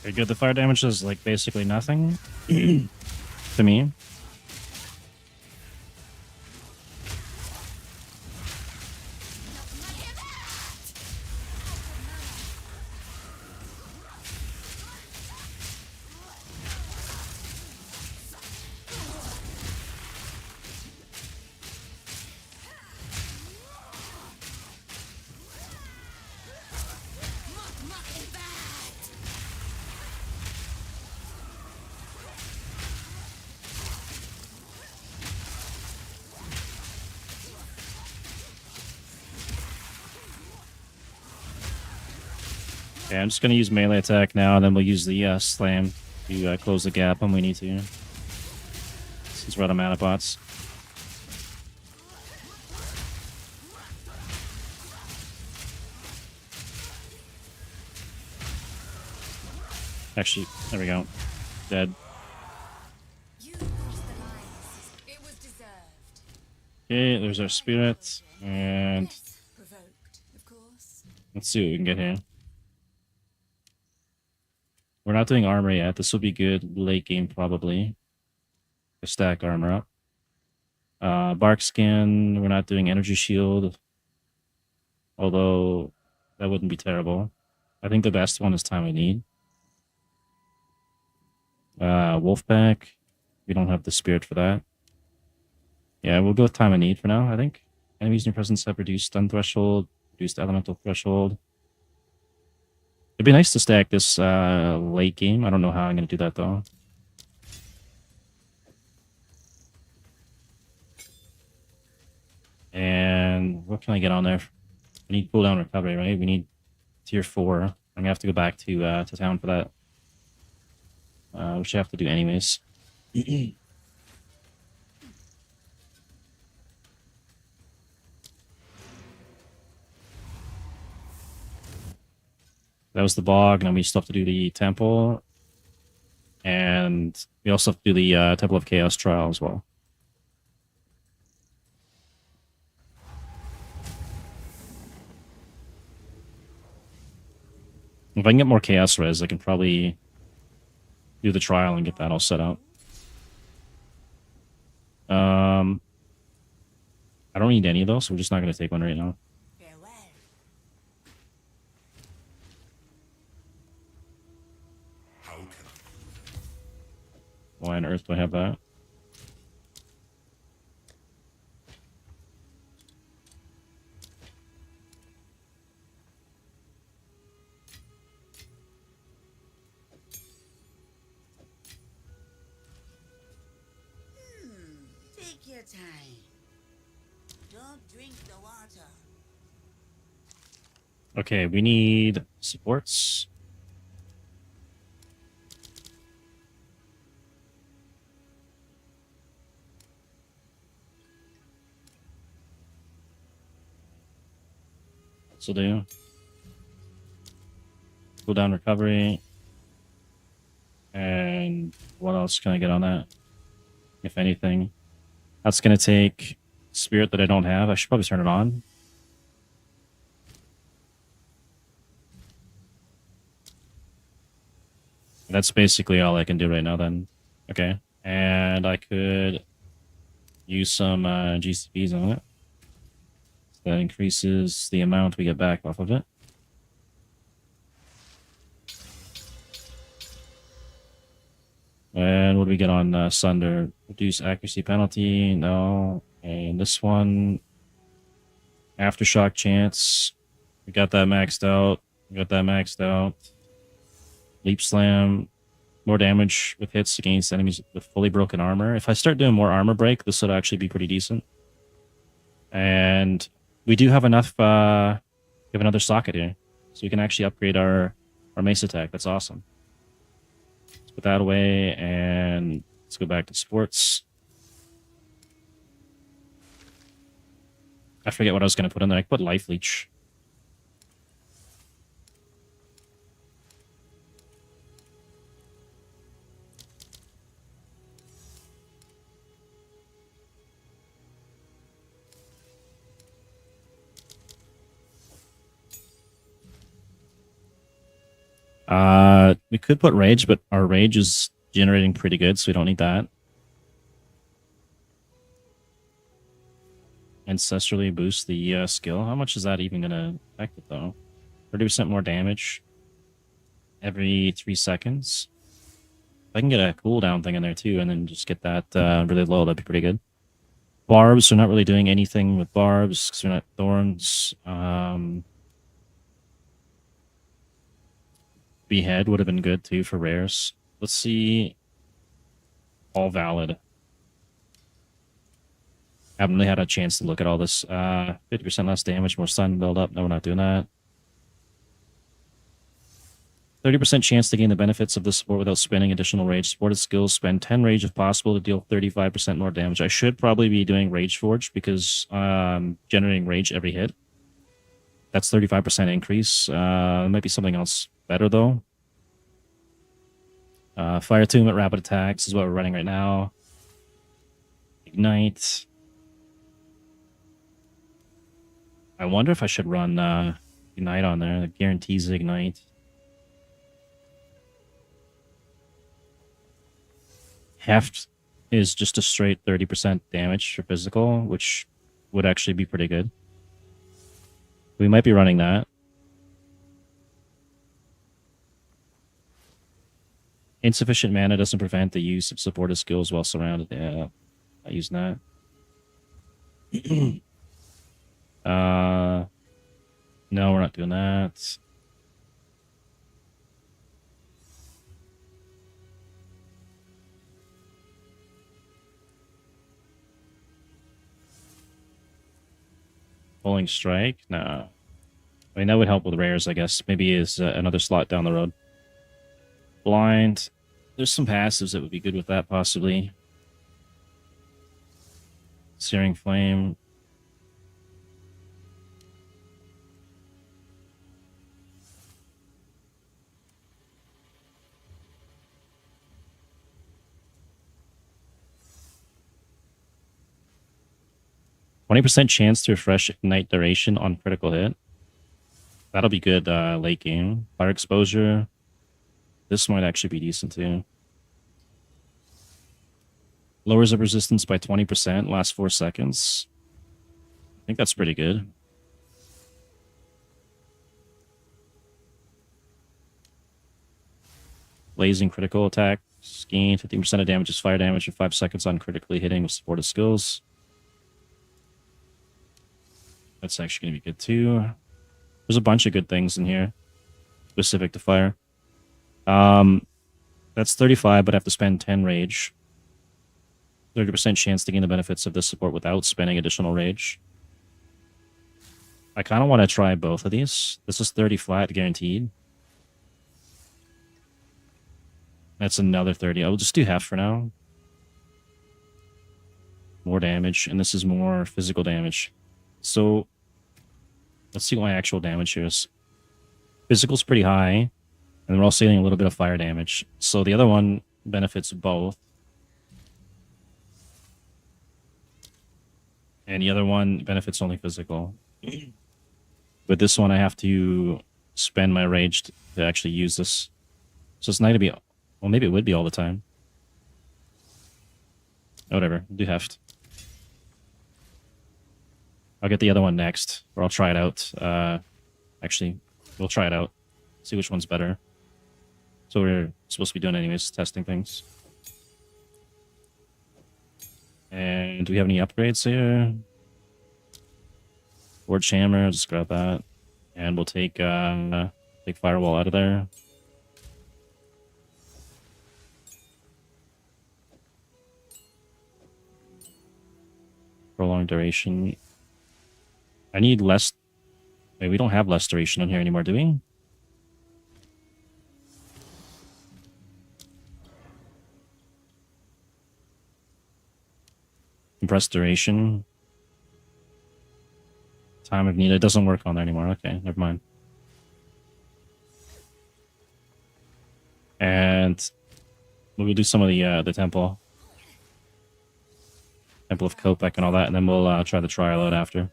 Very good. The fire damage is like basically nothing to me. Okay, I'm just going to use melee attack now, and then we'll use the slam to close the gap when we need to. Since we're out of mana pots. Actually, there we go. Dead. You crossed the lines. It was deserved. Okay, there's our spirit. And Yes, provoked, of course. let's see what we can get here. We're not doing armor yet. This will be good late game, probably. To stack armor up. Bark skin, we're not doing energy shield. Although, that wouldn't be terrible. I think the best one is Time of Need. Wolfpack, we don't have the spirit for that. Yeah, we'll go with Time of Need for now, I think. Enemies in your presence have reduced stun threshold, reduced elemental threshold. It'd be nice to stack this late game. I don't know how I'm going to do that, though. And what can I get on there? We need cooldown recovery, right? We need tier 4. I'm going to have to go back to town for that. Which I have to do anyways. That was the bog, and then we still have to do the temple. And we also have to do the Temple of Chaos trial as well. If I can get more Chaos Res, I can probably do the trial and get that all set up. I don't need any of those, so we're just not going to take one right now. Farewell. How can I? Why on earth do I have that? Take your time. Don't drink the water. Okay, we need supports. So do cooldown recovery. And what else can I get on that? If anything. That's going to take spirit that I don't have. I should probably turn it on. That's basically all I can do right now then. Okay. And I could use some GCPs on it. So that increases the amount we get back off of it. And what do we get on Sunder? Reduce accuracy penalty. No. And this one, Aftershock chance. We got that maxed out. Leap slam. More damage with hits against enemies with fully broken armor. If I start doing more armor break, this would actually be pretty decent. And we do have enough. We have another socket here, so we can actually upgrade our mace attack. That's awesome. Let's put that away, and let's go back to sports. I forget what I was going to put in there. I put life leech. We could put rage, but our rage is generating pretty good, so we don't need that. Ancestrally boost the skill. How much is that even gonna affect it though? 30% more damage every 3 seconds. If I can get a cooldown thing in there too, and then just get that really low, that'd be pretty good. Barbs, we're not really doing anything with barbs because we're not thorns. Behead would have been good too for rares. Let's see. All valid. Haven't really had a chance to look at all this. 50% less damage, more stun build up. No, we're not doing that. 30% chance to gain the benefits of the support without spending additional rage. Supported skills, spend 10 rage if possible to deal 35% more damage. I should probably be doing Rage Forge because generating rage every hit. That's 35% increase. It might be something else better though. Fire Tomb at rapid attacks is what we're running right now. Ignite. I wonder if I should run Ignite on there. That guarantees Ignite. Heft is just a straight 30% damage for physical, which would actually be pretty good. We might be running that. Insufficient mana doesn't prevent the use of supportive skills while surrounded. Yeah, I use that. No, we're not doing that. Pulling strike? No. I mean, that would help with rares, I guess. Maybe is another slot down the road. Blind. There's some passives that would be good with that, possibly. Searing Flame. %20 chance to refresh Ignite duration on critical hit. That'll be good late game. Fire exposure. This might actually be decent too. Lowers the resistance by 20%, lasts 4 seconds. I think that's pretty good. Blazing critical attack. Gain 15% of damage is fire damage and 5 seconds on critically hitting with supportive skills. That's actually going to be good too. There's a bunch of good things in here specific to fire. That's 35, but I have to spend 10 rage. 30% chance to gain the benefits of this support without spending additional rage. I kind of want to try both of these. This is 30 flat guaranteed. That's another 30. I'll just do half for now. More damage, and this is more physical damage. So, let's see what my actual damage here is. Physical's pretty high, and we're also getting a little bit of fire damage. So the other one benefits both. And the other one benefits only physical. With this one, I have to spend my rage to actually use this. So it's not going to be... Well, maybe it would be all the time. Whatever, do heft. I'll get the other one next, or I'll try it out. Actually, we'll try it out. See which one's better. So we're supposed to be doing anyways, testing things. And do we have any upgrades here? Forge Hammer, just grab that. And we'll take Firewall out of there. Prolonged duration. I need less... Wait, we don't have less duration on here anymore, do we? Compressed duration. Time of need. It doesn't work on there anymore. Okay, never mind. And we'll do some of the temple. Temple of Kopek and all that, and then we'll try the trial out after.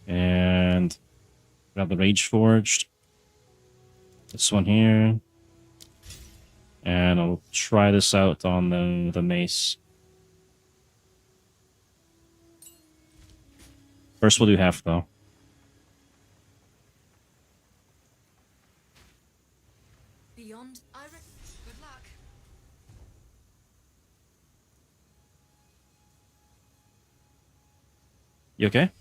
And we have the Rage Forged. This one here. And I'll try this out on the mace. First we'll do half though. Beyond, I reckon. Good luck. You okay?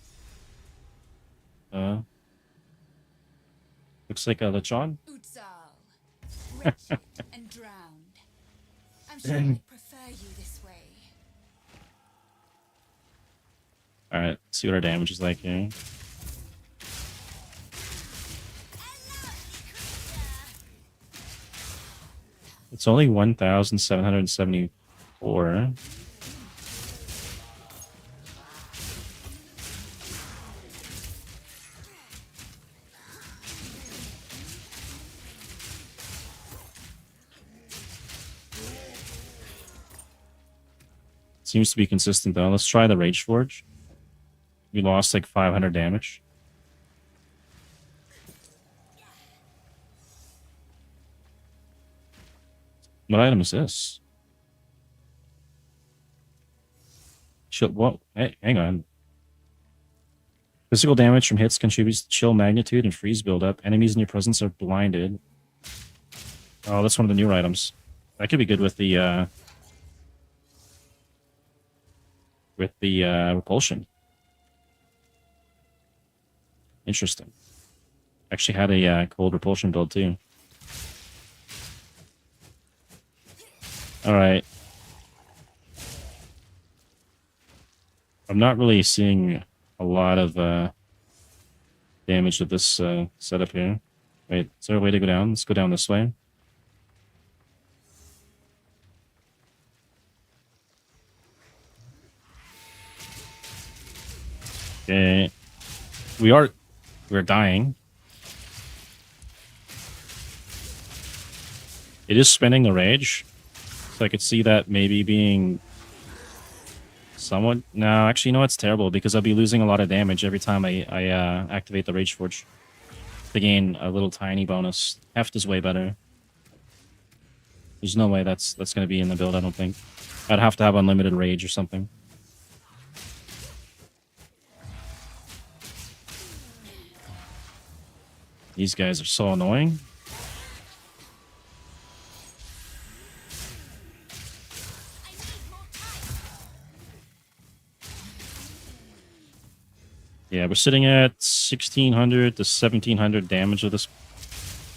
Looks like a Lechon. Utsal, wretched and drowned. I'm sure I'd prefer you this way. Alright, see what our damage is like here. It's only 1,774. Seems to be consistent though. Let's try the Rage Forge. We lost like 500 damage. What item is this? What? Hey, hang on. Physical damage from hits contributes to chill magnitude and freeze buildup. Enemies in your presence are blinded. Oh, that's one of the newer items. That could be good with the repulsion. Interesting. Actually had a cold repulsion build too. All right. I'm not really seeing a lot of damage with this setup here. Wait, is there a way to go down? Let's go down this way. Okay. We're dying. It is spinning the rage. So I could see that maybe being somewhat... No, actually, no, it's terrible because I'll be losing a lot of damage every time I activate the Rage Forge to gain a little tiny bonus. Heft is way better. There's no way that's going to be in the build, I don't think. I'd have to have unlimited rage or something. These guys are so annoying. Yeah, we're sitting at 1600 to 1700 damage with this.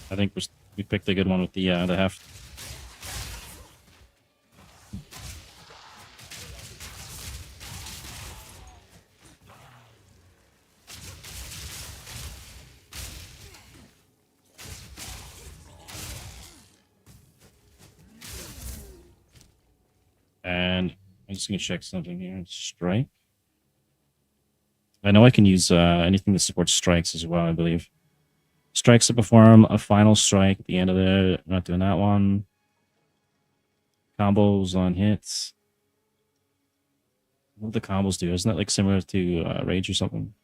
I think we picked a good one with the heft. And I'm just gonna check something here. Strike. I know I can use anything that supports strikes as well, I believe. Strikes to perform a final strike at the end of it. Not doing that one. Combos on hits. What do the combos do? Isn't that like similar to Rage or something?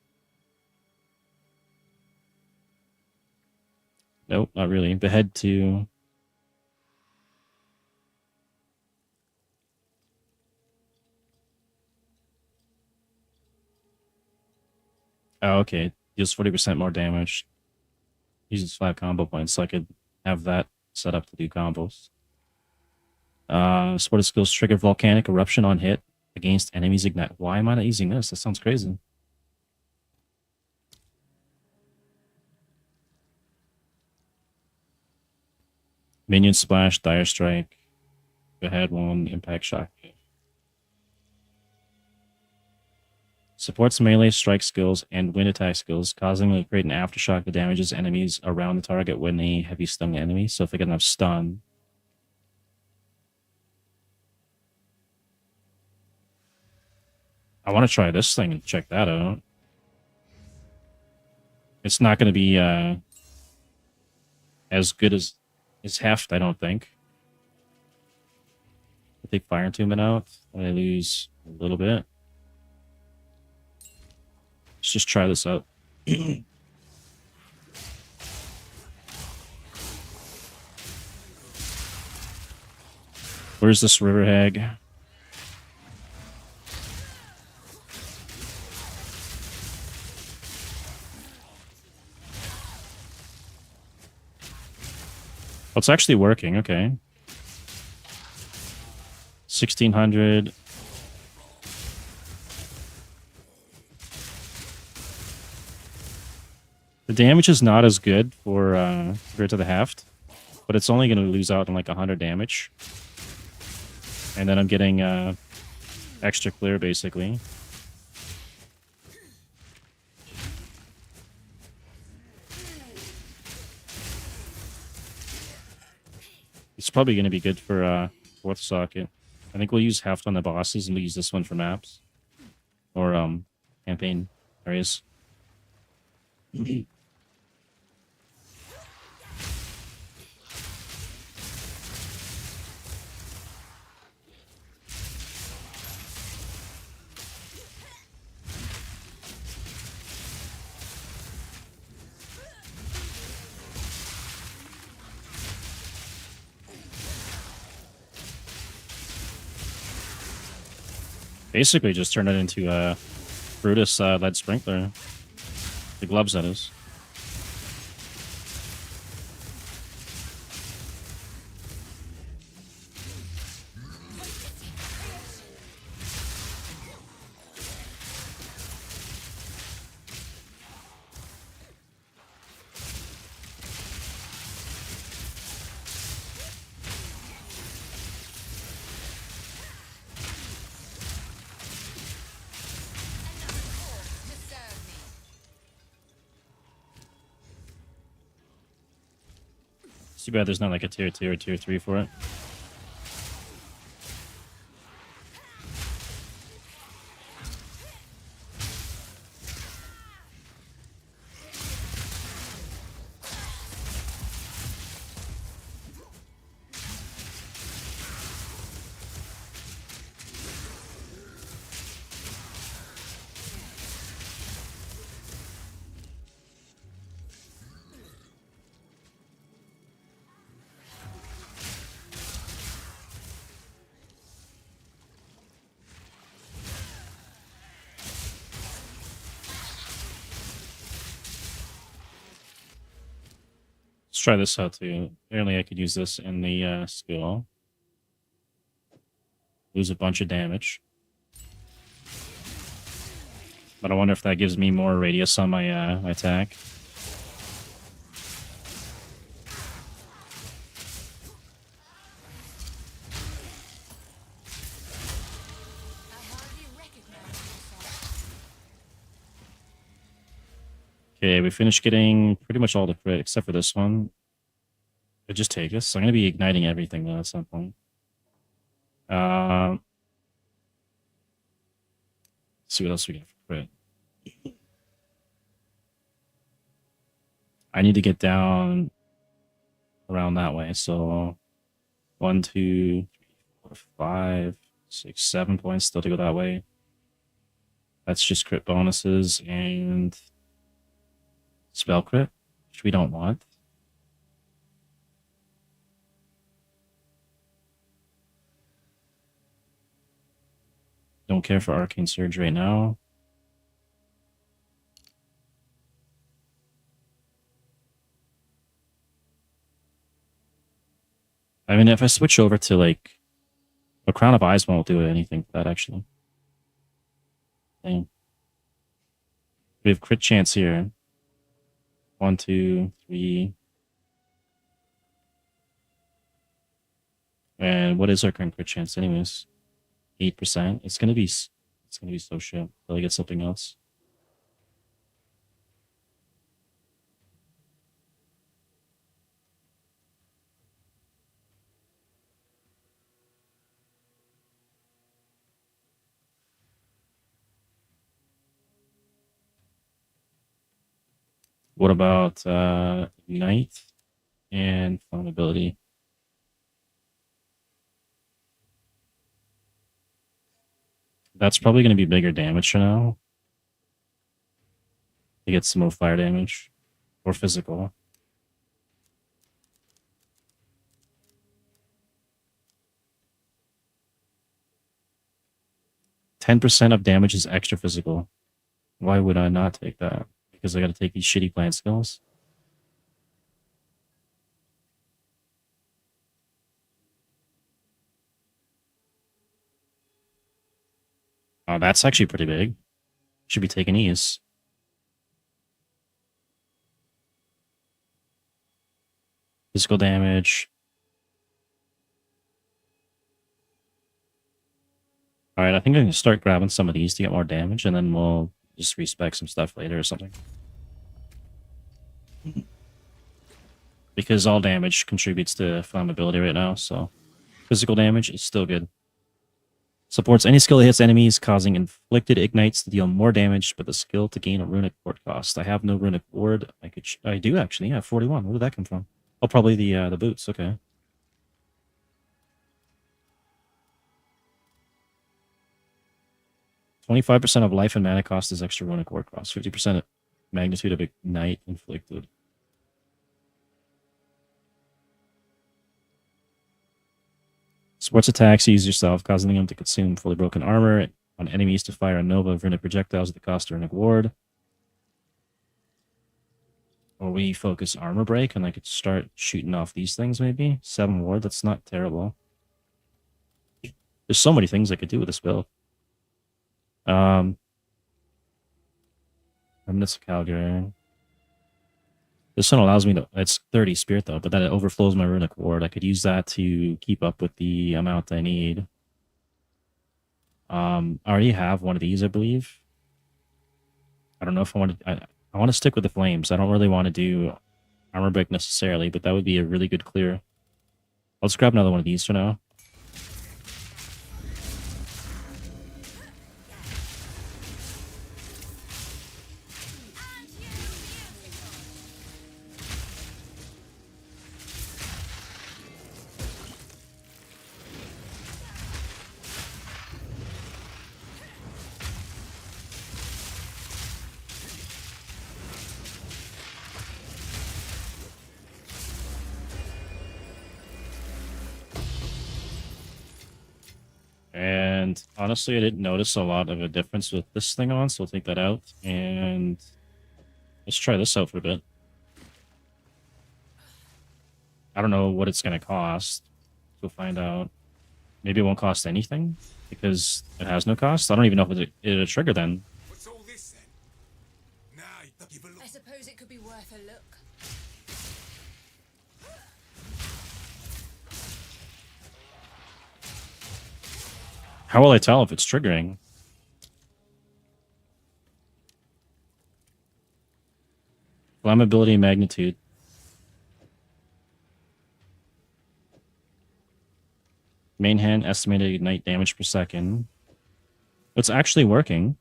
Nope, not really. Behead to... Oh, okay. Deals 40% more damage. Uses 5 combo points, so I could have that set up to do combos. Supported skills trigger volcanic eruption on hit against enemies ignite. Why am I not using this? That sounds crazy. Minion splash, dire strike, behead one, impact shock. Supports melee strike skills and wind attack skills, causing them to create an aftershock that damages enemies around the target when they heavy stun the enemy. So if they get enough stun. I want to try this thing and check that out. It's not going to be as good as Heft, I don't think. I take Fire Entombment out, I lose a little bit. Let's just try this out. Where's this River Hag? Oh, it's actually working, okay. 1600. The damage is not as good for compared to the Heft, but it's only going to lose out on like 100 damage. And then I'm getting extra clear, basically. It's probably going to be good for fourth socket. I think we'll use Heft on the bosses and we'll use this one for maps. Or campaign areas. Basically, just turn it into a Brutus lead sprinkler. The gloves, that is. Too bad there's not like a tier 2 or tier 3 for it. Let's try this out too. Apparently I could use this in the skill. Lose a bunch of damage. But I wonder if that gives me more radius on my attack. Okay, we finished getting pretty much all the crit except for this one. It just take us. I'm going to be igniting everything though at some point. Let's see what else we got for crit. I need to get down around that way. So 1, 2, 3, 4, 5, 6, 7 points still to go that way. That's just crit bonuses and spell crit, which we don't want. Don't care for Arcane Surge right now. I mean, if I switch over to like a Crown of Eyes, won't do anything for that actually. Dang. We have crit chance here. 1, 2, 3. And what is our current crit chance anyways? 8%. It's gonna be so shit. Till I get something else. What about Ignite and Flammability? That's probably going to be bigger damage for now. To get some more fire damage. Or physical. %10 of damage is extra physical. Why would I not take that? Because I got to take these shitty plant skills. Oh, that's actually pretty big. Should be taking these. Physical damage. Alright, I think I'm going to start grabbing some of these to get more damage, and then we'll just respec some stuff later or something. Because all damage contributes to flammability right now, so physical damage is still good. Supports any skill that hits enemies, causing inflicted ignites to deal more damage, but the skill to gain a runic ward cost. I have no runic ward. I do actually. Yeah, 41. Where did that come from? Oh, probably the boots. Okay. %25 of life and mana cost is extra runic ward cost. 50% magnitude of ignite inflicted. Sports attacks, use yourself, causing them to consume fully broken armor. on enemies to fire a nova of runic projectiles at the cost of runic ward. Or we focus armor break and I could start shooting off these things maybe. 7 ward, that's not terrible. There's so many things I could do with this build. Remnants of Calgary. This one allows me to, it's 30 spirit though, but then it overflows my runic ward. I could use that to keep up with the amount I need. I already have one of these, I believe. I don't know if I want to, I want to stick with the flames. I don't really want to do armor break necessarily, but that would be a really good clear. I'll just grab another one of these for now. And honestly, I didn't notice a lot of a difference with this thing on, so we'll take that out. And let's try this out for a bit. I don't know what it's going to cost. We'll find out. Maybe it won't cost anything because it has no cost. I don't even know if it'll trigger then. What's all this then? Now, give a look. I suppose it could be worth a look. How will I tell if it's triggering? Flammability magnitude. Main hand estimated ignite damage per second. It's actually working.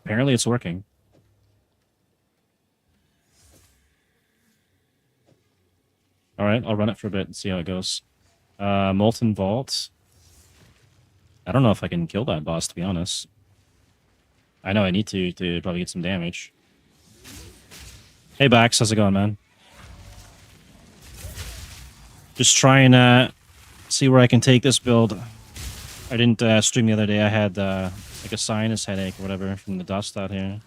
Apparently it's working. Alright, I'll run it for a bit and see how it goes. Molten Vault. I don't know if I can kill that boss, to be honest. I know I need to probably get some damage. Hey, Bax, how's it going, man? Just trying to see where I can take this build. I didn't stream the other day. I had like a sinus headache or whatever from the dust out here.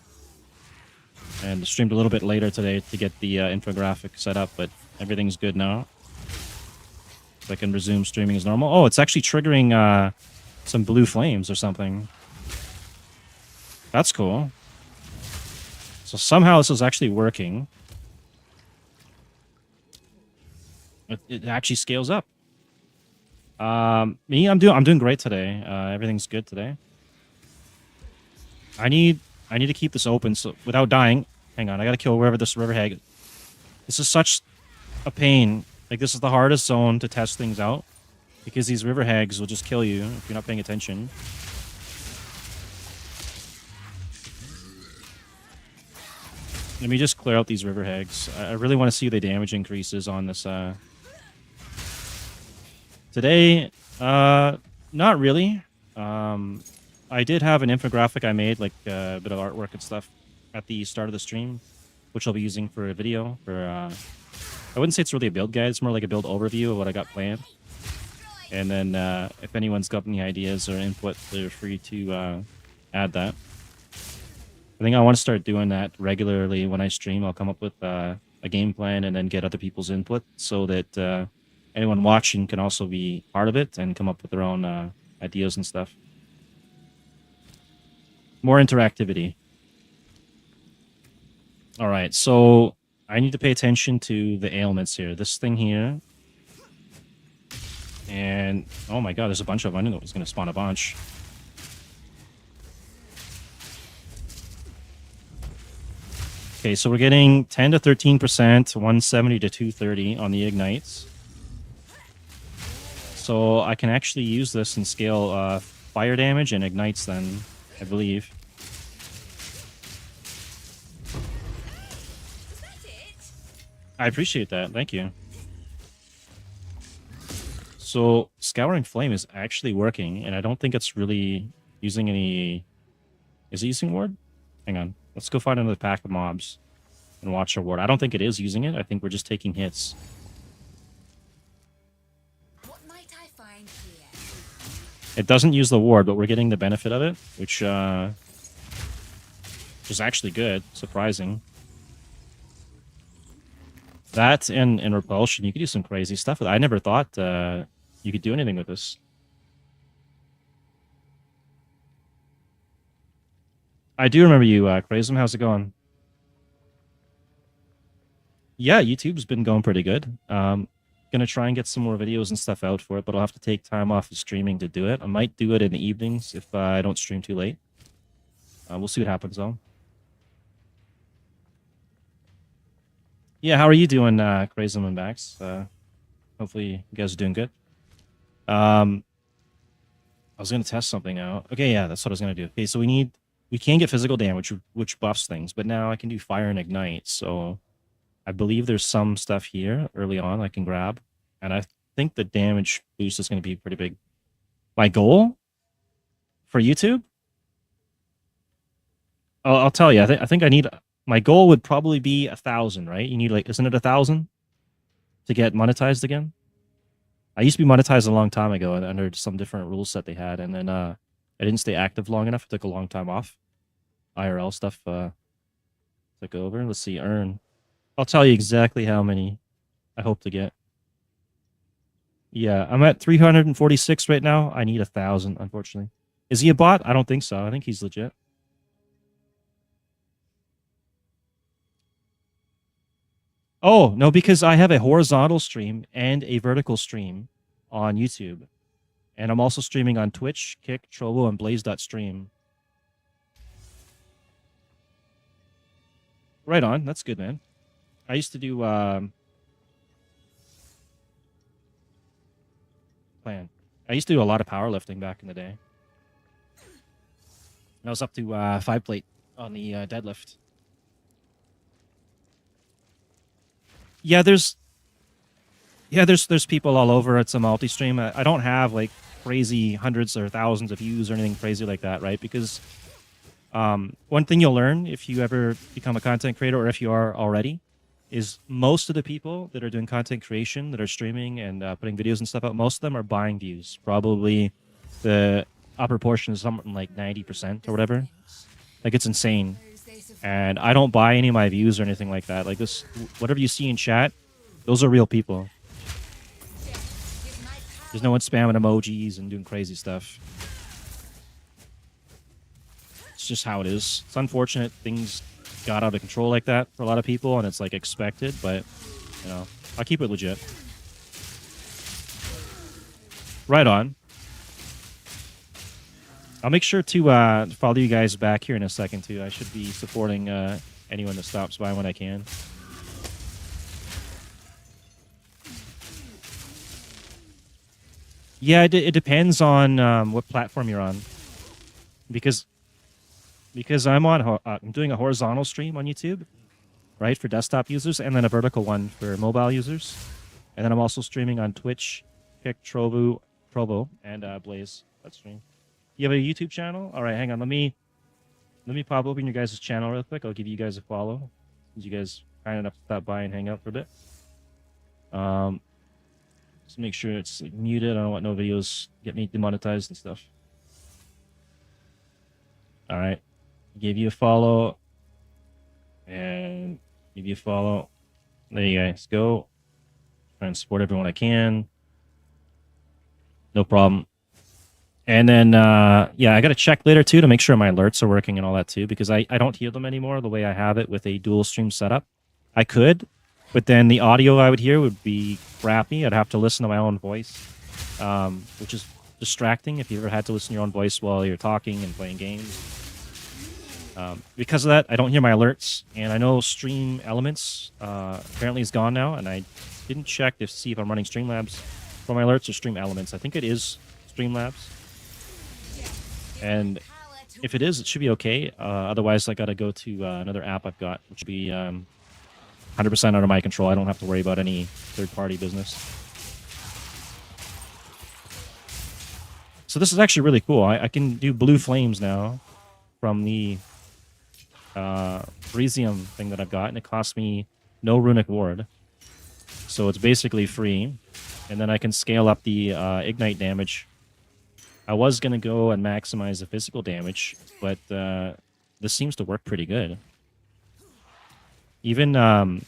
And streamed a little bit later today to get the infographic set up, but everything's good now. So I can resume streaming as normal. Oh, it's actually triggering some blue flames or something. That's cool. So somehow this is actually working. It actually scales up. Me, I'm doing great today. Everything's good today. I need to keep this open so without dying. Hang on, I gotta kill wherever this river hag. This is such a pain. Like, this is the hardest zone to test things out because these river hags will just kill you if you're not paying attention. Let me just clear out these river hags. I really want to see the damage increases on this. Today, not really. I did have an infographic I made, like a bit of artwork and stuff at the start of the stream, which I'll be using for a video. I wouldn't say it's really a build guide. It's more like a build overview of what I got planned. And then if anyone's got any ideas or input, they're free to add that. I think I want to start doing that regularly when I stream. I'll come up with a game plan and then get other people's input so that anyone watching can also be part of it and come up with their own ideas and stuff. More interactivity. All right, so I need to pay attention to the ailments here. This thing here. And, oh my god, there's a bunch of them. I didn't know it was going to spawn a bunch. Okay, so we're getting 10 to 13%, 170 to 230 on the ignites. So I can actually use this and scale fire damage and ignites then, I believe. Is that it? I appreciate that. Thank you. So Scouring Flame is actually working, and I don't think it's really using any... Is it using ward? Hang on. Let's go find another pack of mobs and watch our ward. I don't think it is using it. I think we're just taking hits. It doesn't use the ward, but we're getting the benefit of it, which is actually good. Surprising. That and repulsion, you could do some crazy stuff with it. I never thought you could do anything with this. I do remember you, Crazem. How's it going? Yeah, YouTube's been going pretty good. Gonna try and get some more videos and stuff out for it, but I'll have to take time off of streaming to do it. I might do it in the evenings if I don't stream too late. We'll see what happens though. Yeah, how are you doing, Crazem and Bax? Hopefully you guys are doing good. I was gonna test something out. Okay, yeah, that's what I was gonna do. Okay, so we can get physical damage, which buffs things, but now I can do fire and ignite, so I believe there's some stuff here early on I can grab, and I think the damage boost is going to be pretty big. My goal for YouTube? I'll tell you. I think I need. My goal would probably be 1,000, right? You need like, isn't it 1,000 to get monetized again? I used to be monetized a long time ago under some different rule set they had, and then I didn't stay active long enough. It took a long time off. IRL stuff took over. Let's see, earn. I'll tell you exactly how many I hope to get. Yeah, I'm at 346 right now. I need 1,000, unfortunately. Is he a bot? I don't think so. I think he's legit. Oh, no, because I have a horizontal stream and a vertical stream on YouTube. And I'm also streaming on Twitch, Kick, Trovo, and Blaze.stream. Right on. That's good, man. I used to do plan. I used to do a lot of powerlifting back in the day. I was up to 5 plate on the deadlift. Yeah, there's people all over. It's a multi-stream. I don't have like crazy hundreds or thousands of views or anything crazy like that, right? Because one thing you'll learn if you ever become a content creator, or if you are already, is most of the people that are doing content creation, that are streaming and putting videos and stuff out, most of them are buying views. Probably the upper portion is something like 90% or whatever. Like, it's insane. And I don't buy any of my views or anything like that. Like, this, whatever you see in chat, those are real people. There's no one spamming emojis and doing crazy stuff. It's just how it is. It's unfortunate things got out of control like that for a lot of people, and it's like expected, but you know, I'll keep it legit. Right on. I'll make sure to follow you guys back here in a second too. I should be supporting anyone that stops by when I can. Yeah, it depends on what platform you're on, because I'm doing a horizontal stream on YouTube, right, for desktop users, and then a vertical one for mobile users, and then I'm also streaming on Twitch, Kick, Trovo, and Blaze. That stream. You have a YouTube channel? All right, hang on. Let me pop open your guys' channel real quick. I'll give you guys a follow. You guys kind enough to stop by and hang out for a bit. Just make sure it's like, muted. I don't want no videos get me demonetized and stuff. All right. Give you a follow, and give you a follow. There you guys go. Try and support everyone I can. No problem. And then, yeah, I got to check later too to make sure my alerts are working and all that too, because I don't hear them anymore the way I have it with a dual stream setup. I could, but then the audio I would hear would be crappy. I'd have to listen to my own voice, which is distracting if you ever had to listen to your own voice while you're talking and playing games. Because of that, I don't hear my alerts, and I know Stream Elements apparently is gone now, and I didn't check to see if I'm running Streamlabs for my alerts or Stream Elements. I think it is Streamlabs, and if it is, it should be okay. Otherwise, I got to go to another app I've got, which would be 100% under my control. I don't have to worry about any third-party business. So this is actually really cool. I can do blue flames now from the Parisium thing that I've got, and it costs me no runic ward, so it's basically free. And then I can scale up the ignite damage I was gonna go and maximize the physical damage, but this seems to work pretty good. Even an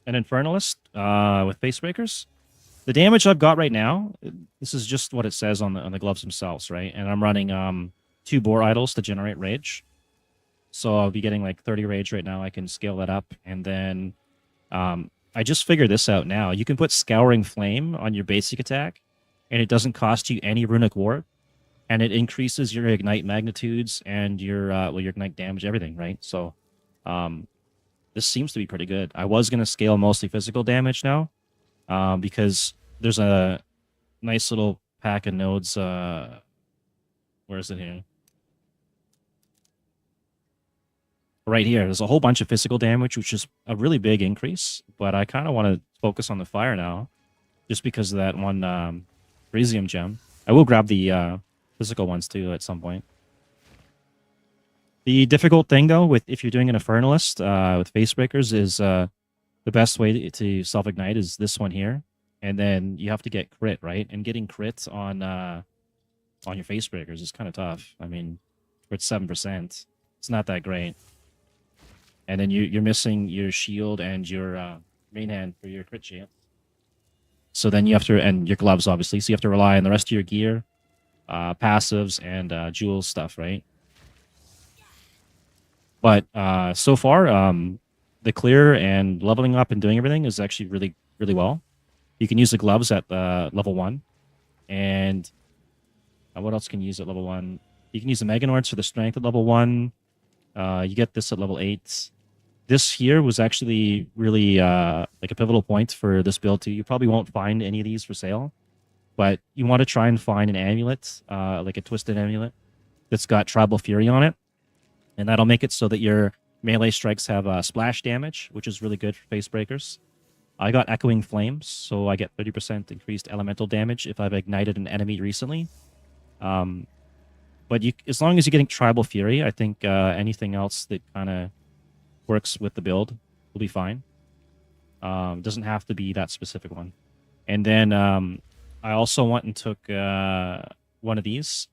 Infernalist with Facebreakers. The damage I've got right now, this is just what it says on the gloves themselves, right? And I'm running 2 Boar Idols to generate rage. So I'll be getting like 30 rage right now. I can scale that up. And then I just figured this out now. You can put Scouring Flame on your basic attack, and it doesn't cost you any runic ward. And it increases your ignite magnitudes and your your ignite damage, everything, right? So this seems to be pretty good. I was going to scale mostly physical damage now because there's a nice little pack of nodes. Where is it here? Right here. There's a whole bunch of physical damage, which is a really big increase. But I kind of want to focus on the fire now, just because of that one Brazium gem. I will grab the physical ones too at some point. The difficult thing, though, with if you're doing an Infernalist with Facebreakers, is the best way to self-ignite is this one here. And then you have to get crit, right? And getting crit on your Facebreakers is kind of tough. I mean, it's 7%. It's not that great. And then you're missing your shield and your main hand for your crit chance. So then you have to, and your gloves, obviously. So you have to rely on the rest of your gear, passives, and jewels stuff, right? But so far, the clear and leveling up and doing everything is actually really, really well. You can use the gloves at level 1. And what else can you use at level 1? You can use the Meganords for the strength at level 1. You get this at level 8. This here was actually really like a pivotal point for this build too. You probably won't find any of these for sale, but you want to try and find an amulet, like a twisted amulet, that's got Tribal Fury on it, and that'll make it so that your melee strikes have splash damage, which is really good for Facebreakers. I got Echoing Flames, so I get 30% increased elemental damage if I've ignited an enemy recently. But as long as you're getting Tribal Fury, I think anything else that kind of works with the build will be fine. Doesn't have to be that specific one. And then I also went and took one of these.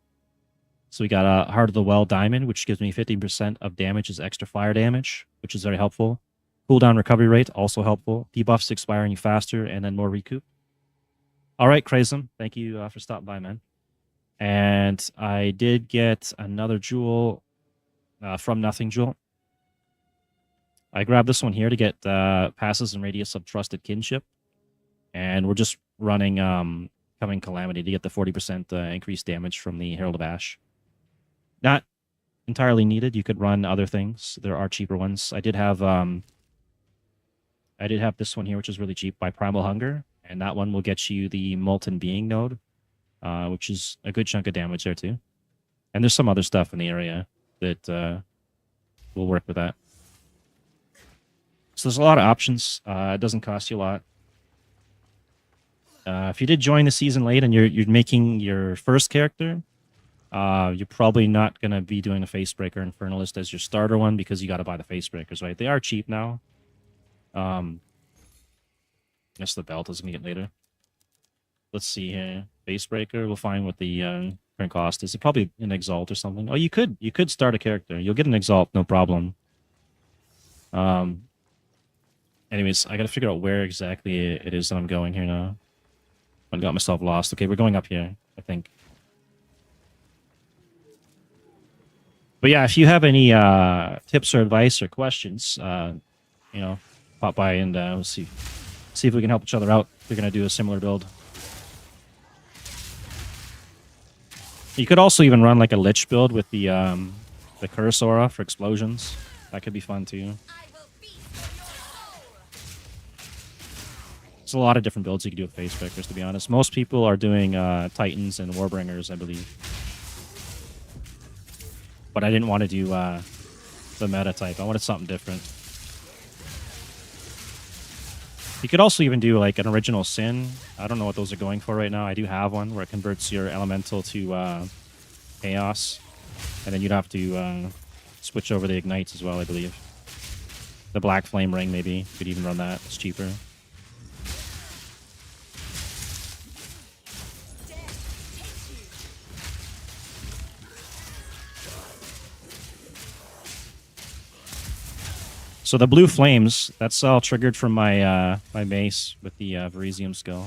So we got a Heart of the Well Diamond, which gives me 15% of damage as extra fire damage, which is very helpful. Cooldown recovery rate, also helpful. Debuffs expiring faster, and then more recoup. All right, Crazem, thank you for stopping by, man. And I did get another jewel from Nothing Jewel. I grabbed this one here to get passes and radius of trusted kinship. And we're just running Coming Calamity to get the 40% increased damage from the Herald of Ash. Not entirely needed. You could run other things. There are cheaper ones. I did have this one here, which is really cheap, by Primal Hunger. And that one will get you the Molten Being node, which is a good chunk of damage there too. And there's some other stuff in the area that will work with that. So there's a lot of options. It doesn't cost you a lot. If you did join the season late and you're making your first character, you're probably not going to be doing a Facebreaker Infernalist as your starter one because you got to buy the Facebreakers, right? They are cheap now. I guess the belt is going to get later. Let's see here. Facebreaker, we'll find what the current cost is. It's probably an Exalt or something. Oh, you could start a character. You'll get an Exalt, no problem. Anyways, I got to figure out where exactly it is that I'm going here now. I got myself lost. Okay, we're going up here, I think. But yeah, if you have any tips or advice or questions, pop by and we'll see if we can help each other out. We're gonna do a similar build. You could also even run like a Lich build with the Curse Aura for explosions. That could be fun too. There's a lot of different builds you can do with Facebreakers, to be honest. Most people are doing Titans and Warbringers, I believe. But I didn't want to do the meta type. I wanted something different. You could also even do like an Original Sin. I don't know what those are going for right now. I do have one where it converts your Elemental to Chaos. And then you'd have to switch over the ignites as well, I believe. The black flame ring, maybe. You could even run that. It's cheaper. So the blue flames, that's all triggered from my my mace with the Verisium skill.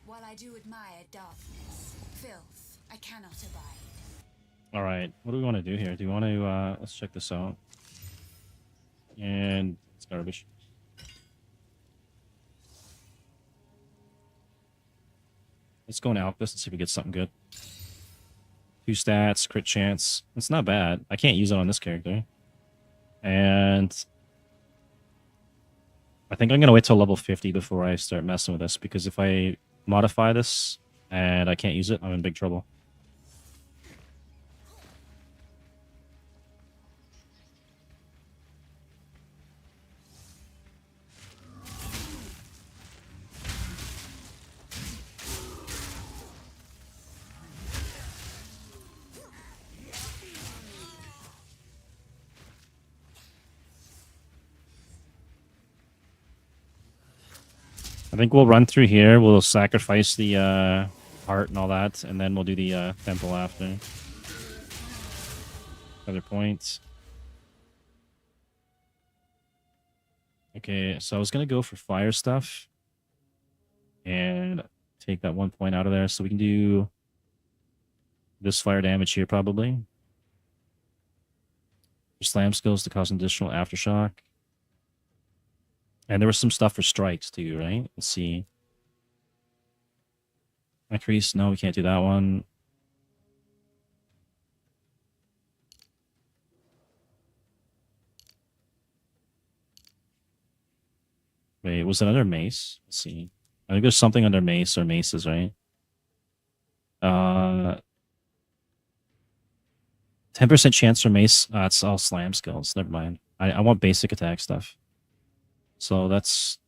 While I do admire darkness, filth I cannot abide. All right, what do we want to do here? Do we want to let's check this out? And it's garbage. Let's go in Alpus and see if we get something good. 2 stats, crit chance. It's not bad. I can't use it on this character. And I think I'm going to wait till level 50 before I start messing with this, because if I modify this and I can't use it, I'm in big trouble. I think we'll run through here. We'll sacrifice the heart and all that, and then we'll do the temple after. Other points. Okay, so I was gonna go for fire stuff and take that 1 point out of there, so we can do this fire damage here probably. Slam skills to cause an additional aftershock. And there was some stuff for strikes too, right? Let's see. Increase. No, we can't do that one. Wait, was it under mace? Let's see. I think there's something under mace or maces, right? 10% chance for mace. It's all slam skills. Never mind. I want basic attack stuff. So that's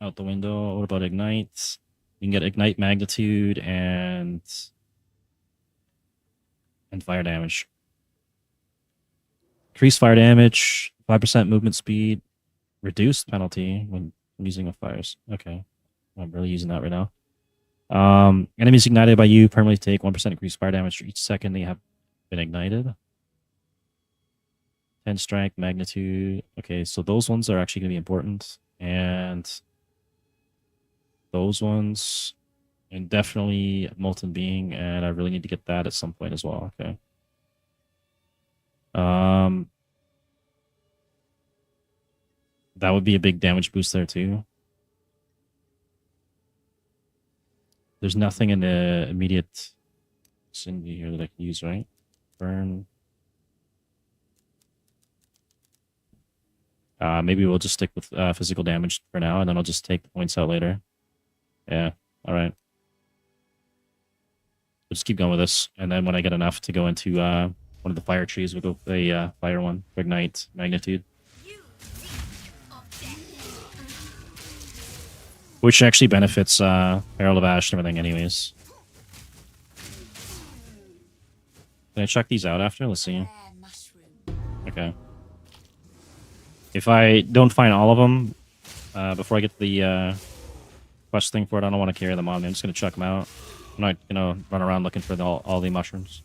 out the window. What about ignite? You can get ignite magnitude and fire damage. Increase fire damage, 5% movement speed, reduced penalty when using a fires. Okay, I'm really using that right now. Enemies ignited by you permanently take 1% increased fire damage for each second they have been ignited. 10 strength, magnitude. Okay, so those ones are actually going to be important. And those ones, and definitely Molten Being, and I really need to get that at some point as well. Okay. That would be a big damage boost there too. There's nothing in the immediate vicinity here that I can use, right? Burn. Maybe we'll just stick with physical damage for now, and then I'll just take the points out later. Yeah, all right. We'll just keep going with this, and then when I get enough to go into one of the fire trees, we'll go for the fire one, for ignite magnitude. Which actually benefits Herald of Ash and everything anyways. Can I check these out after? Let's see. Okay. If I don't find all of them before I get the quest thing for it, I don't want to carry them on me. I'm just going to chuck them out. I'm not going to run around looking for all the mushrooms.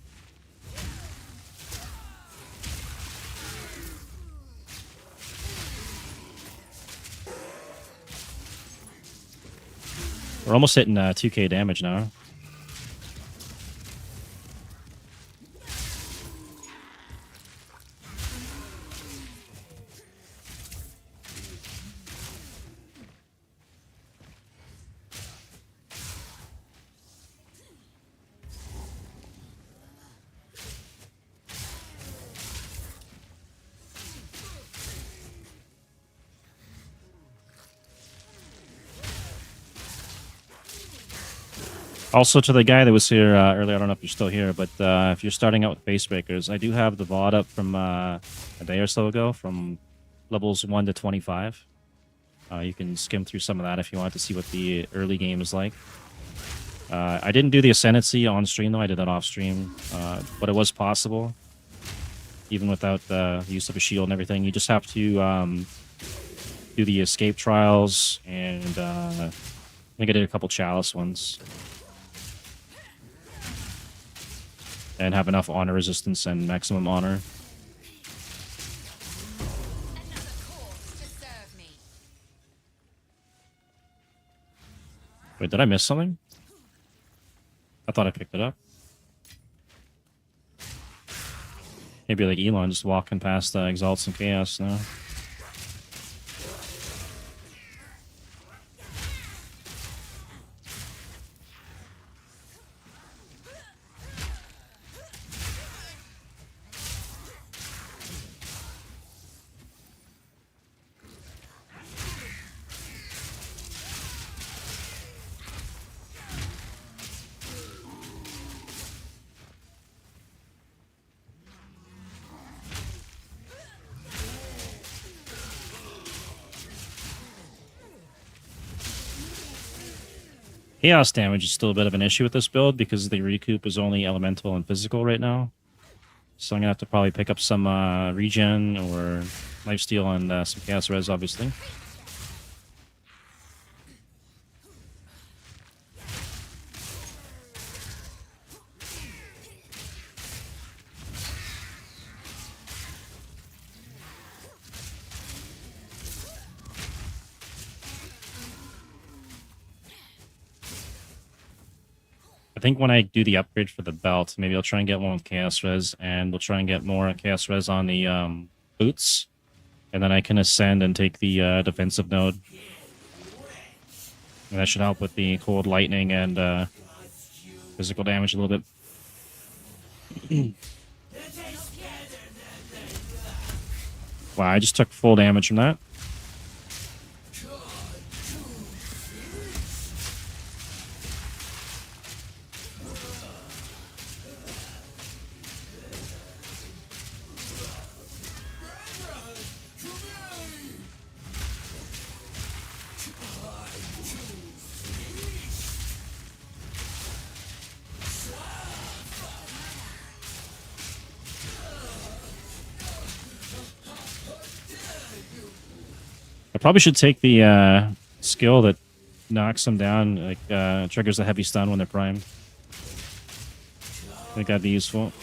We're almost hitting 2k damage now. Also, to the guy that was here earlier, I don't know if you're still here, but if you're starting out with Facebreakers, I do have the VOD up from a day or so ago from levels 1 to 25. You can skim through some of that if you want to see what the early game is like. I didn't do the Ascendancy on stream, though. I did that off stream, but it was possible, even without the use of a shield and everything. You just have to do the escape trials, and I think I did a couple chalice ones. And have enough honor resistance and maximum honor. Another cause to serve me. Wait, did I miss something? I thought I picked it up. Maybe like Elon just walking past Exalts and Chaos now. Chaos damage is still a bit of an issue with this build because the recoup is only elemental and physical right now. So I'm going to have to probably pick up some regen or lifesteal and some chaos res, obviously. I think when I do the upgrade for the belt, maybe I'll try and get one with Chaos Res, and we'll try and get more Chaos Res on the boots. And then I can ascend and take the defensive node. And that should help with the cold lightning and physical damage a little bit. Wow, I just took full damage from that. I probably should take the skill that knocks them down, like triggers a heavy stun when they're primed. I think that'd be useful.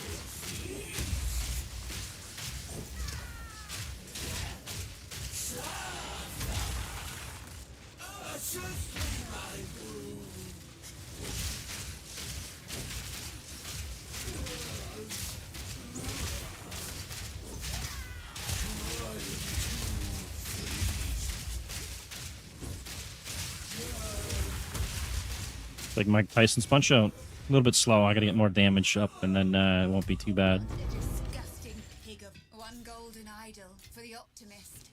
Like Mike Tyson's punch out. A little bit slow. I gotta get more damage up, and then it won't be too bad. The disgusting pig of one golden idol for the optimist.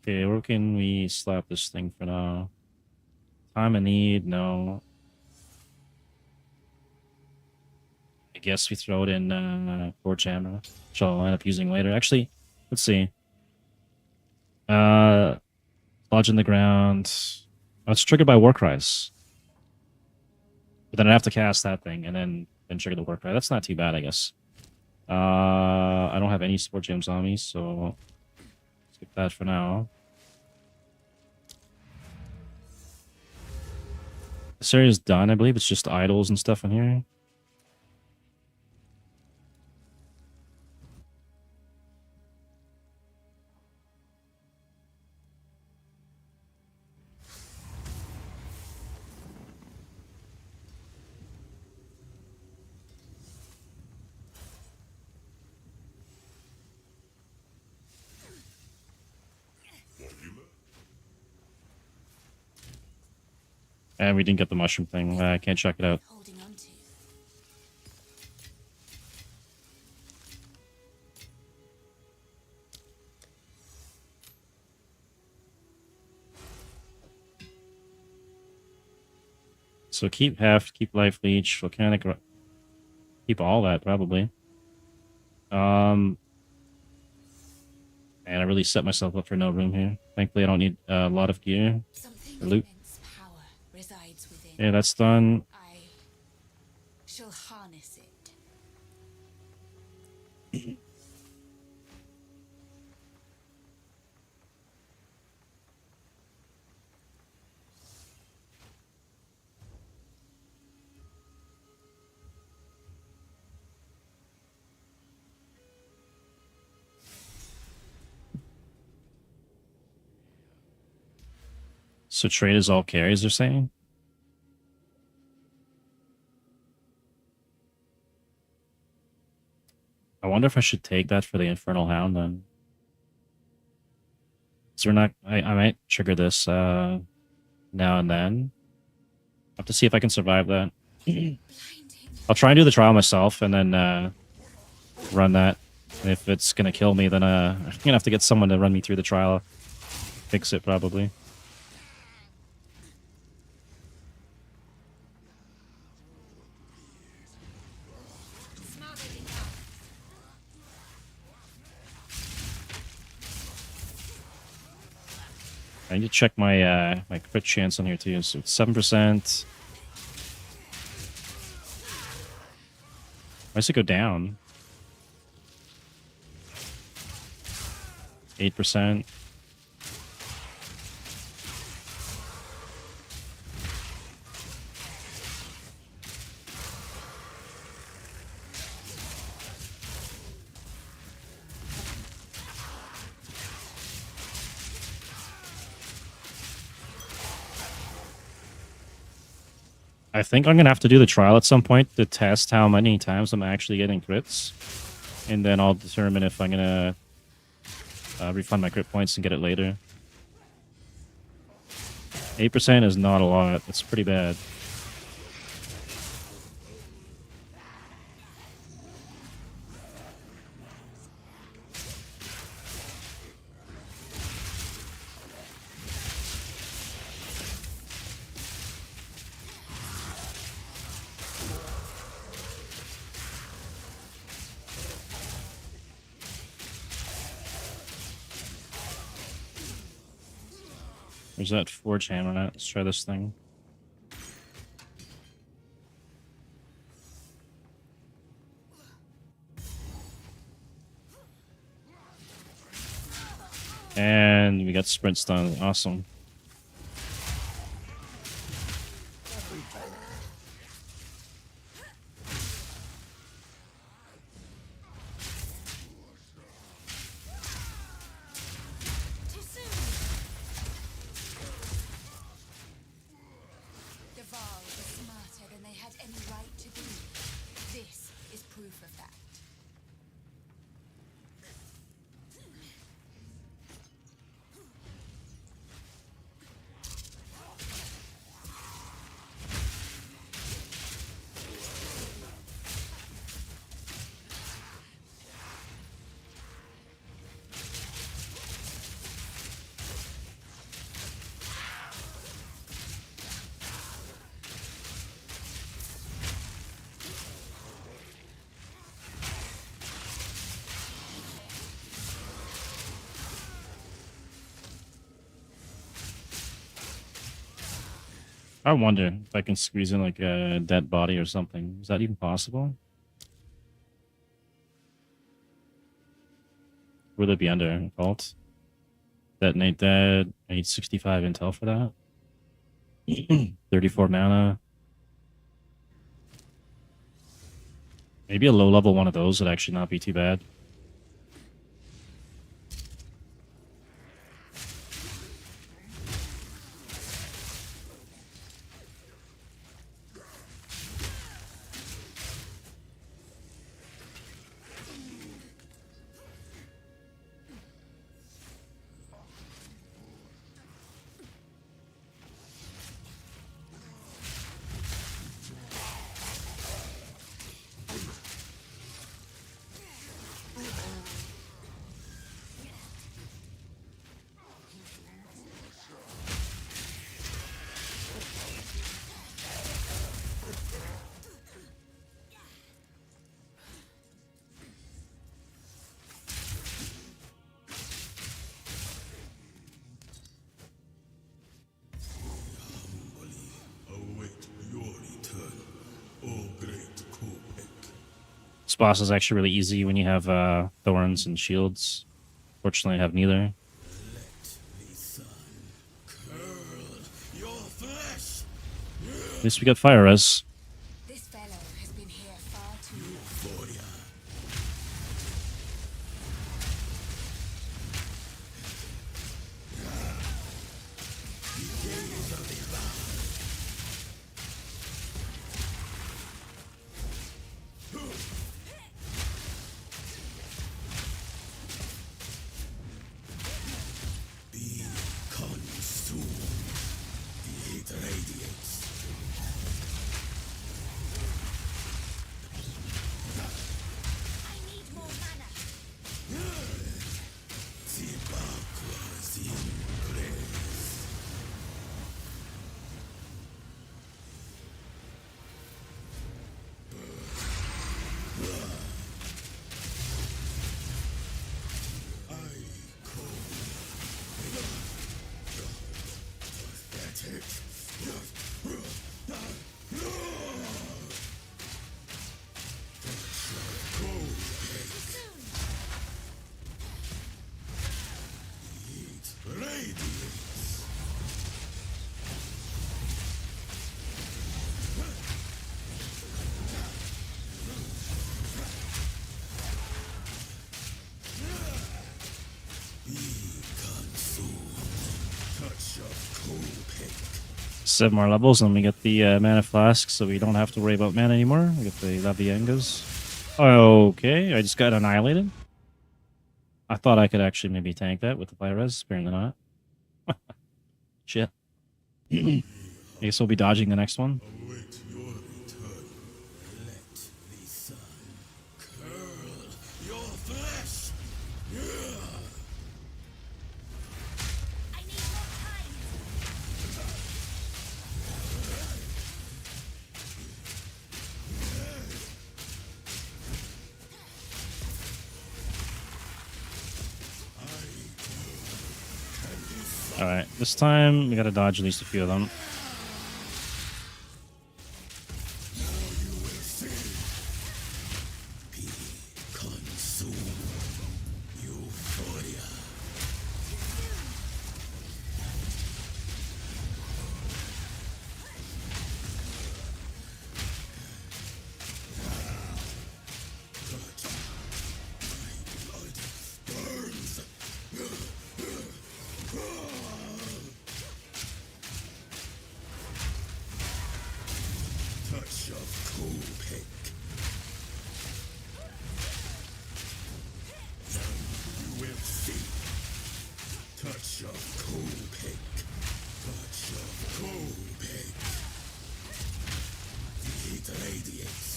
Okay, where can we slap this thing for now? Time of need, no. I guess we throw it in Forge Hammer, which I'll end up using later. Actually, let's see. Lodge in the ground. Oh, it's triggered by Warcries. But then I have to cast that thing and then trigger the Warcry. That's not too bad, I guess. I don't have any Sport Gems on me, so skip that for now. This area's done, I believe. It's just idols and stuff in here. And we didn't get the mushroom thing. I can't check it out. Holding on to. So keep heft, keep life leech, volcanic, keep all that probably. And I really set myself up for no room here. Thankfully, I don't need a lot of gear Something or loot. immense power resides within. Yeah, that's done. I shall harness it. So trade is all carries, they're saying? I wonder if I should take that for the Infernal Hound then. So we're not... I might trigger this now and then. I'll have to see if I can survive that. I'll try and do the trial myself and then run that. And if it's going to kill me, then I'm going to have to get someone to run me through the trial. Fix it, probably. I need to check my my crit chance on here too. So it's 7%. Why does it go down? 8%. I think I'm going to have to do the trial at some point to test how many times I'm actually getting crits. And then I'll determine if I'm going to refund my crit points and get it later. 8% is not a lot. It's pretty bad. Where's that forge hammer at? Let's try this thing. And we got sprint stun. Awesome. Too soon. Deval was smarter than they had any right to be. This is proof of that. I wonder if I can squeeze in like a dead body or something. Is that even possible? Would it be under vault? Detonate that. I need 65 intel for that. 34 mana. Maybe a low level one of those would actually not be too bad. This boss is actually really easy when you have thorns and shields. Fortunately, I have neither. At least we got fire res. This fellow has been here far too long. I need more mana. Seven more levels, and we get the mana flask, so we don't have to worry about mana anymore. We get the Laviengas. Okay, I just got annihilated. I thought I could actually maybe tank that with the fire res. Apparently not. Shit. I guess we'll be dodging the next one. Await your return. Let the sun curl your flesh. I need more time. Alright, this time we gotta dodge at least a few of them. Touch of Copic. You will see. Touch of Copic. Touch of Copic. The heat radiates.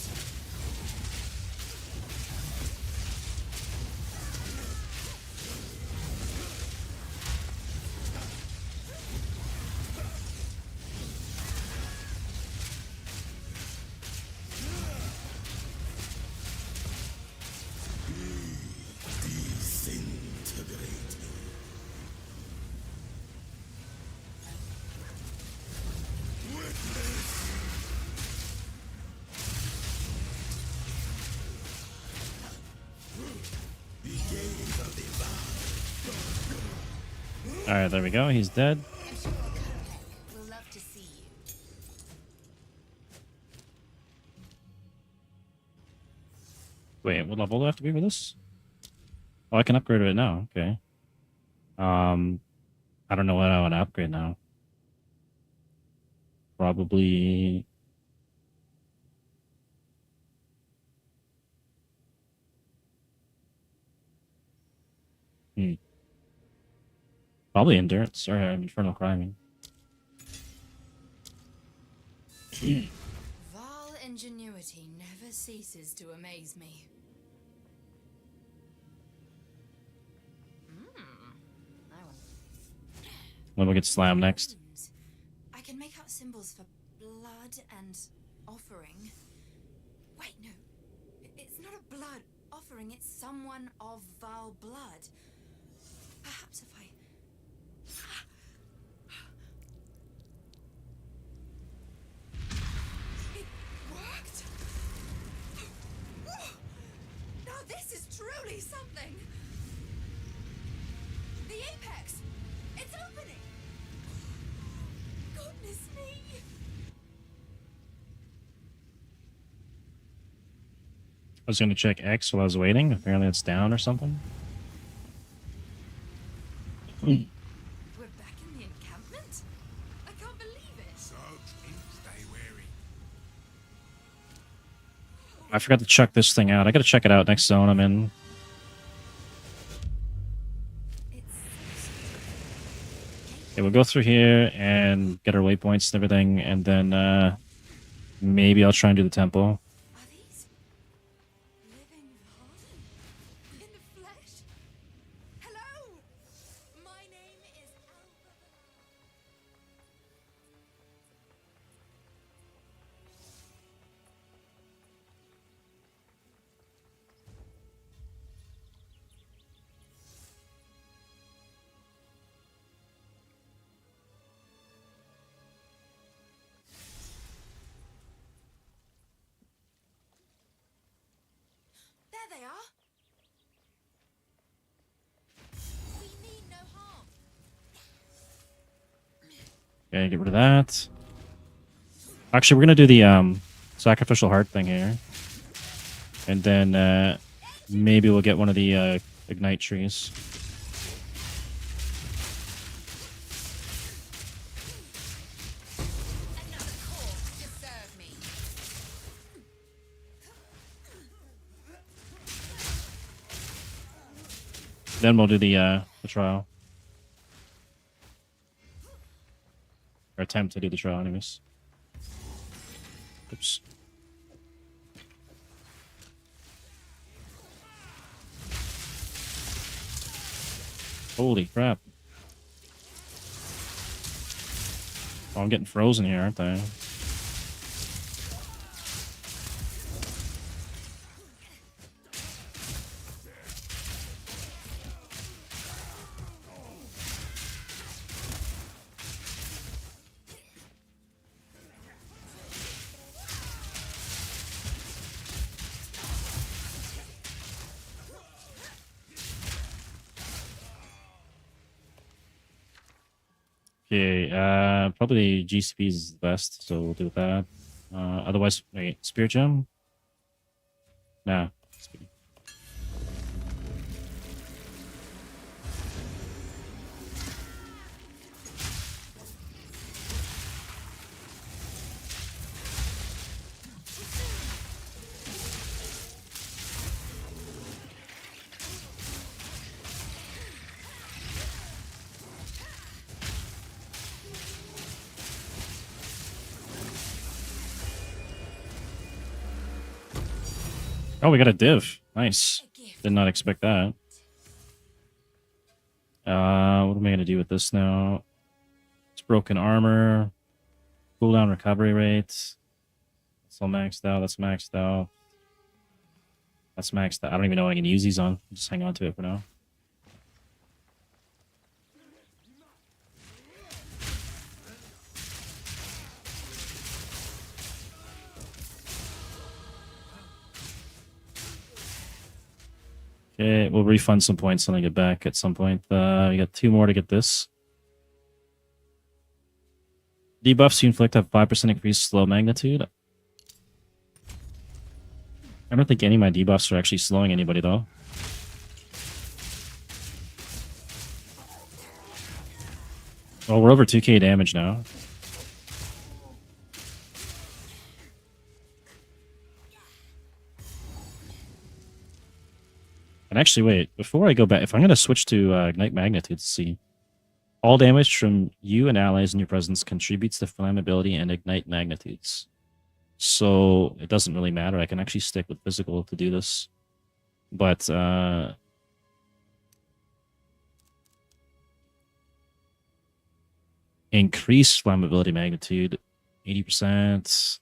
Disintegrate. Alright, there we go. He's dead. I'm sure Copic will love to see you. Wait, what level do I have to be for this? Oh, I can upgrade it now. Okay. I don't know what I want to upgrade now. Probably. Probably endurance or infernal climbing. Val ingenuity never ceases to amaze me. I will. When we get slammed next. Runes. I can make out symbols for blood and offering. Wait, no. It's not a blood offering, it's someone of Val blood. Perhaps if I... It worked! is truly something. The apex! It's opening! Goodness me! I was going to check X while I was waiting. Apparently it's down or something. We're back in the encampment? I can't believe it. So, stay wary. I forgot to check this thing out. I got to check it out next zone I'm in. Okay, we'll go through here and get our waypoints and everything, and then maybe I'll try and do the temple. Are these living Varden? In the flesh? Hello! My name is Alba. There they are. We mean no harm. Okay, get rid of that. Actually, we're gonna do the sacrificial heart thing here, and then maybe we'll get one of the ignite trees. Another corpse to serve me. Then we'll do the trial, or attempt to do the trial, anyways. Oops. Holy crap. Oh, I'm getting frozen here, aren't I? Okay, probably GCP is the best, so we'll do that. Otherwise, wait, Spear Gem? Nah. Oh, we got a div. Nice. A gift. Did not expect that. What am I gonna do with this now? It's broken armor. Cooldown recovery rate. That's all maxed out. That's maxed out. That's maxed out. I don't even know what I can use these on. Just hang on to it for now. Okay, we'll refund some points when I get back at some point. We got 2 more to get this. Debuffs you inflict have 5% increased slow magnitude. I don't think any of my debuffs are actually slowing anybody, though. Well, we're over 2k damage now. And actually, wait, before I go back, if I'm going to switch to Ignite Magnitude, see. All damage from you and allies in your presence contributes to flammability and Ignite Magnitudes. So it doesn't really matter. I can actually stick with physical to do this. But increase flammability magnitude 80%.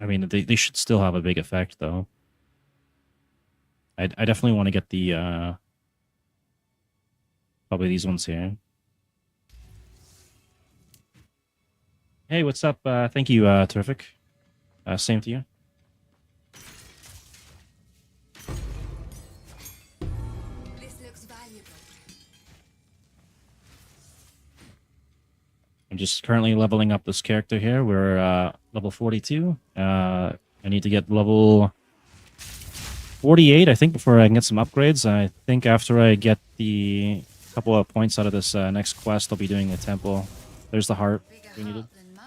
I mean, they should still have a big effect, though. I definitely want to get the probably these ones here. Hey, what's up? Thank you, Terrific. Same to you. I'm just currently leveling up this character here. We're level 42. I need to get level 48, I think, before I can get some upgrades. I think after I get the couple of points out of this next quest, I'll be doing the temple. There's the heart Bigger we needed. heart than mine,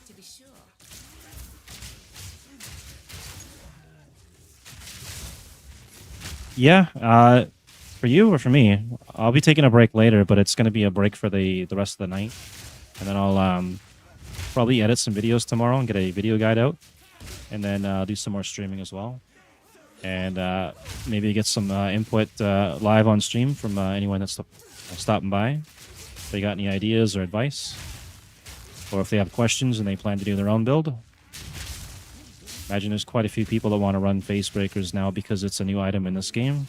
to be sure. Yeah, for you or for me? I'll be taking a break later, but it's going to be a break for the rest of the night. And then I'll probably edit some videos tomorrow and get a video guide out. And then do some more streaming as well. And maybe get some input live on stream from anyone that's stopping by. If they got any ideas or advice. Or if they have questions and they plan to do their own build. Imagine there's quite a few people that want to run Facebreakers now because it's a new item in this game.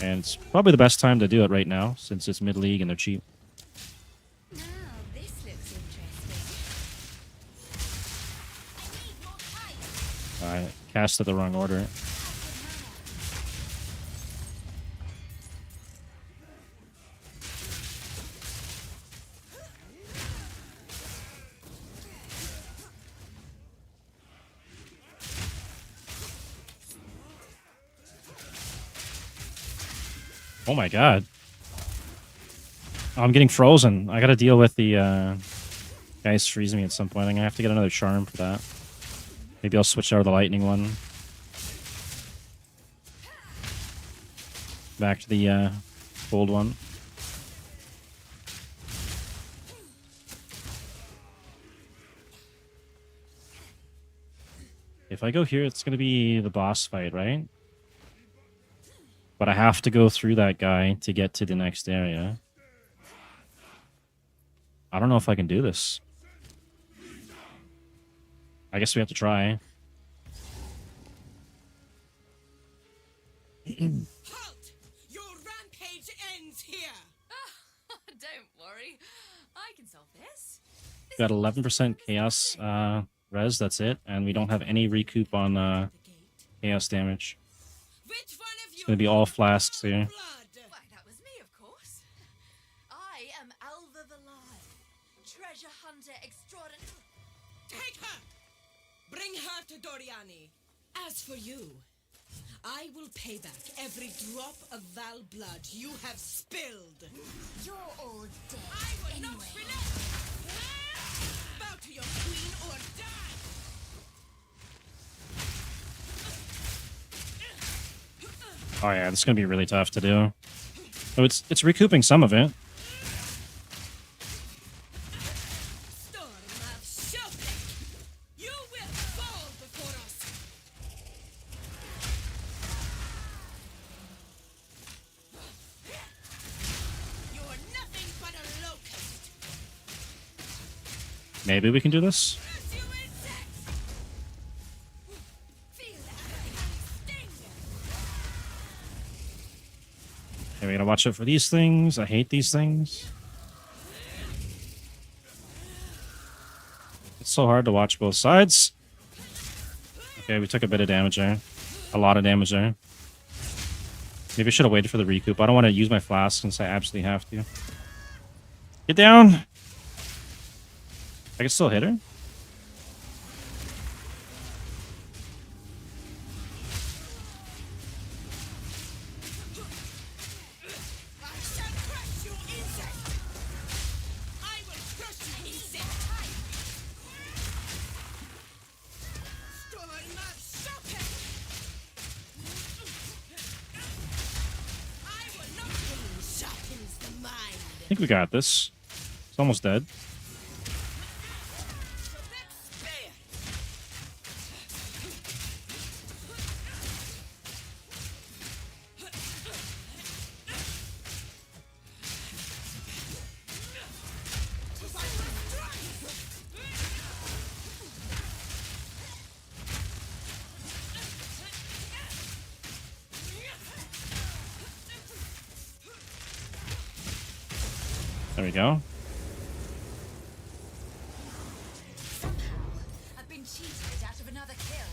And it's probably the best time to do it right now, since it's mid-league and they're cheap. Now, this looks interesting. I need more time. I cast it the wrong order. Oh my god. Oh, I'm getting frozen. I gotta deal with the guys freezing me at some point. I'm gonna have to get another charm for that. Maybe I'll switch out of the lightning one. Back to the cold one. If I go here, it's gonna be the boss fight, right? But I have to go through that guy to get to the next area. I don't know if I can do this. I guess we have to try. Halt! Your rampage ends here! Don't worry. I can solve this. Got 11% chaos res, that's it. And we don't have any recoup on The gate. chaos damage. Which one of you? It's gonna be all flasks here. Blood. Why, that was me, of course. I am Alva Valai, treasure hunter extraordinary. Take her! Bring her to Doriani. As for you, I will pay back every drop of Val blood you have spilled. You're all dead I will not anyway. relent! Bow to your queen or die! Oh yeah, this is gonna be really tough to do. Oh, it's recouping some of it. Storm of Showcase! You will fall before us! You're nothing but a locust! Maybe we can do this. Curse you insects! Feel that sting! Okay, we gotta watch out for these things. I hate these things. It's so hard to watch both sides. Okay, we took a bit of damage there. A lot of damage there. Maybe I should have waited for the recoup. I don't want to use my flask since I absolutely have to. Get down! I can still hit her? I shall crush you, insect! I will crush you, insect! Storm of Showcase! I will not pain sharpens the mind. I think we got this. It's almost dead. Spear! There we go. Somehow, I've been cheated out of another kill.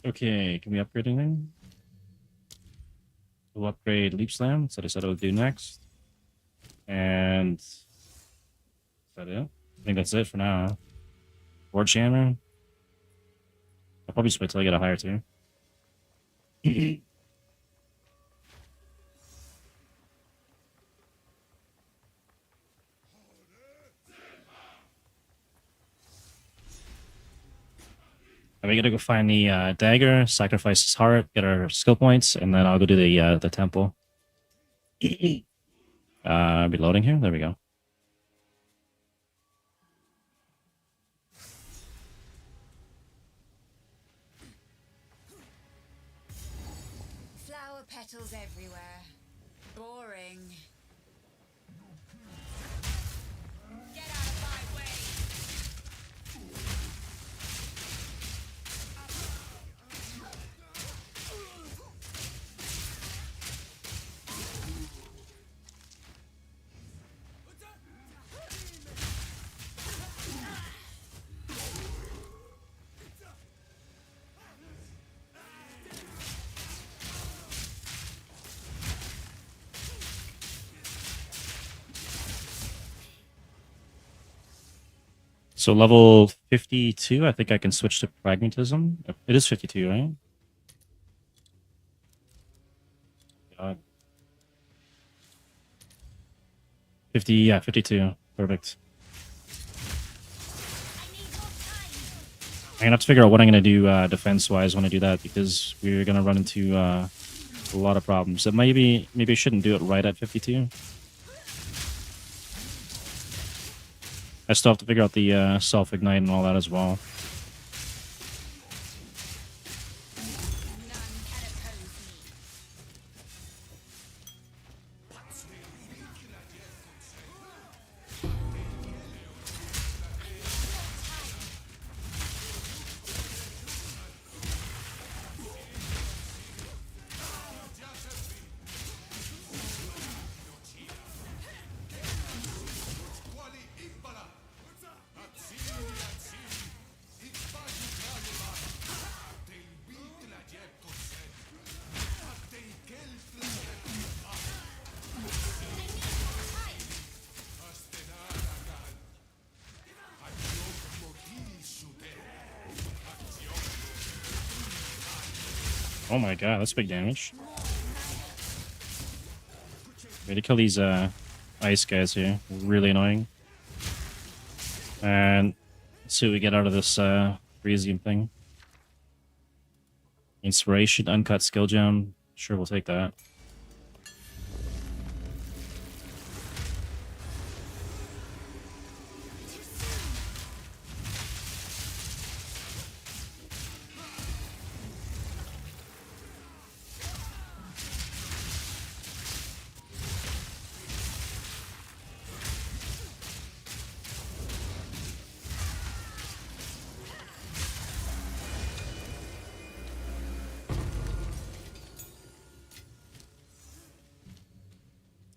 Okay, can we upgrade anything? We'll upgrade Leap Slam. That's what I said I would do next. And is that it? I think that's it for now. Forge Hammer. I'll probably just wait till I get a higher tier. And we gotta go find the dagger, sacrifice his heart, get our skill points, and then I'll go do the temple. Reloading here. There we go. Flower petals everywhere. Boring. Get out of my way! So level 52, I think I can switch to Pragmatism. It is 52, right? God. 50, yeah, 52. Perfect. I'm gonna have to figure out what I'm gonna do defense-wise when I do that, because we're gonna run into a lot of problems. Maybe I shouldn't do it right at 52. I still have to figure out the self-ignite and all that as well. Oh my god, that's big damage. Way to kill these ice guys here. Really annoying. And let's see what we get out of this Frisium thing. Inspiration, uncut skill gem. Sure, we'll take that.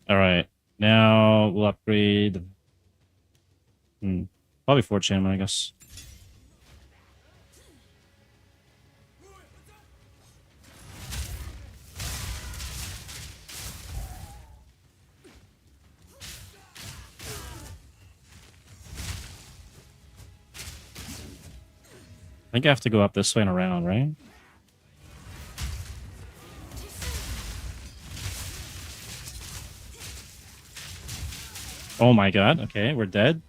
Alright, now we'll upgrade. Probably Forge Hammer, I guess. I think I have to go up this way and around, right? Oh my god, okay, we're dead.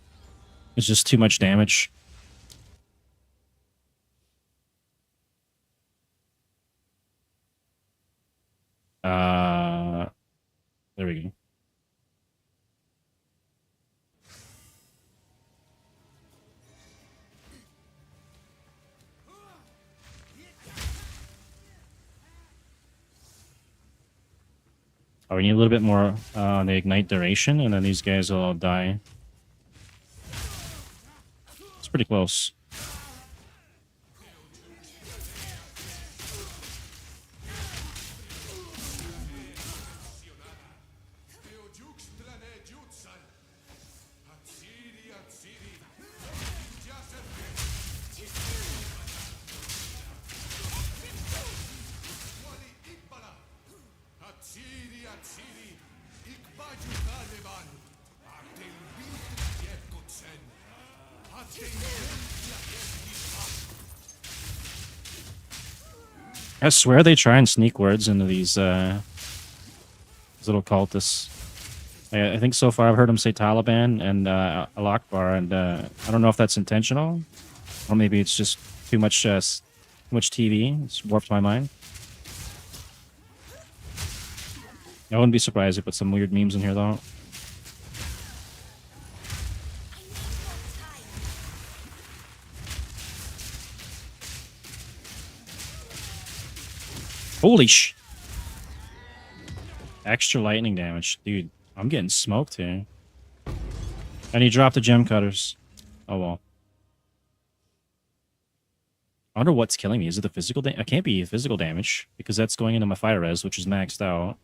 It's just too much damage. There we go. Oh, we need a little bit more on the ignite duration, and then these guys will all die. It's pretty close. I swear they try and sneak words into these little cultists. I think so far I've heard them say Taliban and Al Akbar, and I don't know if that's intentional, or maybe it's just too much TV. It's warped my mind. I wouldn't be surprised if they put some weird memes in here though. Holy sh! Extra lightning damage. Dude, I'm getting smoked here. And he dropped the gem cutters. Oh well. I wonder what's killing me. Is it the physical damage? It can't be physical damage, because that's going into my fire res, which is maxed out.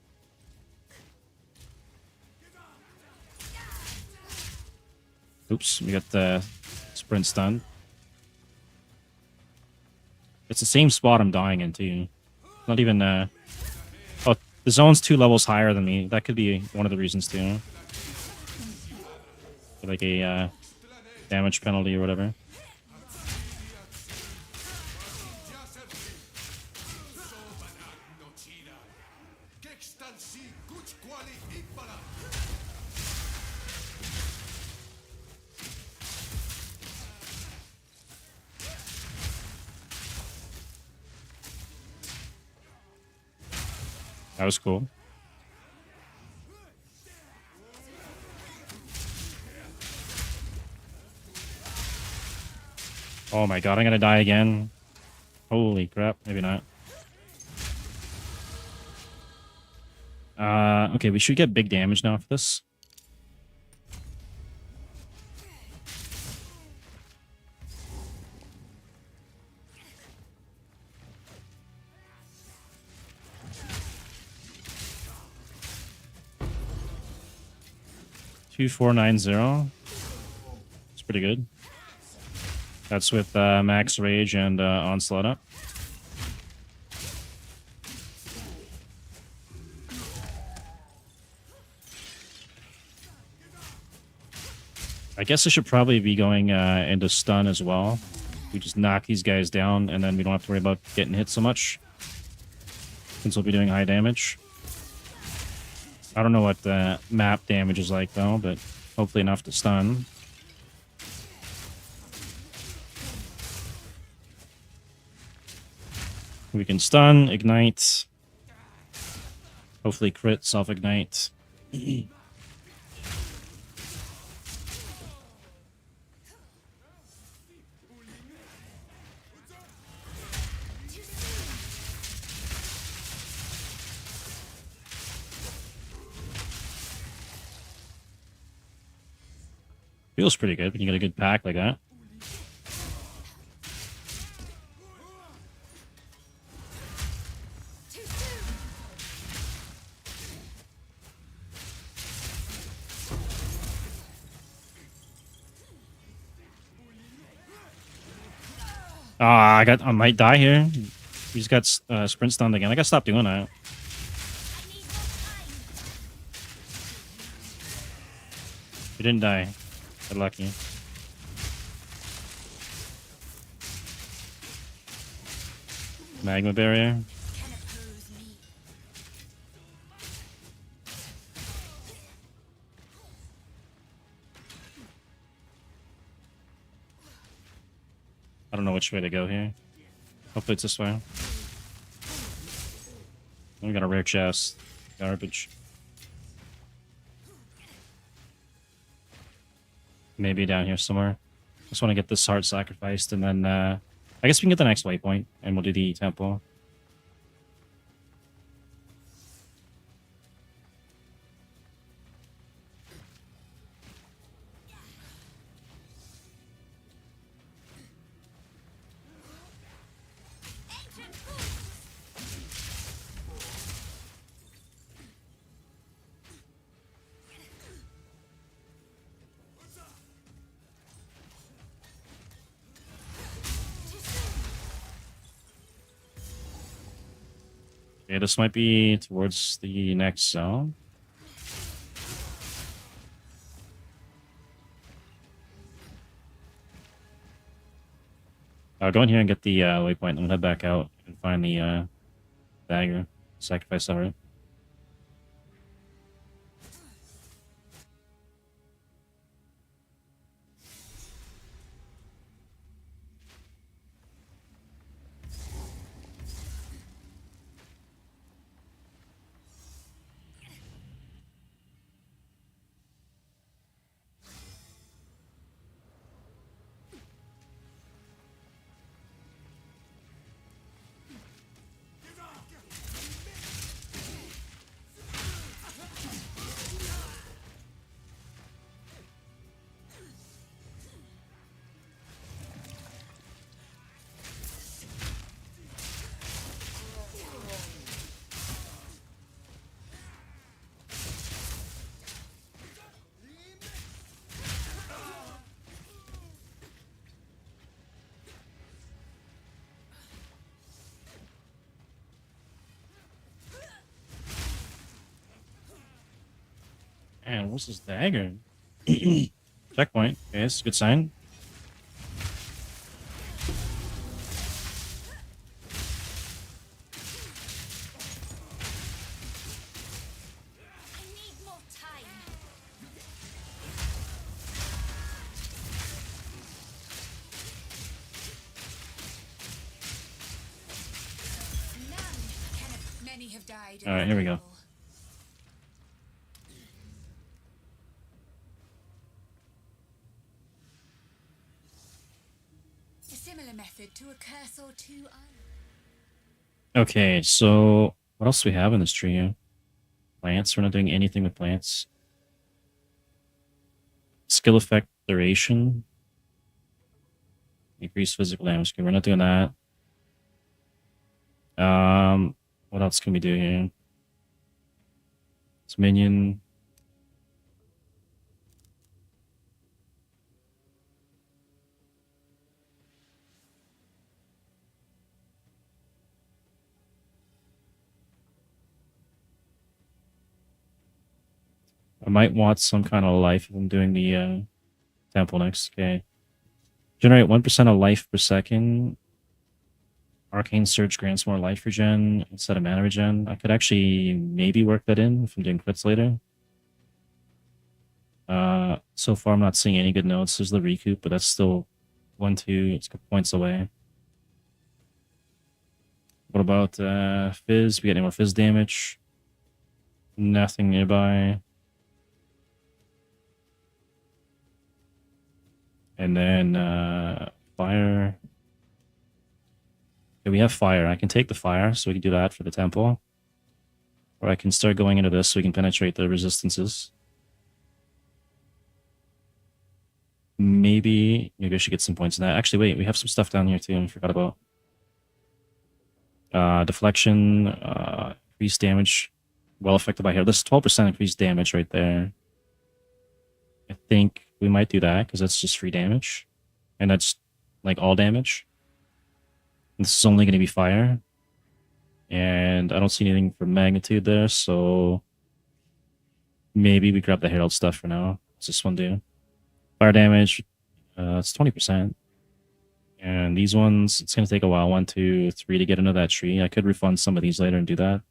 Oops, we got the sprint stun. It's the same spot I'm dying in, too. Not even, oh, the zone's 2 levels higher than me. That could be one of the reasons, too. Like a, damage penalty or whatever. That was cool. Oh my god, I'm gonna die again. Holy crap, maybe not. Okay, we should get big damage now for this. $2,490. It's pretty good. That's with max rage and onslaught up. I guess I should probably be going into stun as well. We just knock these guys down, and then we don't have to worry about getting hit so much, since we'll be doing high damage. I don't know what the map damage is like, though, but hopefully enough to stun. We can stun, ignite, hopefully crit, self-ignite. Feels pretty good when you get a good pack like that. I might die here. He's got sprint stunned again. I gotta stop doing that. You didn't die. Good lucky. Magma barrier. I don't know which way to go here. Hopefully it's this way. We got a rare chest. Garbage. Maybe down here somewhere. Just want to get this heart sacrificed, and then I guess we can get the next waypoint, and we'll do the temple. Okay, this might be towards the next zone. I'll go in here and get the waypoint, and head back out and find the Dagger. Sacrifice that, right? Man, what's this dagger? Checkpoint. Okay, that's a good sign. I need more time. None can. Many have died. in All right, here we go. battle. A similar method to a curse or two. Okay, so what else do we have in this trio? Plants. We're not doing anything with plants. Skill effect duration. Increase physical damage. Okay, we're not doing that. What else can we do here? It's minion. I might want some kind of life if I'm doing the temple next. Okay. Generate 1% of life per second. Arcane Surge grants more life regen instead of mana regen. I could actually maybe work that in if I'm doing crits later. So far I'm not seeing any good notes. There's the recoup, but that's still 1, 2 points away. What about Fizz? We get any more Fizz damage? Nothing nearby. And then fire. Okay, we have fire. I can take the fire, so we can do that for the temple. Or I can start going into this so we can penetrate the resistances. Maybe I should get some points in that. Actually, wait, we have some stuff down here too. I forgot about. Deflection, increased damage, well affected by hair. This is 12% increased damage right there. I think we might do that because that's just free damage. And that's like all damage. This is only going to be fire. And I don't see anything for magnitude there, so maybe we grab the Herald stuff for now. What's this one do? Fire damage, it's 20%. And these ones, it's going to take a while. 1, 2, 3 to get into that tree. I could refund some of these later and do that.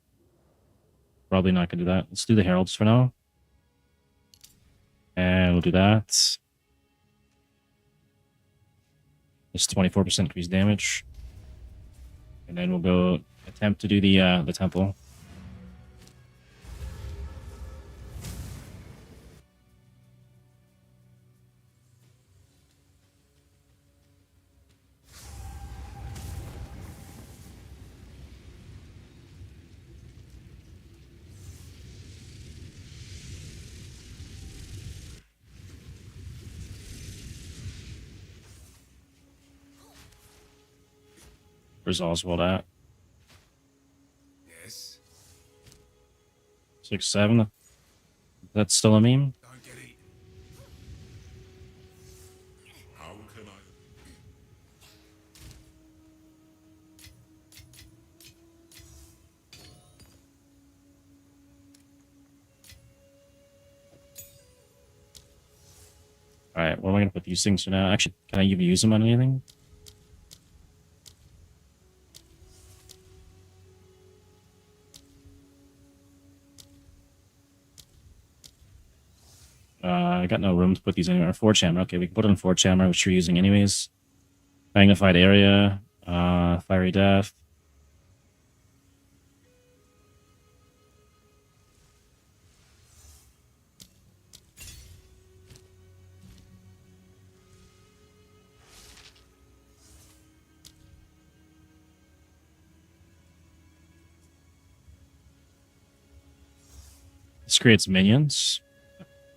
Probably not going to do that. Let's do the Heralds for now. And we'll do that. It's 24% increased damage. And then we'll go attempt to do the temple. Where's Oswald at? Yes. 6, 7. That's still a meme? Don't get eaten. How can I? Alright, where am I going to put these things for now? Actually, can I even use them on anything? I got no room to put these anywhere. Forge hammer. Okay, we can put it in forge hammer, which we're using anyways. Magnified area. Fiery death. This creates minions.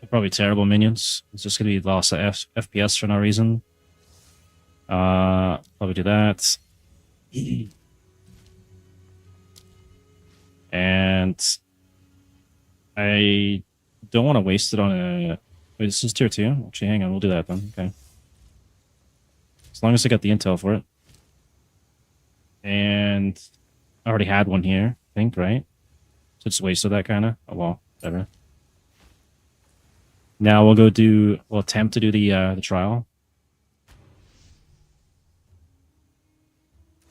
They're probably terrible minions. It's just gonna be loss of FPS for no reason. Probably do that. And I don't want to waste it on a... Wait, this is tier 2? Actually, hang on, we'll do that then. Okay. As long as I got the intel for it. And I already had one here, I think, right? So just wasted that kind of. Oh well, whatever. Now we'll attempt to do the trial.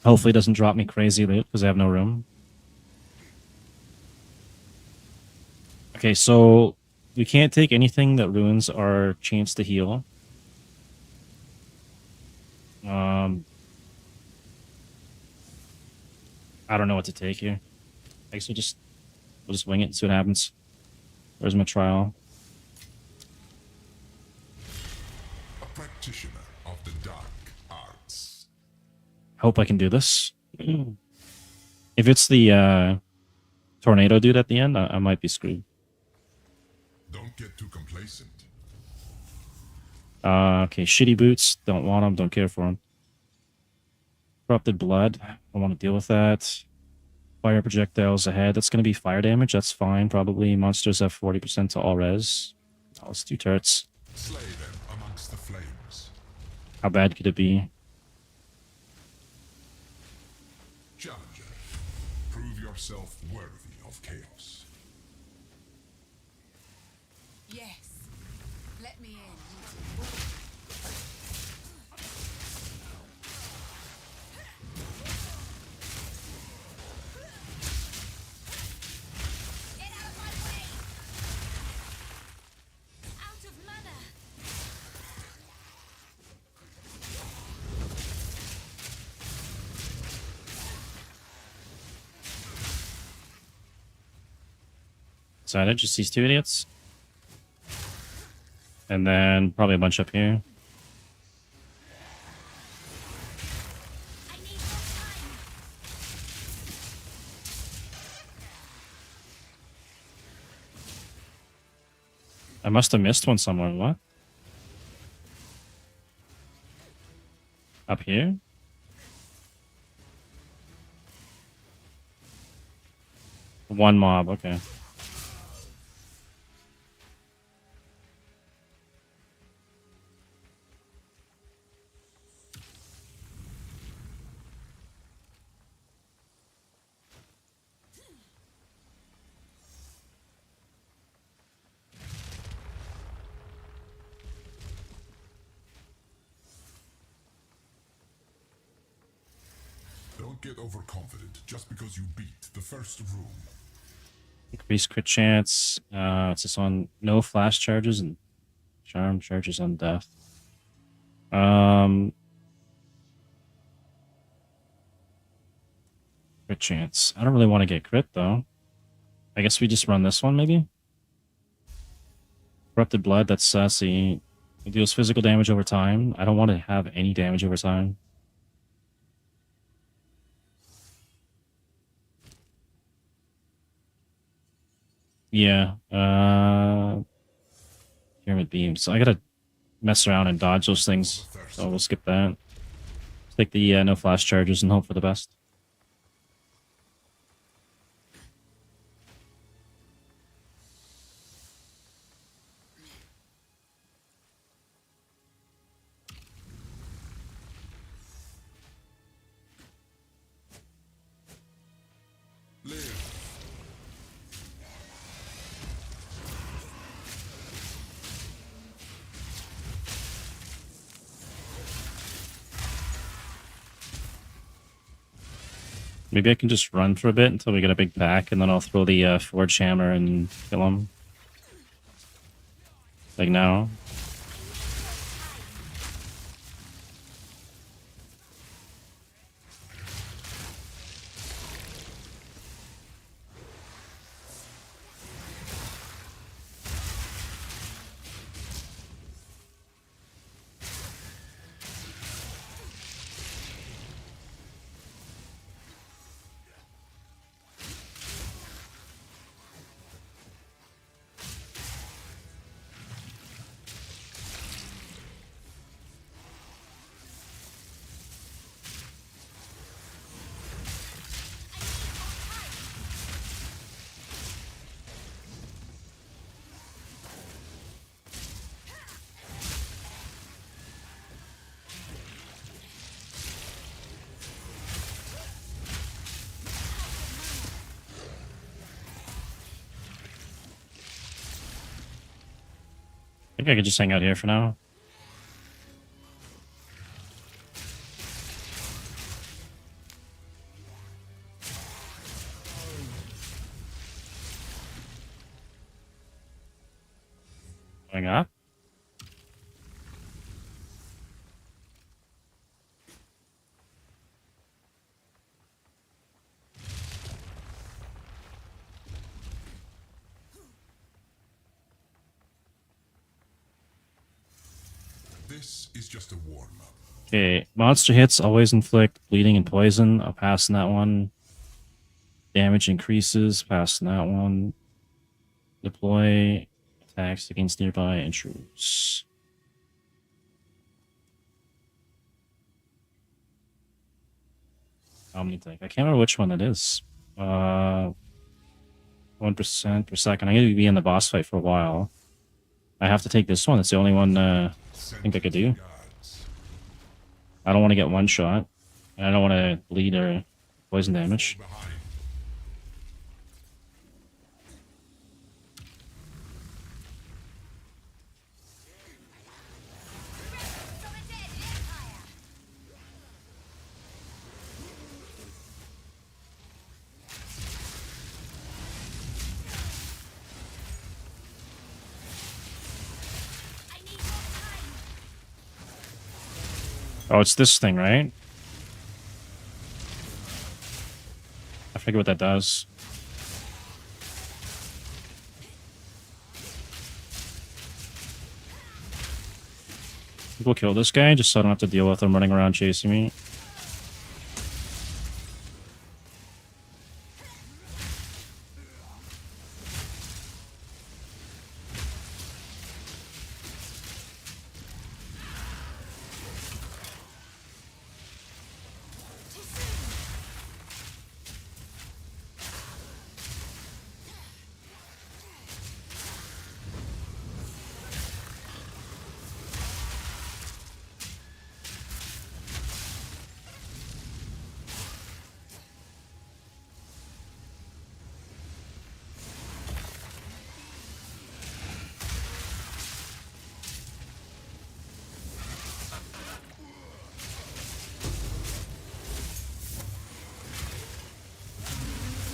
Hopefully it doesn't drop me crazy loot because I have no room. Okay, so we can't take anything that ruins our chance to heal. I don't know what to take here. I guess we'll just wing it and see what happens. Where's my trial? A practitioner of the dark arts. Hope I can do this. If it's the tornado dude at the end, I might be screwed. Don't get too complacent. Okay, shitty boots. Don't want them. Don't care for them. Corrupted blood. I want to deal with that. Fire projectiles ahead. That's going to be fire damage. That's fine, probably. Monsters have 40% to all res. Oh, let's do turrets. Slay them amongst the flames. How bad could it be? Challenger, prove yourself worthy of chaos. Yes. Let me in. Get out of my way! Out of mana! So I just these two idiots. And then probably a bunch up here. I need more time! I must have missed one somewhere. What? Up here? One mob, okay. Don't get overconfident just because you beat the first room. Increase crit chance. It's just on no flash charges and charm charges on death. Crit chance. I don't really want to get crit though. I guess we just run this one maybe. Corrupted blood. That's sassy. It deals physical damage over time. I don't want to have any damage over time. Yeah. Pyramid beams. So I gotta mess around and dodge those things. So we'll skip that. Take the no flash charges and hope for the best. Live. Maybe I can just run for a bit until we get a big pack, and then I'll throw the Forge Hammer and kill him. Like now. I think I could just hang out here for now. Going up. This is just a warm-up. Okay, monster hits always inflict bleeding and poison. I'll pass on that one. Damage increases, pass on that one. Deploy attacks against nearby intruders. How many think? I can't remember which one it is. 1% per second. I'm gonna be in the boss fight for a while. I have to take this one. It's the only one I think I could do. Guards. I don't want to get one shot. I don't want to bleed or poison damage. Behind. From a dead empire. I need more time. Oh, it's this thing, right? I forget what that does. We'll kill this guy just so I don't have to deal with him running around chasing me.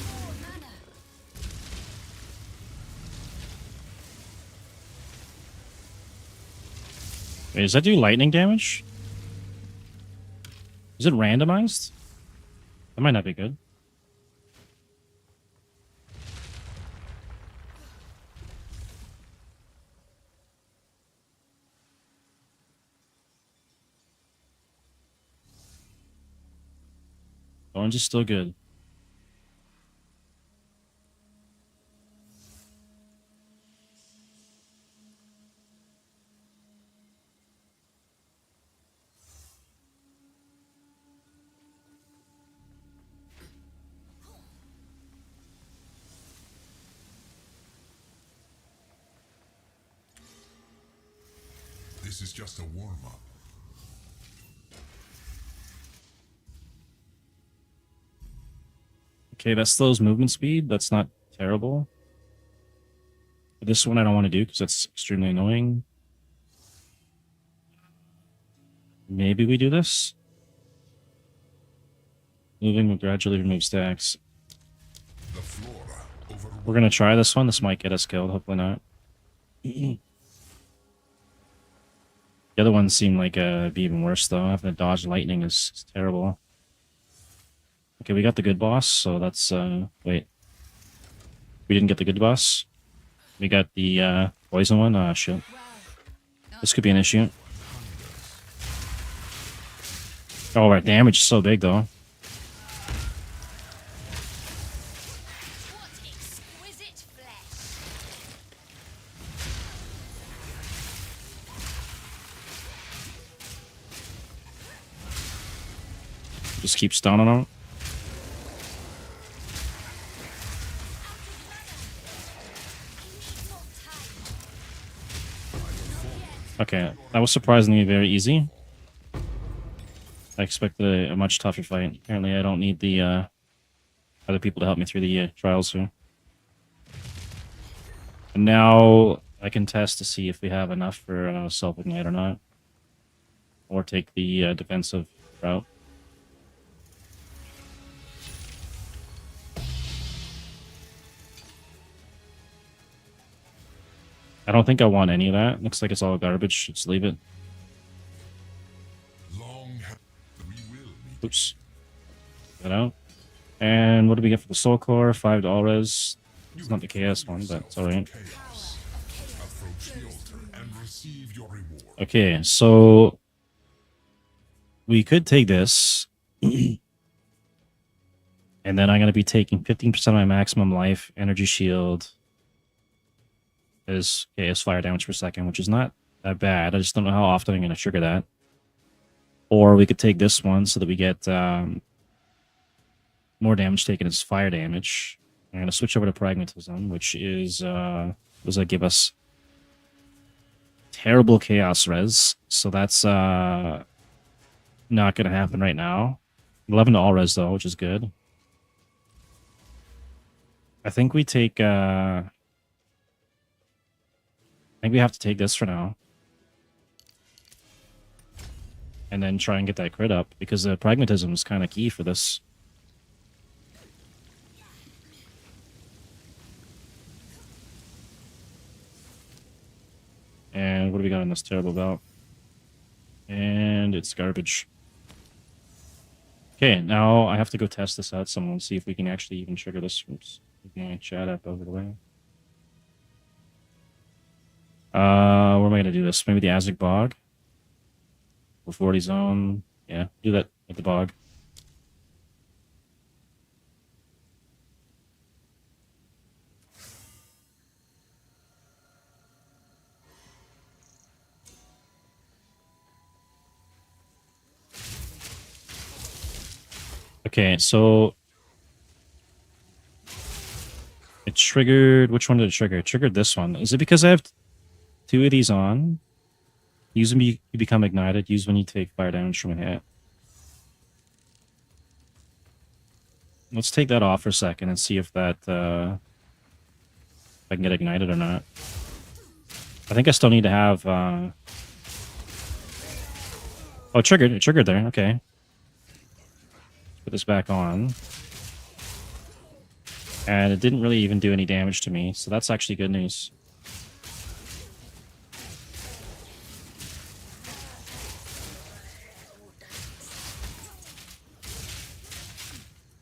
More mana. Wait, does that do lightning damage? Is it randomized? That might not be good. Orange is still good. This is just a warm-up. Okay, that slows movement speed. That's not terrible. But this one I don't want to do because that's extremely annoying. Maybe we do this. Moving will gradually remove stacks. The flora over. We're gonna try this one. This might get us killed. Hopefully not. The other ones seem like be even worse though. Having to dodge lightning is terrible. Okay, we got the good boss, so that's wait. We didn't get the good boss. We got the poison one. Ah, shit. This could be an issue. Oh, our damage is so big though. What exquisite flesh! Just keep stunning them. Okay, that was surprisingly very easy. I expected a much tougher fight. Apparently, I don't need the other people to help me through the trials here. And now I can test to see if we have enough for self-ignite or not. Or take the defensive route. I don't think I want any of that. Looks like it's all garbage. Just leave it. Long we will meet. Oops. Get out. And what do we get for the soul core? 5 to all res. It's not the chaos one, but it's alright. Chaos. Approach the altar and receive your reward. Okay, so we could take this. And then I'm going to be taking 15% of my maximum life, energy shield, is fire damage per second, which is not that bad. I just don't know how often I'm going to trigger that. Or we could take this one so that we get more damage taken as fire damage. I'm going to switch over to Pragmatism, which is, does that give us terrible chaos res? So that's not going to happen right now. 11 to all res though, which is good. I think we take, I think we have to take this for now. And then try and get that crit up, because the Pragmatism is kind of key for this. And what do we got in this terrible bout? And it's garbage. Okay, now I have to go test this out someone, see if we can actually even trigger this. Oops, move my chat up over the way. Where am I going to do this? Maybe the Azig Bog? Or 40 zone? Yeah, do that at the Bog. Okay, so it triggered. Which one did it trigger? It triggered this one. Is it because I have 2 of these on? Use them, you become ignited. Use when you take fire damage from a hit. Let's take that off for a second and see if that if I can get ignited or not. I think I still need to have. Oh, it triggered. It triggered there. Okay. Put this back on. And it didn't really even do any damage to me, so that's actually good news.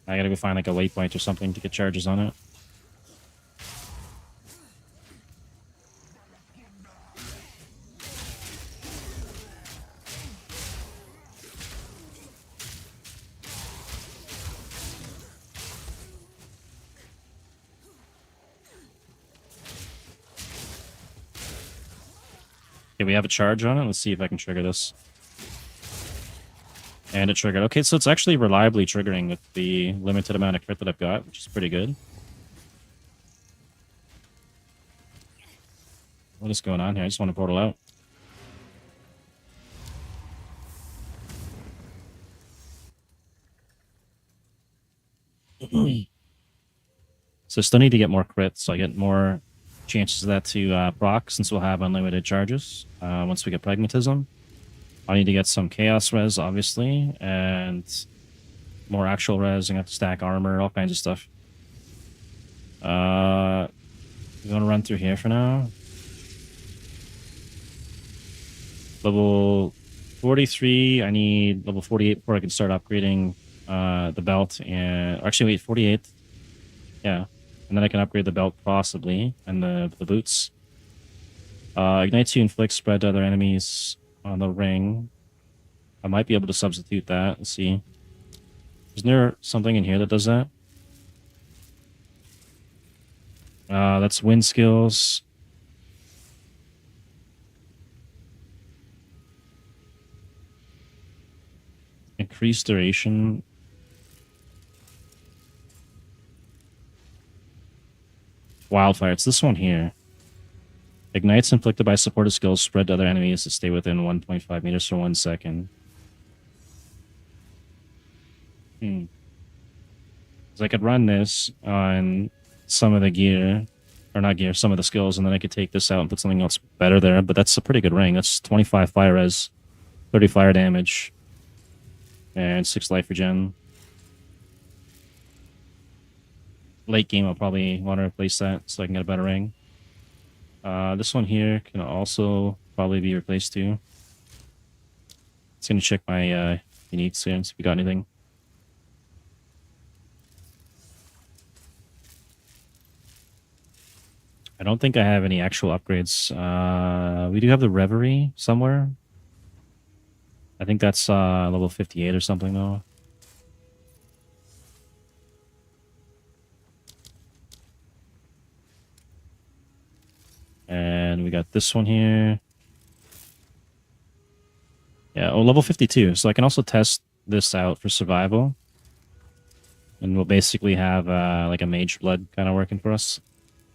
I gotta go find like a waypoint or something to get charges on it. Okay, we have a charge on it. Let's see if I can trigger this. And it triggered. Okay, so it's actually reliably triggering with the limited amount of crit that I've got, which is pretty good. What is going on here? I just want to portal out. So I still need to get more crits, so I get more chances of that to proc, since we'll have unlimited charges once we get Pragmatism. I need to get some Chaos res, obviously, and more actual res. I'm going to have to stack armor, all kinds of stuff. You want to run through here for now? Level 43, I need level 48 before I can start upgrading the belt. And actually, wait, 48. Yeah. And then I can upgrade the belt possibly, and the boots. Ignites you, inflict spread to other enemies on the ring. I might be able to substitute that. Let's see. Isn't there something in here that does that? That's wind skills. Increased duration. Wildfire. It's this one here. Ignites inflicted by supported skills spread to other enemies to stay within 1.5 meters for 1 second. So I could run this on some of the gear, or not gear, some of the skills, and then I could take this out and put something else better there. But that's a pretty good ring. That's 25 fire res, 30 fire damage, and 6 life regen. Late game, I'll probably want to replace that so I can get a better ring. This one here can also probably be replaced too. It's going to check my uniques here and see if we got anything. I don't think I have any actual upgrades. We do have the Reverie somewhere. I think that's level 58 or something though. And we got this one here. Yeah, oh, level 52. So I can also test this out for survival. And we'll basically have like a mage blood kind of working for us.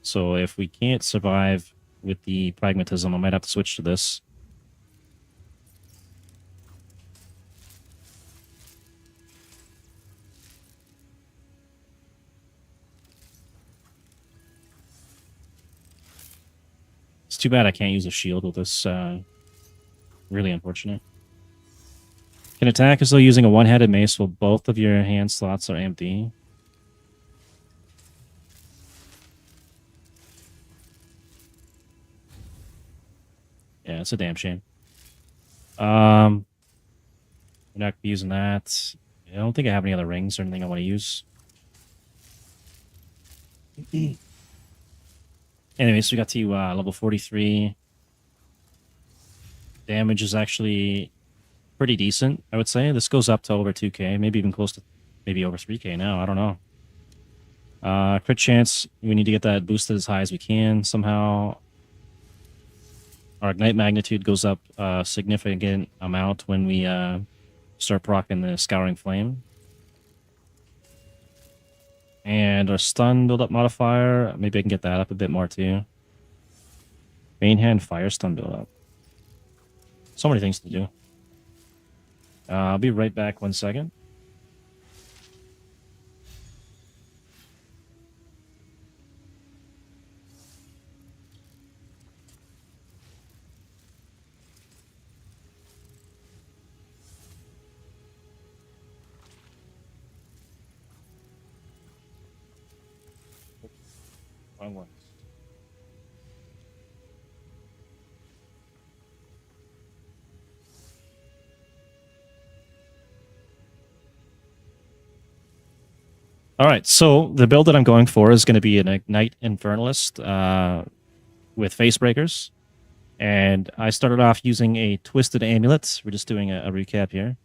So if we can't survive with the pragmatism, I might have to switch to this. It's too bad I can't use a shield with this. Really unfortunate. Can attack as though using a one-handed mace while both of your hand slots are empty. Yeah, it's a damn shame. We're not using that. I don't think I have any other rings or anything I want to use. Anyways, we got to level 43. Damage is actually pretty decent, I would say. This goes up to over 2k, maybe even close to maybe over 3k now. I don't know. Crit chance, we need to get that boosted as high as we can somehow. Our ignite magnitude goes up a significant amount when we start proccing the Scouring Flame. And our stun build-up modifier, maybe I can get that up a bit more too. Main hand fire stun build-up. So many things to do. I'll be right back 1 second. Wrong one. All right, so the build that I'm going for is going to be an Ignite Infernalist with Facebreakers. And I started off using a Twisted Amulet. We're just doing a recap here.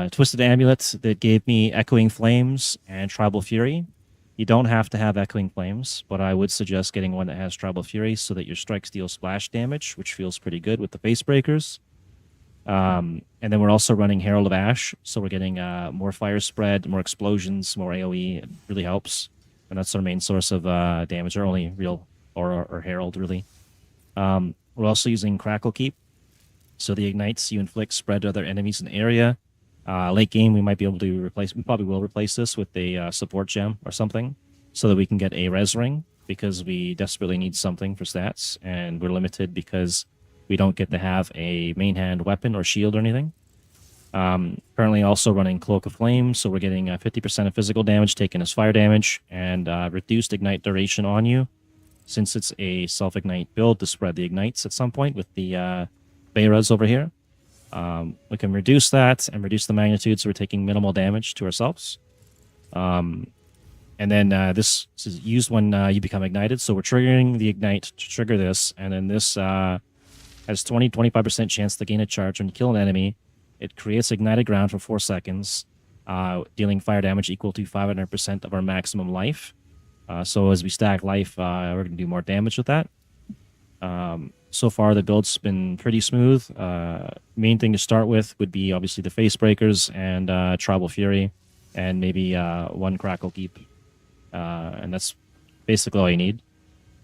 Twisted Amulet that gave me Echoing Flames and Tribal Fury. You don't have to have Echoing Flames, but I would suggest getting one that has Tribal Fury so that your strikes deal splash damage, which feels pretty good with the Facebreakers. And then we're also running Herald of Ash, so we're getting more fire spread, more explosions, more AoE. It really helps, and that's our main source of damage, our only real or Herald, really. We're also using Crackle Keep, so the ignites you inflict spread to other enemies in the area. Late game, we might be able to replace, we probably will replace this with a support gem or something, so that we can get a res ring, because we desperately need something for stats, and we're limited because we don't get to have a main hand weapon or shield or anything. Currently also running Cloak of Flame, so we're getting 50% of physical damage taken as fire damage, and reduced ignite duration on you, since it's a self-ignite build to spread the ignites at some point with the betas over here. We can reduce that and reduce the magnitude, so we're taking minimal damage to ourselves. And then this is used when you become ignited. So we're triggering the ignite to trigger this. And then this has 20-25% chance to gain a charge when you kill an enemy. It creates ignited ground for 4 seconds, dealing fire damage equal to 500% of our maximum life. So as we stack life, we're going to do more damage with that. So far, the build's been pretty smooth. Main thing to start with would be obviously the Facebreakers and Tribal Fury, and maybe one Crackle Keep. And that's basically all you need.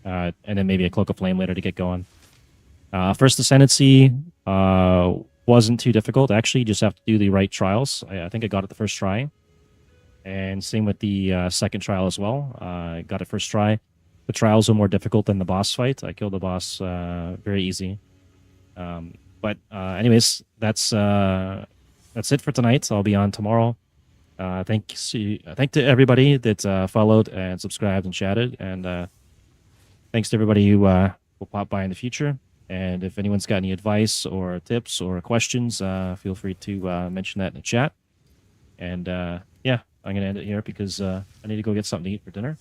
And then maybe a Cloak of Flame later to get going. First Ascendancy wasn't too difficult. Actually, you just have to do the right trials. I think I got it the first try. And same with the second trial as well. I got it first try. The trials are more difficult than the boss fight. I killed the boss very easy. But anyways, that's it for tonight. I'll be on tomorrow. Thank to everybody that followed and subscribed and chatted. And thanks to everybody who will pop by in the future. And if anyone's got any advice or tips or questions, feel free to mention that in the chat. And yeah, I'm going to end it here because I need to go get something to eat for dinner.